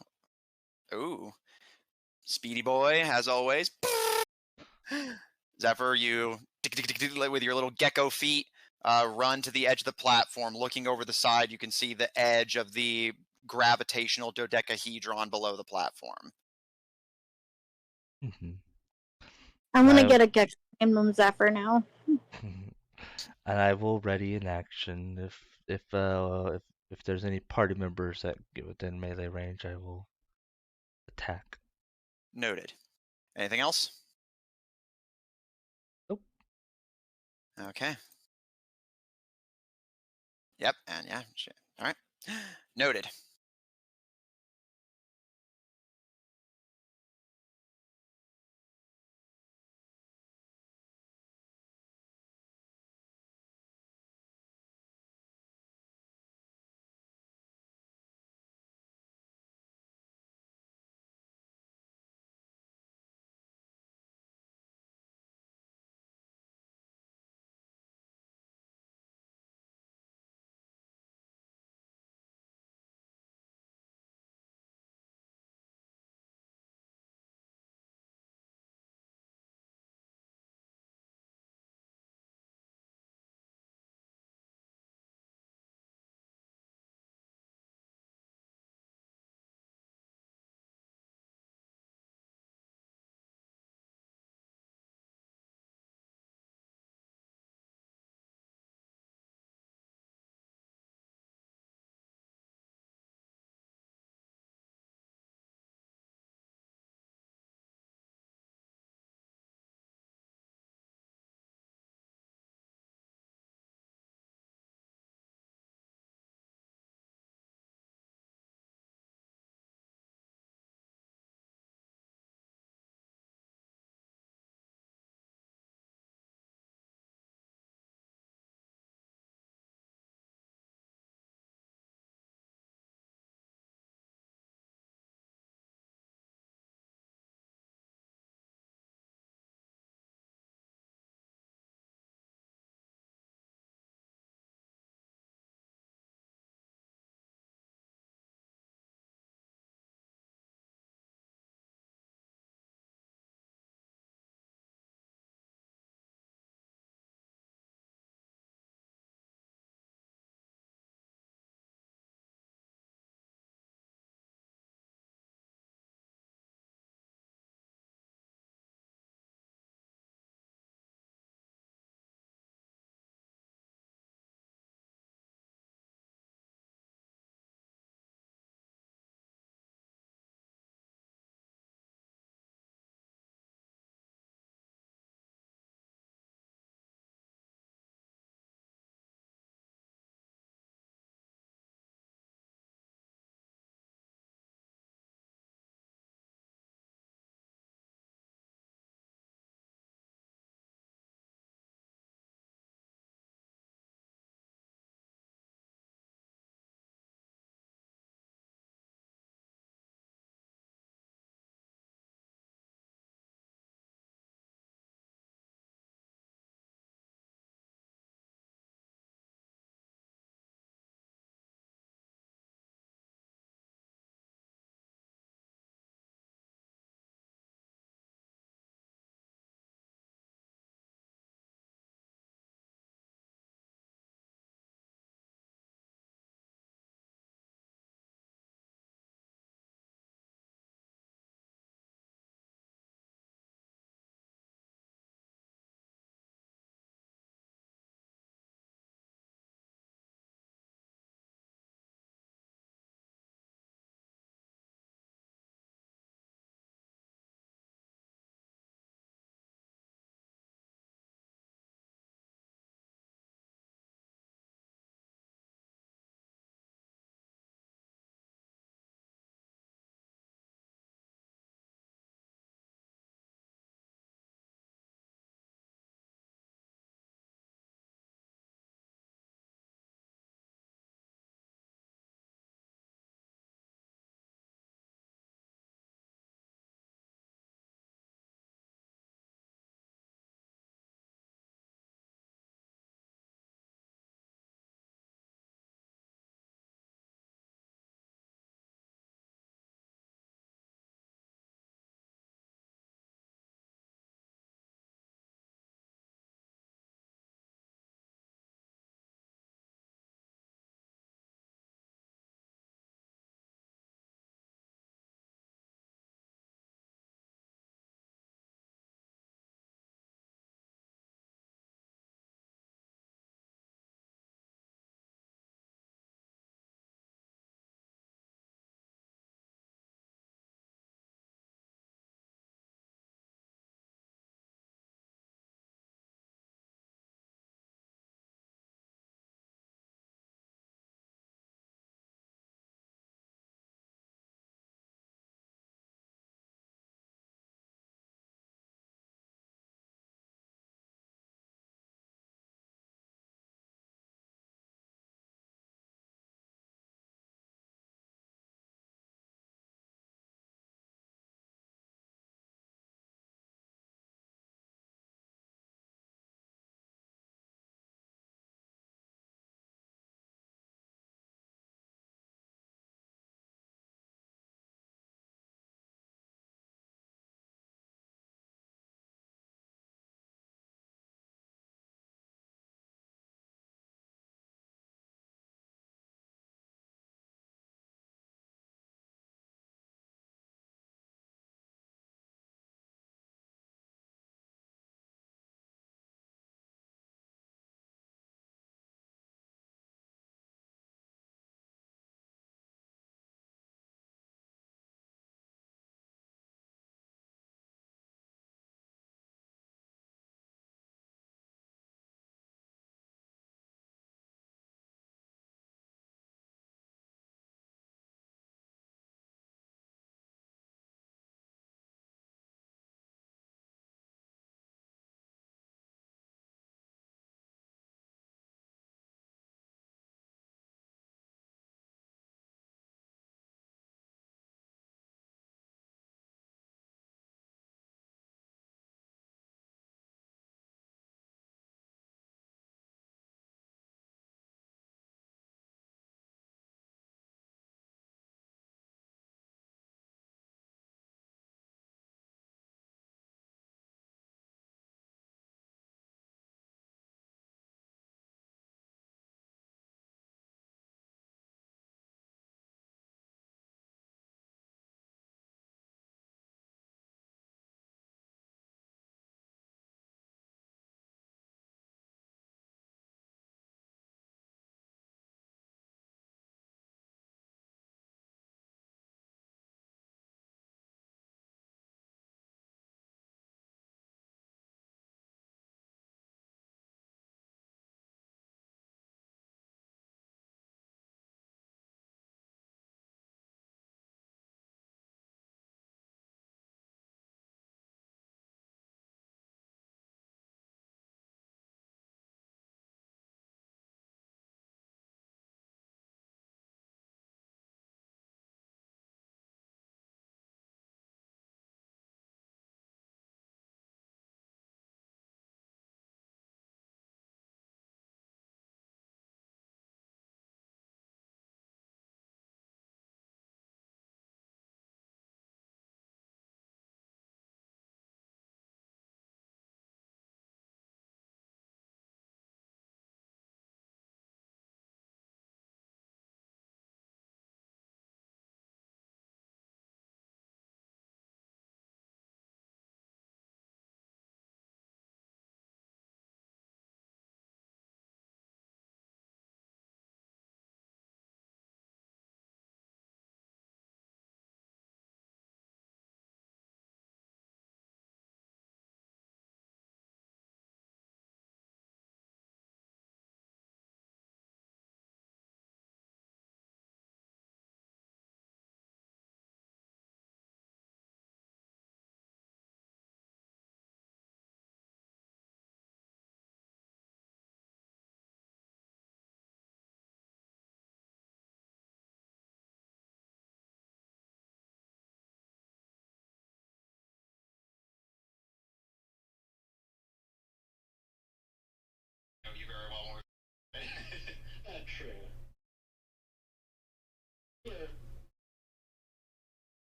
Ooh. Speedy boy, as always. Zephyr, you, with your little gecko feet, run to the edge of the platform. Looking over the side, you can see the edge of the gravitational dodecahedron below the platform. Mm-hmm. I'm gonna get a Gex named Zephyr now. And I will ready in action if there's any party members that get within melee range, I will attack. Noted. Anything else? Nope. Okay. Yep, and yeah, shit. All right. Noted.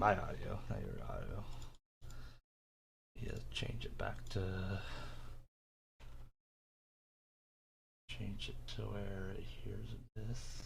my audio, not your audio. Yeah, change it back to. Change it to where it hears this.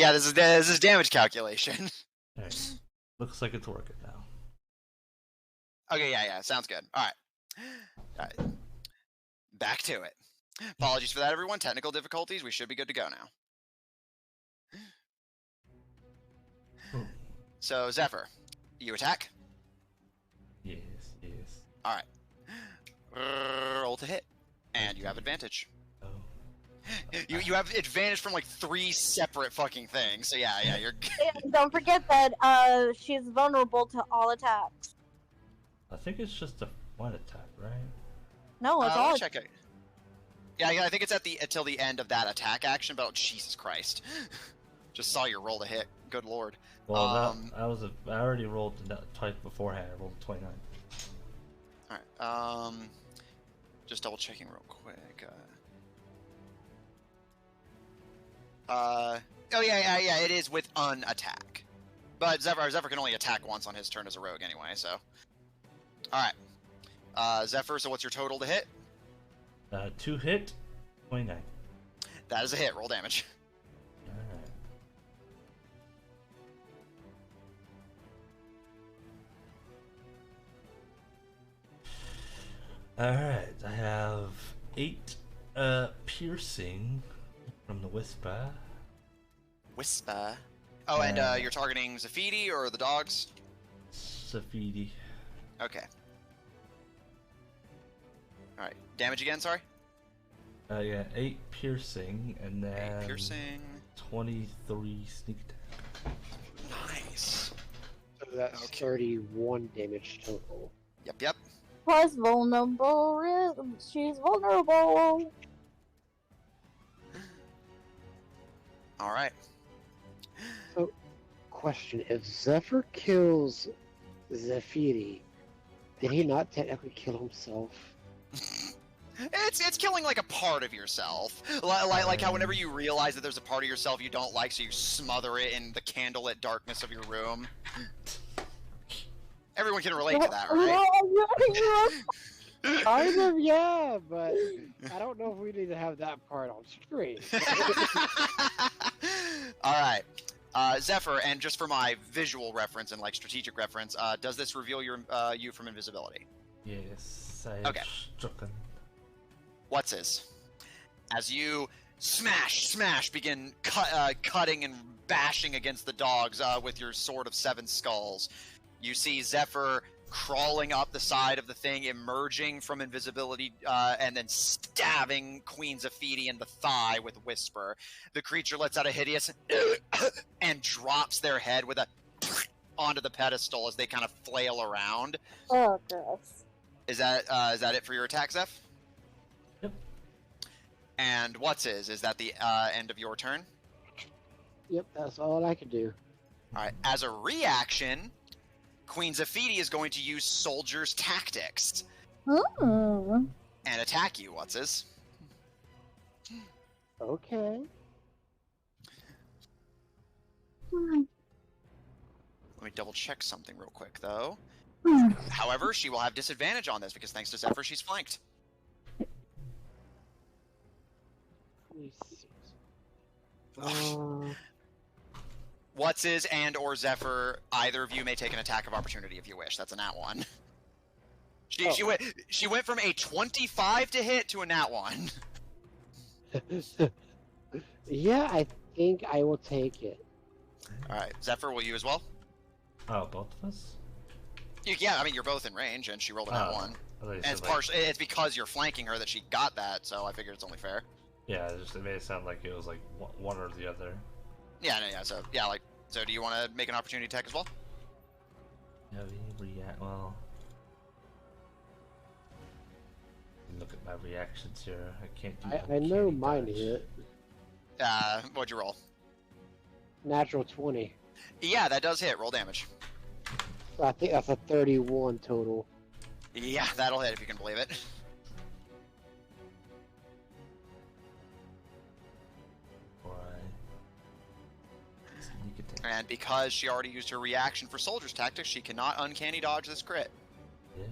yeah. This is damage calculation. Alright. Looks like it's working now. Okay, yeah. Sounds good. All right. Back to it. Apologies for that, everyone. Technical difficulties. We should be good to go now. So, Zephyr, you attack? Yes. All right. Roll to hit. And you have advantage. Oh. You have advantage from like 3 separate fucking things. So yeah, you're. And don't forget that she's vulnerable to all attacks. I think it's just a one attack, right? No, it's Let all. me check it. Yeah, I think it's until the end of that attack action. But oh, Jesus Christ, just saw your roll to hit. Good lord. Well, I already rolled twice beforehand. I rolled 29. All right. Just double checking real quick. Oh yeah. It is with an attack, but Zephyr can only attack once on his turn as a rogue anyway. So, all right. Zephyr. So what's your total to hit? 2 hit, 29. That is a hit. Roll damage. Alright, I have 8 piercing from the whisper. Whisper. Oh, and you're targeting Zafidi or the dogs? Zafidi. Okay. Alright. Damage again, sorry? Yeah, 8 piercing, and then 8 piercing. 23 sneak attack. Nice. So that's 31 damage total. Yep. Plus vulnerable. She's vulnerable. Alright. So, question: if Zephyr kills Zafiri, did he not technically kill himself? It's killing like a part of yourself. Like how whenever you realize that there's a part of yourself you don't like, so you smother it in the candlelit darkness of your room. Everyone can relate to that, right? Kind of, yeah, but I don't know if we need to have that part on screen. Alright. Zephyr, and just for my visual reference and like strategic reference, does this reveal you from invisibility? Yes, I have struck him. Whatshis? As you smash, begin cutting and bashing against the dogs with your sword of 7 skulls, you see Zephyr crawling up the side of the thing, emerging from invisibility, and then stabbing Queen Zafidi in the thigh with Whisper. The creature lets out a hideous and drops their head with a onto the pedestal as they kind of flail around. Oh, gross. Is that it for your attack, Zeph? Yep. And is that the end of your turn? Yep, that's all I can do. Alright, as a reaction, Queen Zafidi is going to use Soldier's Tactics and attack you, Okay. Let me double check something real quick, though. However, she will have disadvantage on this because thanks to Zephyr, she's flanked. 26. And or Zephyr, either of you may take an attack of opportunity if you wish. That's a nat 1. She went from a 25 to hit to a nat 1. Yeah, I think I will take it. Alright, Zephyr, will you as well? Oh, both of us? Yeah, I mean, you're both in range, and she rolled a nat 1. And it's because you're flanking her that she got that, so I figured it's only fair. Yeah, it made it sound like it was like one or the other. Yeah, so do you want to make an opportunity attack as well? Yeah, we react. Well, look at my reactions here. I can't do. I know uncanny mine dodge. hit. What'd you roll? Natural 20. Yeah, that does hit. Roll damage. I think that's a 31 total. Yeah, that'll hit if you can believe it. Sneak attack. And because she already used her reaction for Soldier's Tactics, she cannot uncanny dodge this crit. Yeah.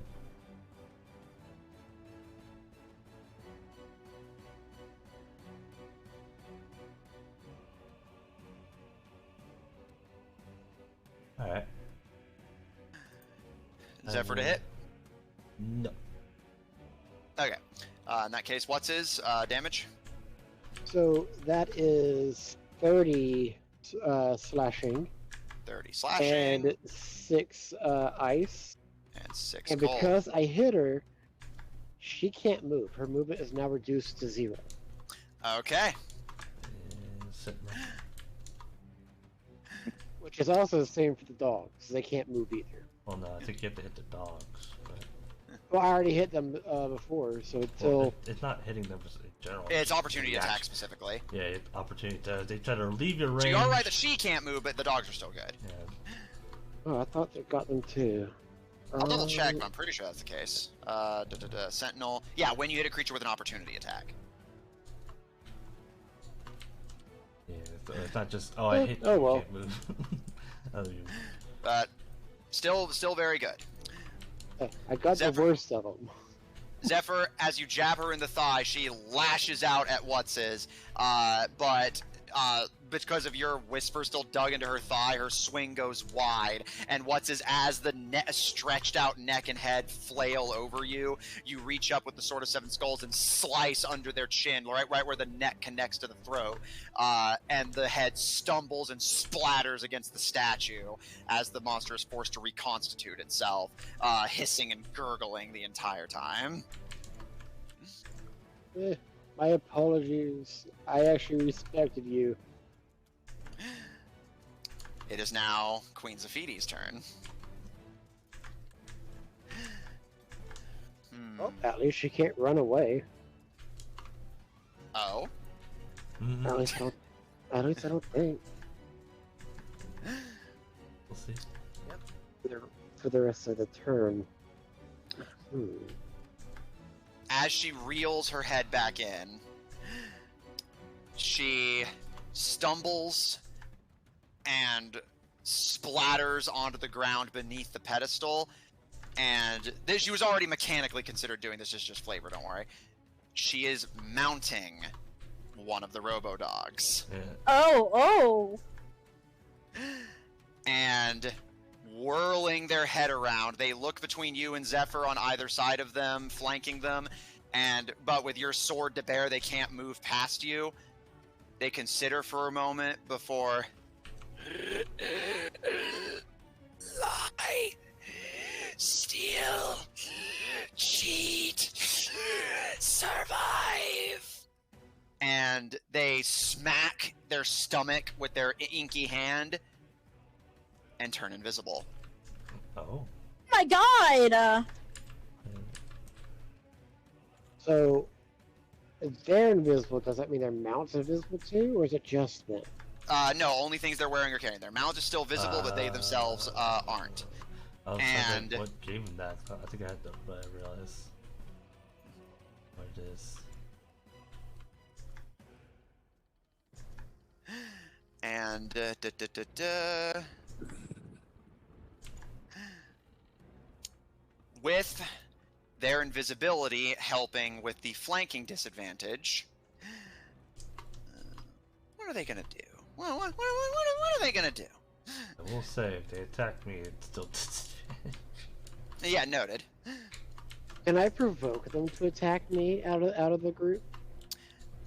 Alright. Zephyr to hit? No. Okay. In that case, what's his damage? So that is 30 slashing 30 slashing and 6 ice. and 6 And cold. because I hit her, she can't move. Her movement is now reduced to 0. Okay. Which is also the same for the dogs. They can't move either. Well, no, I think you have to hit the dogs. But... Well, I already hit them before, so until... Well, it's not hitting them in general. It's opportunity reaction. attack specifically. Yeah, opportunity attack. They try to leave your range. So you're right that she can't move, but the dogs are still good. Yeah. Oh, I thought they got them too. I'll double check, but I'm pretty sure that's the case. Sentinel. Yeah, when you hit a creature with an opportunity attack. Yeah, it's not just, oh, I hit you, oh, you well. can't move. Oh, you... But still very good. Hey, I got Zephyr. the worst of them. Zephyr, as you jab her in the thigh, she lashes out at Whatsis, but because of your whisper still dug into her thigh, her swing goes wide, and Whatsis, as the stretched out neck and head flail over you, you reach up with the Sword of Seven Skulls and slice under their chin, right where the neck connects to the throat, and the head stumbles and splatters against the statue as the monster is forced to reconstitute itself, hissing and gurgling the entire time. My apologies. I actually respected you. It is now Queen Zephydi's turn. Well, at least she can't run away. Oh? At least I don't think. We'll see. For the rest of the turn. As she reels her head back in, she stumbles and splatters onto the ground beneath the pedestal. And she was already mechanically considered doing this, is just flavor, don't worry. She is mounting one of the robo-dogs. Yeah. Oh. And whirling their head around, they look between you and Zephyr on either side of them, flanking them, but with your sword to bear, they can't move past you. They consider for a moment before... Lie, steal, cheat, survive. And they smack their stomach with their inky hand and turn invisible. Oh. My God! So, if they're invisible, does that mean their mount's invisible too, or is it just them? No, only things they're wearing or carrying. Their mouths are still visible, but they themselves aren't. I was And- wondering what gave him that. I think I had to, but I realized what it is. And with their invisibility helping with the flanking disadvantage, what are they gonna do? What are they gonna do? I will say, if they attack me, it's still Yeah, noted. Can I provoke them to attack me out of the group?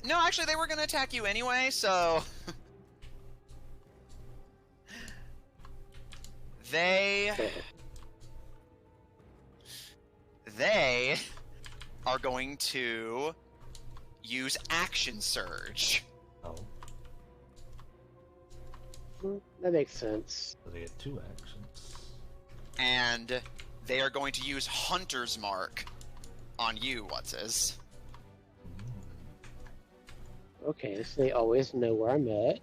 No, actually, they were gonna attack you anyway, so they are going to use Action Surge. Oh, That makes sense. so they get 2 actions. And they are going to use Hunter's Mark on you, Whatsis. Okay, so they always know where I'm at.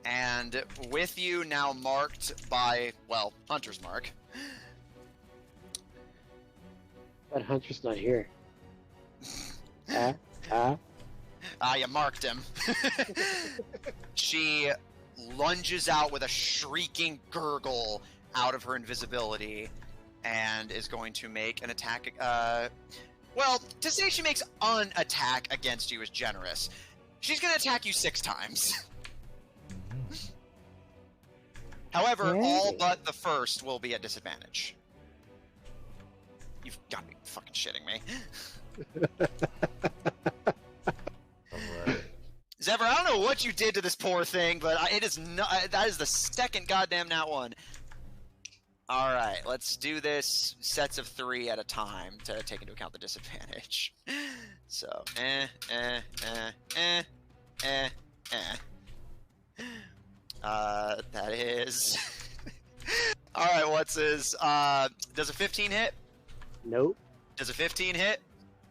And with you now marked by, well, Hunter's Mark. But Hunter's not here. You marked him. She lunges out with a shrieking gurgle out of her invisibility and is going to make an attack. Well, to say she makes an attack against you is generous. She's going to attack you 6 times. However, all but the first will be at disadvantage. You've got to be fucking shitting me. Zephyr, I don't know what you did to this poor thing, but it is not. That is the second goddamn nat one. All right, let's do this sets of 3 at a time to take into account the disadvantage. So, that is. All right, what's his? Does a 15 hit? Nope. Does a 15 hit?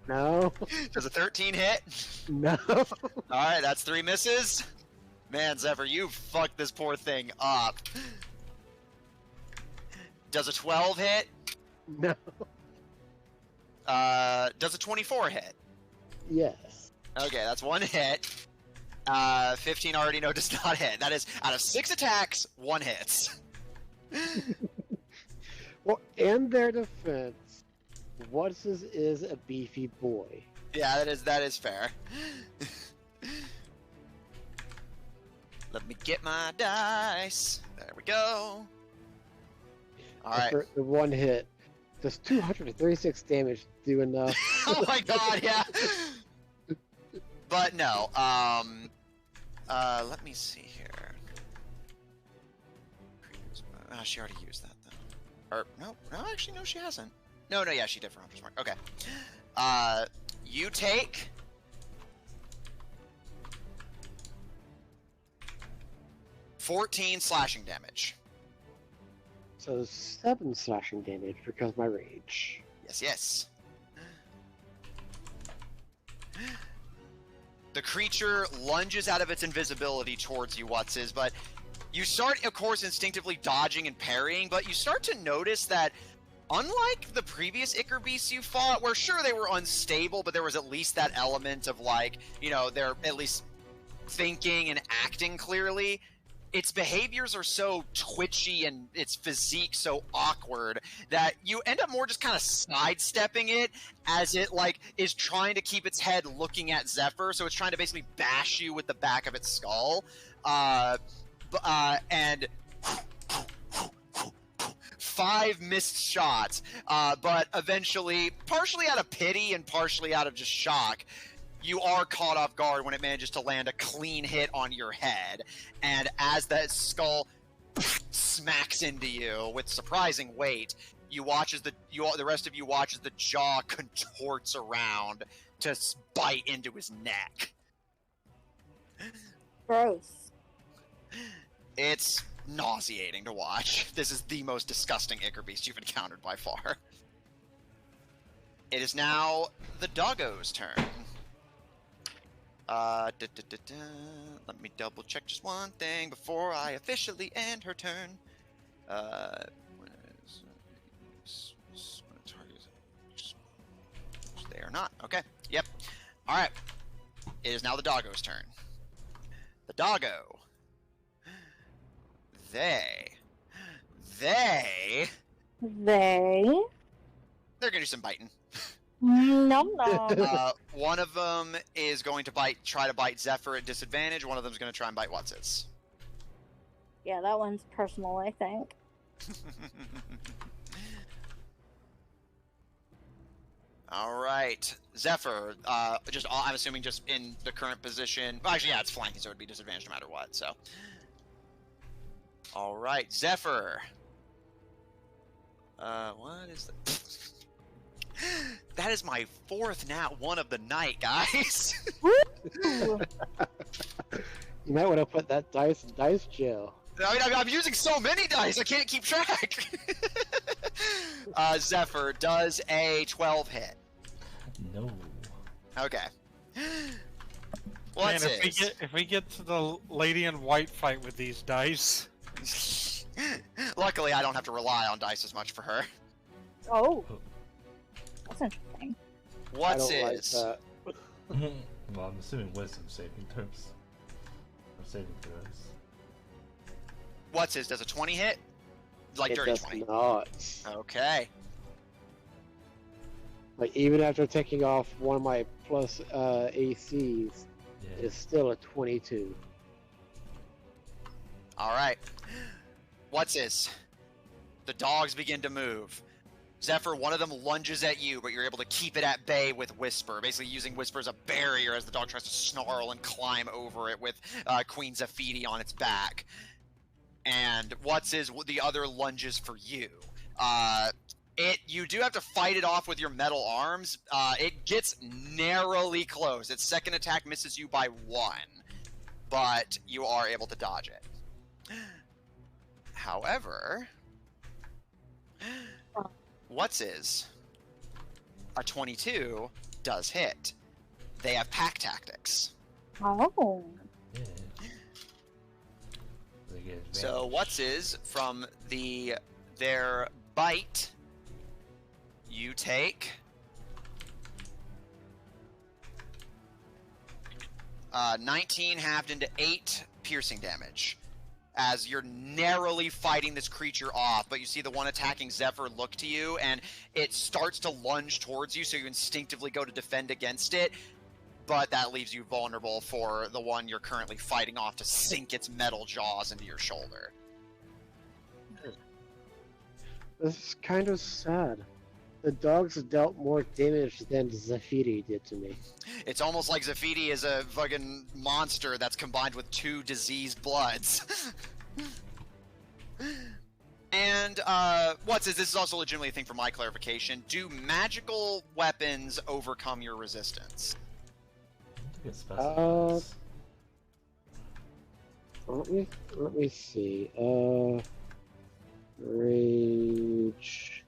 No. Does a 13 hit? No. Alright, that's 3 misses. Man, Zephyr, you fucked this poor thing up. Does a 12 hit? No. Does a 24 hit? Yes. Okay, that's 1 hit. 15 already know does not hit. That is, out of 6 attacks, 1 hits. Well, in their defense, Whatsis is a beefy boy. Yeah, that is fair. Let me get my dice. There we go. Alright. For the 1 hit, does 236 damage do enough? Oh my god, yeah. But no, let me see here. She already used that though. Or no, actually no, she hasn't. No, yeah, she did for Hunter's Mark. Okay. You take 14 slashing damage. So 7 slashing damage because of my rage. Yes. The creature lunges out of its invisibility towards you, Whatsis, but you start, of course, instinctively dodging and parrying, but you start to notice that unlike the previous Ichor beasts you fought, where sure they were unstable, but there was at least that element of like, you know, they're at least thinking and acting clearly, its behaviors are so twitchy and its physique so awkward that you end up more just kind of sidestepping it as it like is trying to keep its head looking at Zephyr, so it's trying to basically bash you with the back of its skull. And 5 missed shots, but eventually, partially out of pity and partially out of just shock, you are caught off guard when it manages to land a clean hit on your head. And as that skull smacks into you with surprising weight, you watch as the rest of you watch as the jaw contorts around to bite into his neck. Gross. It's nauseating to watch. This is the most disgusting Ichor beast you've encountered by far. It is now the doggo's turn. Let me double check just one thing before I officially end her turn. They are not. Okay. Yep. All right. It is now the doggo's turn. The doggo. They're gonna do some biting. No. One of them is going to try to bite Zephyr at disadvantage. One of them is going to try and bite Whatsis. Yeah, that one's personal, I think. All right, Zephyr. I'm assuming just in the current position. Well, actually, yeah, it's flanking, so it would be disadvantage no matter what. So, all right, Zephyr. What is that? That is my 4th nat 1 of the night, guys. You might want to put that dice in dice jail. I mean, I'm using so many dice, I can't keep track. Zephyr, does a 12 hit? No. Okay. Man, What's if we get to the lady in white fight with these dice, Luckily, I don't have to rely on dice as much for her. Oh. That's interesting. What's I don't like his? that. Well, I'm assuming wisdom saving throws. Or saving throws. What's his? Does a 20 hit? Like It dirty does 20. not. Okay. Like even after taking off one of my plus ACs, Yeah. it's still a 22. Alright. What's his? The dogs begin to move. Zephyr, one of them lunges at you, but you're able to keep it at bay with Whisper, basically using Whisper as a barrier as the dog tries to snarl and climb over it with Queen Zephyr on its back. And the other lunges for you. You do have to fight it off with your metal arms. It gets narrowly close. Its second attack misses you by 1, but you are able to dodge it. However, a 22 does hit. They have pack tactics. Oh. Yeah. They get So from their bite, you take 19 halved into 8 piercing damage. As you're narrowly fighting this creature off, but you see the one attacking Zephyr look to you, and it starts to lunge towards you, so you instinctively go to defend against it, but that leaves you vulnerable for the one you're currently fighting off to sink its metal jaws into your shoulder. This is kind of sad. The dogs dealt more damage than Zephyr did to me. It's almost like Zephyr is a fucking monster that's combined with 2 diseased bloods. And, this is also legitimately a thing for my clarification. Do magical weapons overcome your resistance? I think it specifies. Let me see. Rage.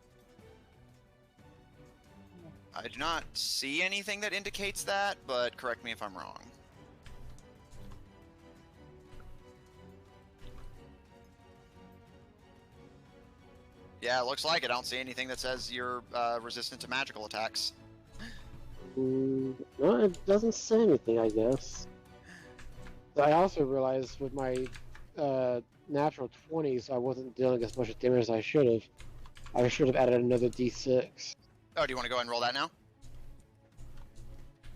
I do not see anything that indicates that, but correct me if I'm wrong. Yeah, it looks like it. I don't see anything that says you're resistant to magical attacks. No, it doesn't say anything, I guess. I also realized with my natural 20s, I wasn't dealing as much damage as I should have. I should have added another D6. Oh, do you want to go ahead and roll that now?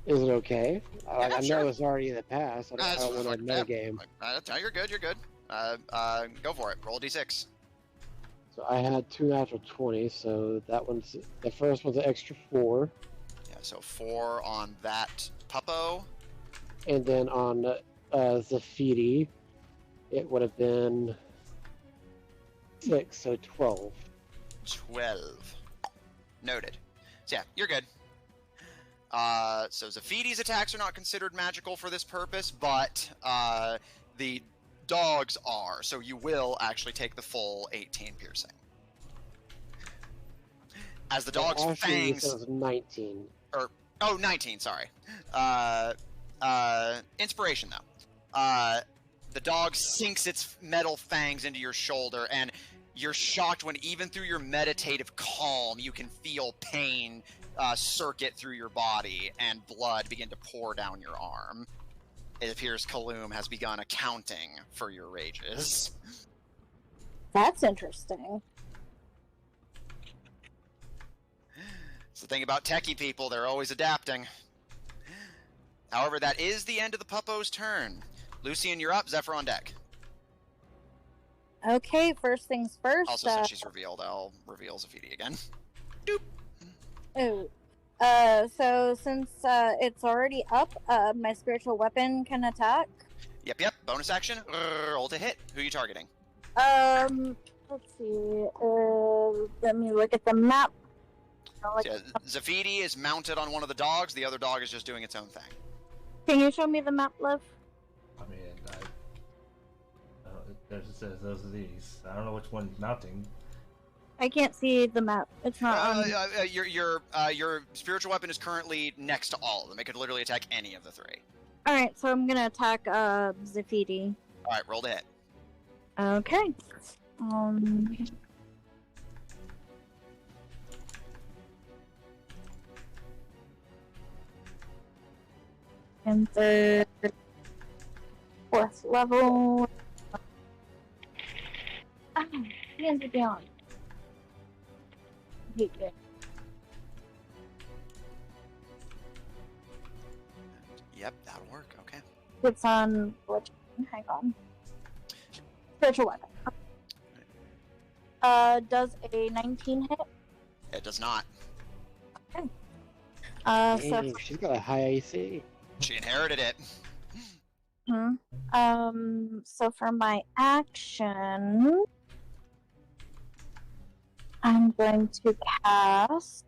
Is it okay? I sure. know it's already in the past. I don't want to metagame. No, you're good, you're good. Go for it. Roll a d6. So I had 2 natural 20s, so the first one's an extra 4. Yeah, so 4 on that puppo. And then on Zephyr, it would have been 6, so 12. 12. Noted. So yeah, you're good. So Zephyr's attacks are not considered magical for this purpose, but the dogs are, so you will actually take the full 18 piercing. As the dog's fangs... It was 19. 19, sorry. Inspiration, though. The dog sinks its metal fangs into your shoulder, and you're shocked when even through your meditative calm, you can feel pain circuit through your body and blood begin to pour down your arm. It appears Kaloum has begun accounting for your rages. That's interesting. It's the thing about techie people, they're always adapting. However, that is the end of the puppo's turn. Lucien, you're up. Zephyr on deck. Okay, first things first. Also, since she's revealed, I'll reveal Zephyr again. Doop. Oh. So since it's already up, my spiritual weapon can attack. Yep. Bonus action. Roll to hit. Who are you targeting? Let's see. Let me look at the map. Zephyr is mounted on one of the dogs. The other dog is just doing its own thing. Can you show me the map, Liv? I mean, it says those are these. I don't know which one's mounting. I can't see the map. It's not on. Your spiritual weapon is currently next to all of them. It could literally attack any of the three. Alright, so I'm gonna attack Zephyr. Alright, roll to hit. Okay. And the 4th level. Hands it down. Okay. Yep, that'll work. Okay. It's on. Hang on. Spiritual weapon. Does a 19 hit? It does not. Okay. Dang, she's got a high AC. She inherited it. So for my action, I'm going to cast.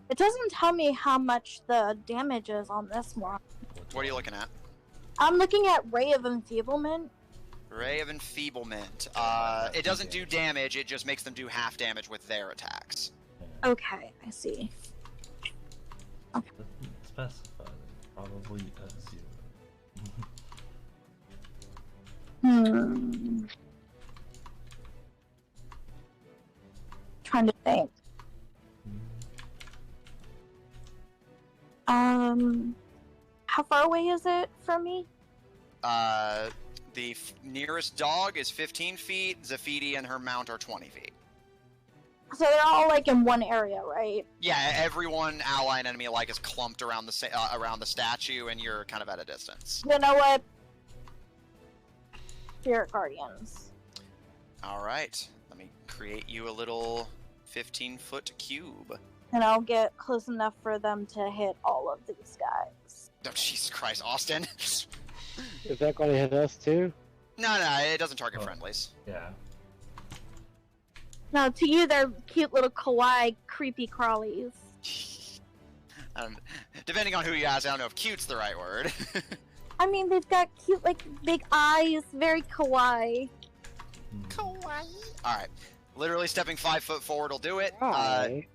It doesn't tell me how much the damage is on this one. What are you looking at? I'm looking at Ray of Enfeeblement. Ray of Enfeeblement. It doesn't do damage, it just makes them do half damage with their attacks. Okay, I see. Doesn't specify. Probably a 0. Trying to think. How far away is it from me? The nearest dog is 15 feet. Zephyr and her mount are 20 feet. So they're all like in one area, right? Yeah, everyone, ally and enemy alike, is clumped around the statue, and you're kind of at a distance. You know what? Spirit Guardians. All right, let me create you a little 15-foot cube. And I'll get close enough for them to hit all of these guys. Oh, Jesus Christ, Austin. Is that going to hit us too? No, it doesn't target friendlies. Yeah. No, to you they're cute little kawaii, creepy crawlies. Depending on who you ask, I don't know if cute's the right word. I mean, they've got cute, like, big eyes, very kawaii. Kawaii. Alright, literally stepping 5 foot forward will do it. Hi.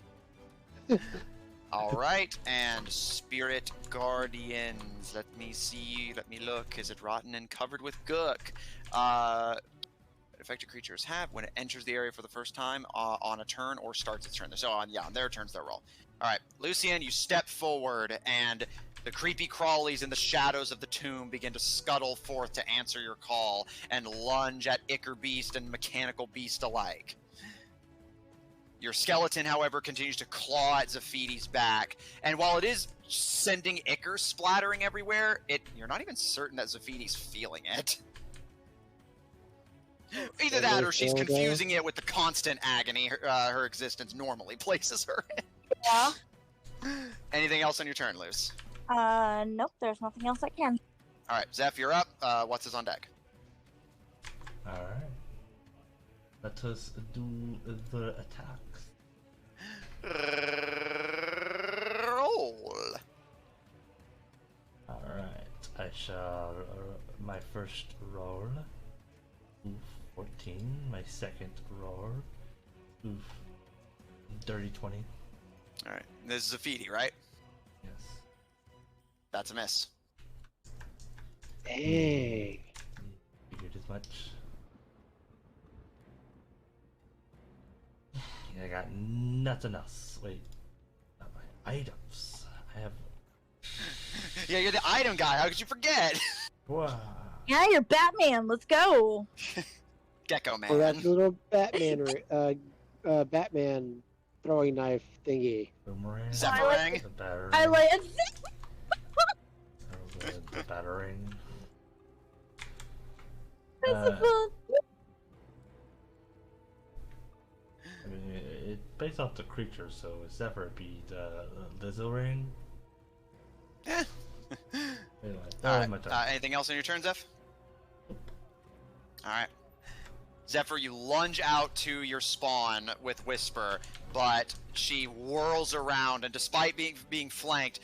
Alright, and Spirit Guardians. Let me see, let me look. Is it rotten and covered with gook? Affected creatures have when it enters the area for the first time on a turn or starts its turn. So on their turns they'll roll. Alright, Lucien, you step forward and the creepy crawlies in the shadows of the tomb begin to scuttle forth to answer your call and lunge at Ichor Beast and Mechanical Beast alike. Your skeleton, however, continues to claw at Zephyr's back, and while it is sending ichor splattering everywhere, you're not even certain that Zephyr's feeling it. Either that, or she's confusing it with the constant agony her existence normally places her in. Yeah. Anything else on your turn, Luce? Nope, there's nothing else I can. Alright, Zeph, you're up. What's on deck? Alright. Let us do the attacks. Roll. Alright, I shall. My first roll. Oof, 14. My second roll. Oof. Dirty 20. Alright, this is a Zephyr, right? Yes. That's a miss. Dang. Figured as much. I got nothing else. Wait. Not my items. I have. Yeah, you're the item guy. How could you forget? Wow. Yeah, you're Batman. Let's go. Gecko man. Or that little Batman, Batman throwing knife thingy. Boomerang. Zephyrang. The battering. I like it. The battering. I mean, it's based off the creature, so Zephyr be the Lizzoring. Yeah. Anyway, Alright, my turn. anything else on your turn, Zeph? Alright. Zephyr, you lunge out to your spawn with Whisper, but she whirls around and despite being flanked,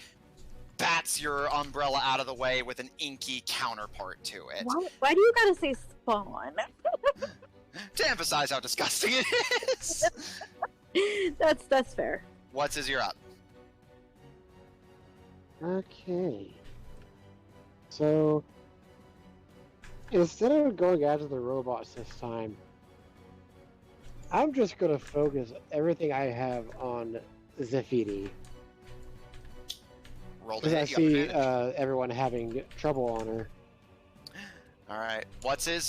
bats your umbrella out of the way with an inky counterpart to it. Why do you gotta say spawn? To emphasize how disgusting it is. That's fair. What's you're up? Okay. So, instead of going after the robots this time, I'm just going to focus everything I have on Zephyr. Roll to Because I hit. You have see advantage. everyone having trouble on her. All right.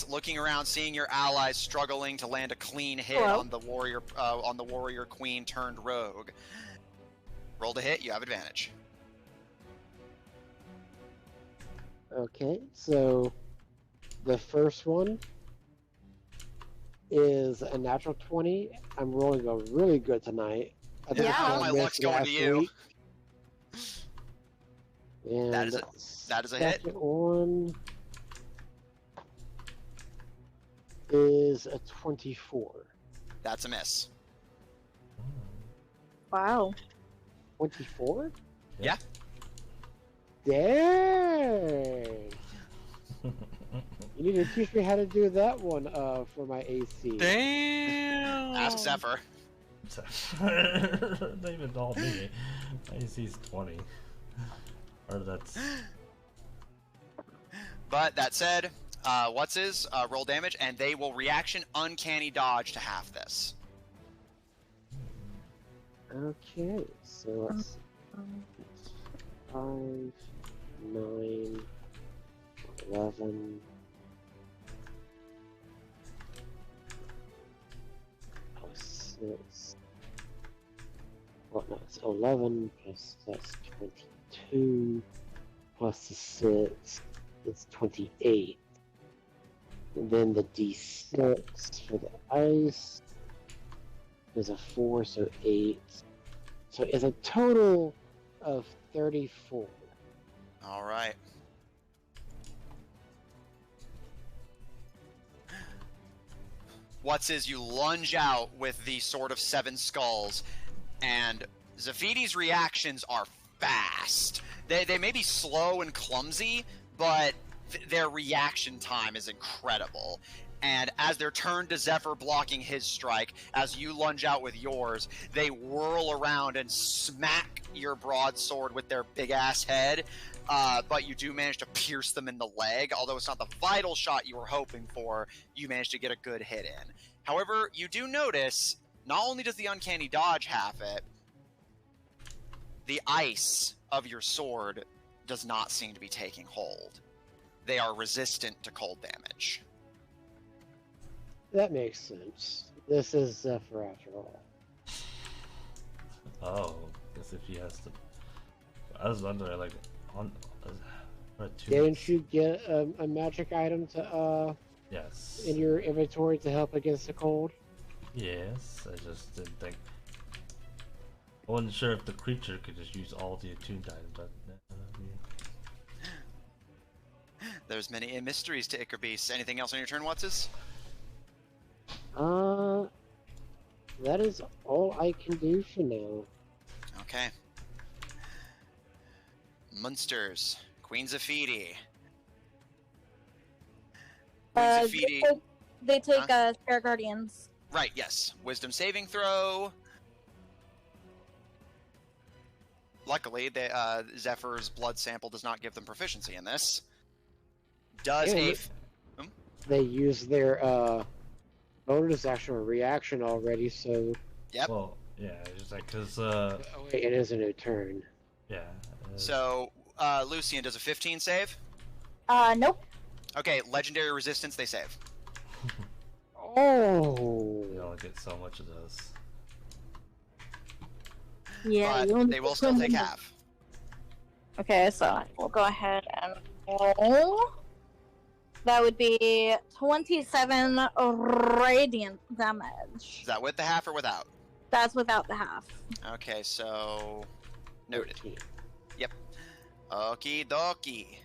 Looking around, seeing your allies struggling to land a clean hit Hello. on the warrior queen turned rogue. Roll to hit. You have advantage. Okay, so the first one is a natural 20. I'm rolling a really good tonight. I think Yeah. I All my missed luck's going to last you. week. And That is a hit. second one is a 24. That's a miss. Wow. 24? Yeah. Dang! You need to teach me how to do that one for my AC. Damn. Ask Zephyr. Don't even call me. My AC's 20. Or that's... But that said, roll damage, and they will reaction uncanny dodge to half this. Okay, so let's 5, 9, 11, plus 6. Well, no, it's 11 plus that's 22 plus the 6 is 28. And then the d6 for the ice is a 4, so 8. So it's a total of 34. All right. You lunge out with the Sword of Seven Skulls, and Zephydi's reactions are fast. They may be slow and clumsy, but their reaction time is incredible. And as they're turned to Zephyr blocking his strike, as you lunge out with yours, they whirl around and smack your broadsword with their big-ass head, but you do manage to pierce them in the leg. Although it's not the vital shot you were hoping for, you managed to get a good hit in. However, you do notice, not only does the uncanny dodge half it, the ice of your sword does not seem to be taking hold. They are resistant to cold damage. That makes sense. This is Zephyr after all. Oh, as if he has to... I was wondering, like, on... Didn't you get a magic item to Yes. in your inventory to help against the cold? Yes, I just didn't think... I wasn't sure if the creature could just use all the attuned items, but... There's many mysteries to Icarbeast. Anything else on your turn, Whatsis? That is all I can do for now. Okay. Monsters. Queen Zephydi. They take Scar Guardians. Right, yes. Wisdom saving throw. Luckily, Zephyr's blood sample does not give them proficiency in this. They use their bonus action or reaction already, so... Yep. Well, yeah, just like, cause, Oh wait, it is a new turn. yeah. So, Lucien, does a 15 save? Nope. Okay, legendary resistance, they save. Oh! They only get so much of those. Yeah, But they will still take half. Okay, so we'll go ahead and roll. That would be 27 radiant damage. Is that with the half or without? That's without the half. Okay, so... Noted. 13. Yep. Okie dokie.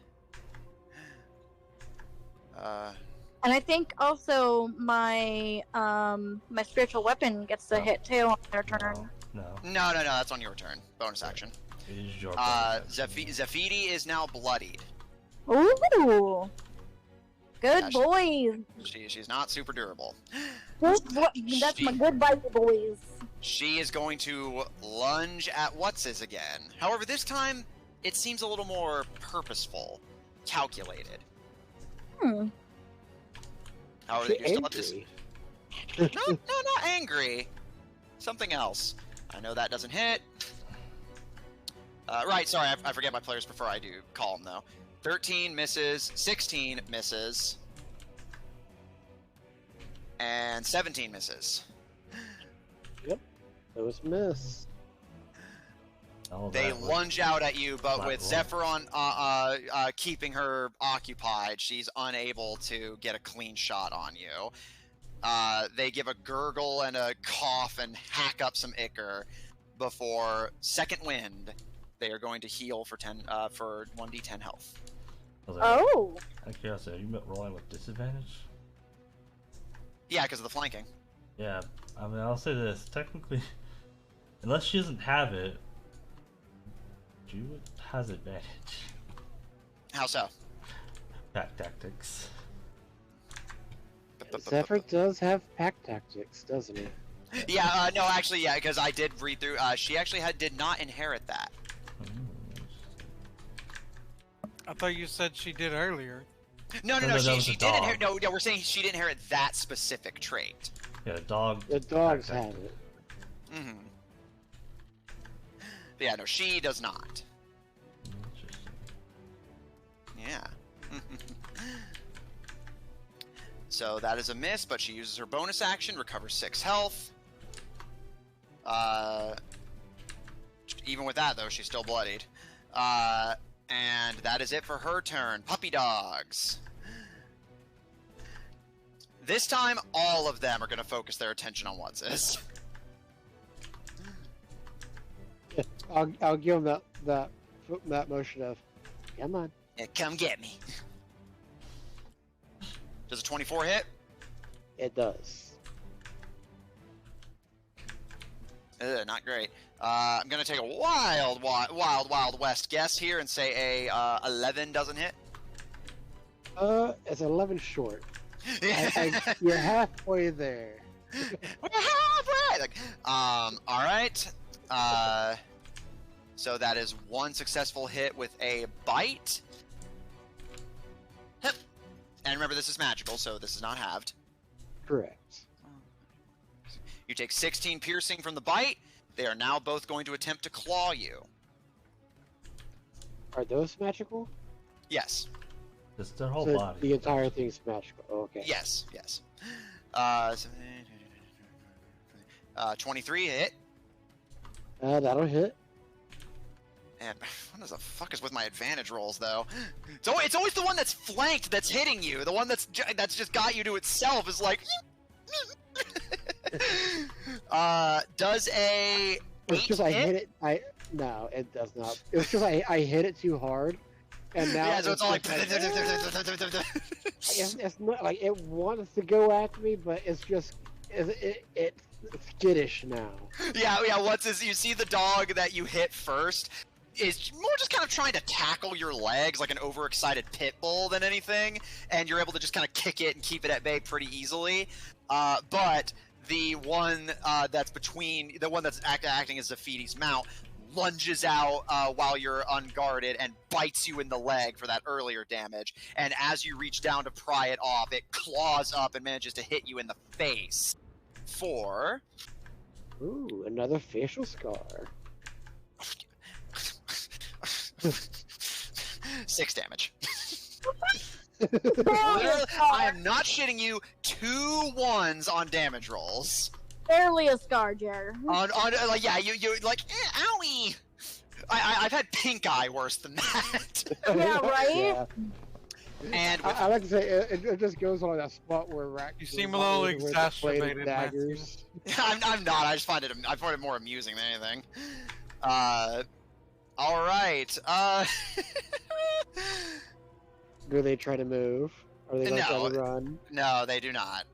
And I think also my my spiritual weapon gets to hit too on their turn. No. No, that's on your turn. Bonus action. It is your bonus action. Zafidi is now bloodied. Ooh, good Yeah, boys. She's not super durable. That's my good bite, boys. She is going to lunge at Whatshis again. However, this time it seems a little more purposeful, calculated. However, you still have this. No, not angry. Something else. I know that doesn't hit. Right, sorry, I forget my players before I do call them, though. 13 misses, 16 misses, and 17 misses. Those miss. They lunge out at you, but with Zephyr on keeping her occupied, she's unable to get a clean shot on you. They give a gurgle and a cough and hack up some ichor before second wind. They are going to heal for 1d10 health. Oh. Out of curiosity, are you rolling with disadvantage? Yeah, because of the flanking. Yeah, I mean, I'll say this. Technically, unless she doesn't have it, Jewett has advantage. How so? Pack tactics. Zephyr does have pack tactics, doesn't he? Yeah, no, actually, yeah, because I did read through. She actually did not inherit that. I thought you said she did earlier. No, she did inherit. No, we're saying she didn't inherit that specific trait. Yeah, the dogs have it. Mm-hmm. But yeah, no, she does not. Interesting. Yeah. So that is a miss, but she uses her bonus action, recovers 6 health. Even with that, though, she's still bloodied. And that is it for her turn. Puppy dogs. This time, all of them are going to focus their attention on Whatshis. I'll give him that motion of, come on. Yeah, come get me. Does a 24 hit? It does. Not great. I'm gonna take a wild west guess here and say a 11 doesn't hit. It's 11 short. You're halfway there. We're halfway. All right. So that is one successful hit with a bite. Hip. And remember, this is magical, so this is not halved. Correct. You take 16 piercing from the bite. They are now both going to attempt to claw you. Are those magical? Yes. Just their whole So body. the entire thing's magical. Okay. Yes. 23 hit. That'll hit. And what the fuck is with my advantage rolls, though? It's always the one that's flanked that's hitting you. The one that's just got you to itself is like... does a 8 because I hit it. No, it does not. It was because I hit it too hard, and now yeah, so it's all like... it's not like it wants to go at me, but it's just it's skittish now. Yeah. What's you see the dog that you hit first is more just kind of trying to tackle your legs like an overexcited pit bull than anything, and you're able to just kind of kick it and keep it at bay pretty easily. But the one that's acting as Zafidi's mount lunges out while you're unguarded and bites you in the leg for that earlier damage. And as you reach down to pry it off, it claws up and manages to hit you in the face for... Ooh, another facial scar. 6 damage. Literally, I am not shitting you. 2 1s on damage rolls. Barely a scar, Jer. Yeah, you like, owie. I've had pink eye worse than that. Yeah, right. Yeah. And I like to say it just goes on that spot where Rack. You seem a little exacerbated, daggers. I'm not. I find it more amusing than anything. All right. Do they try to move? Are they going to try to run? No, they do not.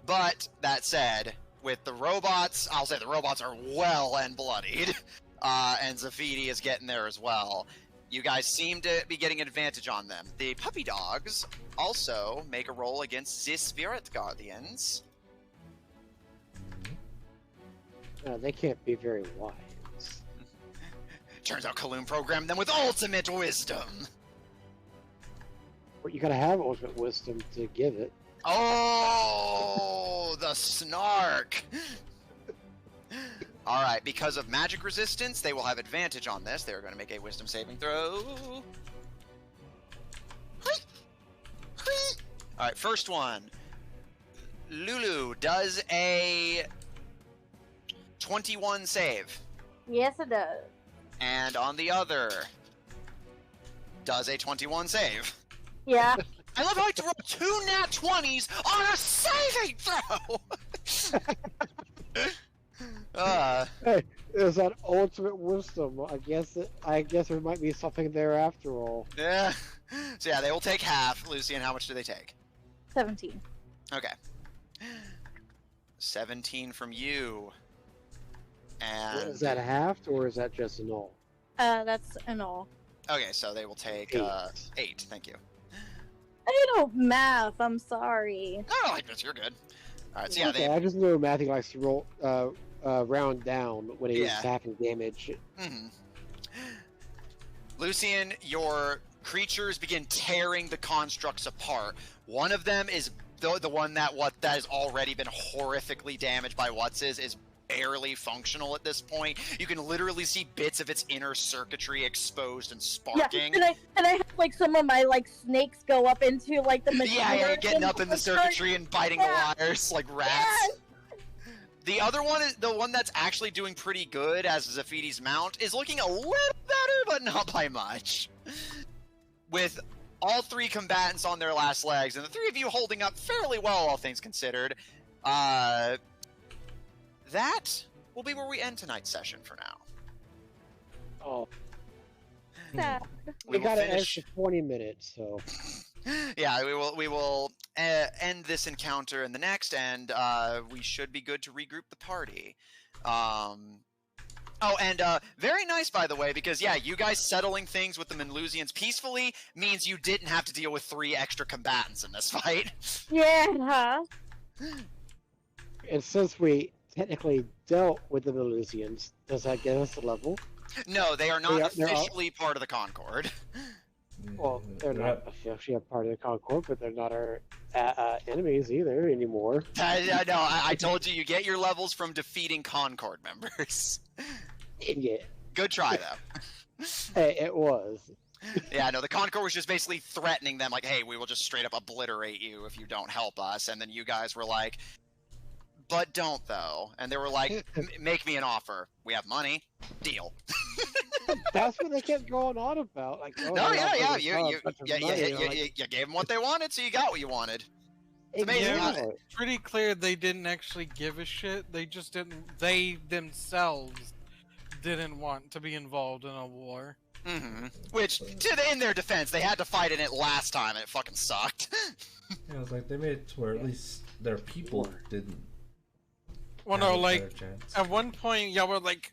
But that said, with the robots, I'll say the robots are well and bloodied, and Zephyr is getting there as well. You guys seem to be getting an advantage on them. The puppy dogs also make a roll against the Spirit Guardians. They can't be very wise. Turns out Kaloum programmed them with ultimate wisdom. But you gotta have ultimate wisdom to give it. Oh, the snark! Alright, because of magic resistance, they will have advantage on this. They're going to make a wisdom saving throw. Alright, first one. Lulu does a 21 save. Yes, it does. And on the other, does a 21 save. Yeah. I love how I throw 2 nat 20s on a saving throw! Hey, there's that ultimate wisdom. I guess there might be something there after all. Yeah. So yeah, they will take half. Lucien, how much do they take? 17. Okay. 17 from you. And Is that half, or is that just an all? That's an all. okay, so they will take 8. Thank you. I don't math. I'm sorry. No, I guess you're good. All right, so yeah, Okay, I just know Matthew likes to roll round down when he's Yeah. attacking damage. Lucien, your creatures begin tearing the constructs apart. One of them is the one that has already been horrifically damaged by Whatshis is barely functional at this point. You can literally see bits of its inner circuitry exposed and sparking. Yeah, and I have like some of my like snakes go up into like the machine. Yeah, getting up in the circuitry and biting the wires like rats. Yes. The other one, is the one that's actually doing pretty good as Zephydi's mount, is looking a little better, but not by much. With all 3 combatants on their last legs, and the 3 of you holding up fairly well, all things considered, that will be where we end tonight's session for now. Oh, Sad. we will got an finish- extra 20 minutes, so Yeah, we will end this encounter in the next, and we should be good to regroup the party. Oh, and very nice, by the way, because yeah, you guys settling things with the Minlusians peacefully means you didn't have to deal with 3 extra combatants in this fight. Yeah. and since we technically dealt with the Melusians, does that get us a level? No, they are not They're all- officially part of the Concord. Well, they're not officially a part of the Concord, but they're not our enemies either anymore. I know, I told you, you get your levels from defeating Concord members. Yeah. Good try, though. Hey, it was. Yeah, no, the Concord was just basically threatening them, like, hey, we will just straight up obliterate you if you don't help us. And then you guys were like, but don't, though. And they were like, make me an offer. We have money. Deal. That's what they kept going on about. Like, oh, No, they yeah, offered yeah. us You a bunch of gave money, them what they wanted, so you got what you wanted. It's amazing. Yeah, Exactly. pretty clear they didn't actually give a shit. They just didn't. They themselves didn't want to be involved in a war. Which, in their defense, they had to fight in it last time, and it fucking sucked. Yeah, it's like they made it to where at least their people didn't. Well, have no, a like better chance. at one point, y'all were like,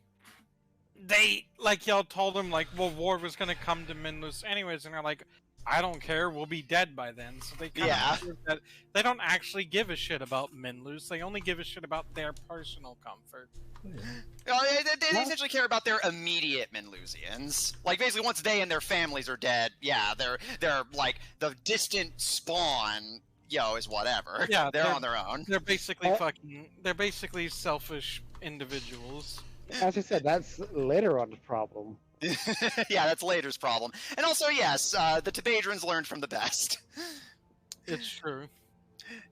y'all told them like, well, war was gonna come to Minlus anyways, and they're like, I don't care, we'll be dead by then. So they kind Yeah. of proved that they don't actually give a shit about Minlus. They only give a shit about their personal comfort. They essentially care about their immediate Minlusians. Like, basically, once they and their families are dead, yeah, they're like, the distant spawn, is whatever. Yeah, they're on their own. They're basically they're basically selfish individuals. As I said, that's later on the problem. Yeah, that's later's problem. And also, yes, the Tabedrans learned from the best. It's true.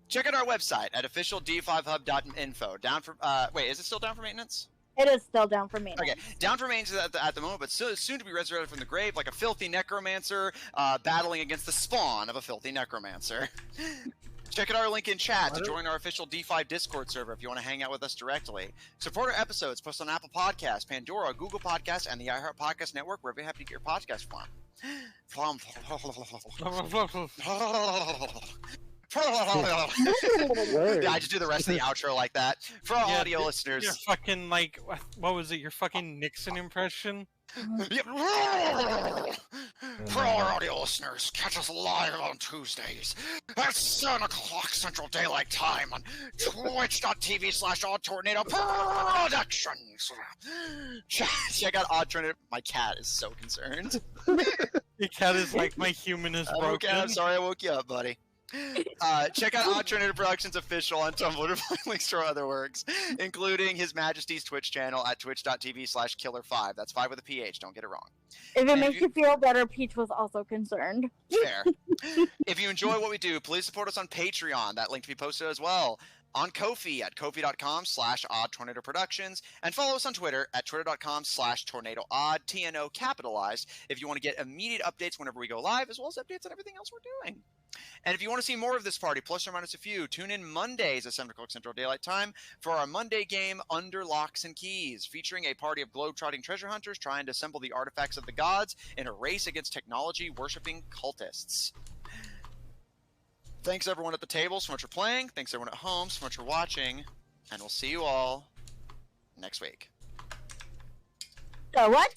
Check out our website at officiald5hub.info. Down for wait, is it still down for maintenance? It is still down for me. Okay, down for maintenance at the moment, but soon to be resurrected from the grave like a filthy necromancer, battling against the spawn of a filthy necromancer. Check out our link in chat to join our official D5 Discord server if you want to hang out with us directly. Support our episodes posted on Apple Podcasts, Pandora, Google Podcasts, and the iHeart Podcast Network, wherever you happen to get your podcast from. From Word. I just do the rest of the outro like that. For our Yeah, audio Your listeners. fucking like, what was it? Your fucking Nixon impression? For our audio listeners, catch us live on Tuesdays at 7 o'clock Central Daylight Time on twitch.tv/Odd Tornado Productions. Check out Odd Tornado. My cat is so concerned. Your cat is like, my human is broken. Okay, I'm sorry I woke you up, buddy. Check out Odd Tornado Productions official on Tumblr to find links to our other works, including His Majesty's Twitch channel at twitch.tv/Killer5. That's 5 with a PH, don't get it wrong. If it And makes you feel better, Peach was also concerned. Fair. If you enjoy what we do, please support us on Patreon. That link to be posted as well. On Ko-fi at ko-fi.com/Odd Tornado Productions, and follow us on Twitter at twitter.com/TornadoOdd, TNO capitalized, if you want to get immediate updates whenever we go live, as well as updates on everything else we're doing. And if you want to see more of this party, plus or minus a few, tune in Mondays at 7 o'clock Central Daylight Time for our Monday game, Under Locks and Keys, featuring a party of globe-trotting treasure hunters trying to assemble the artifacts of the gods in a race against technology-worshipping cultists. Thanks everyone at the table so much for playing. Thanks everyone at home so much for watching. And we'll see you all next week. So what?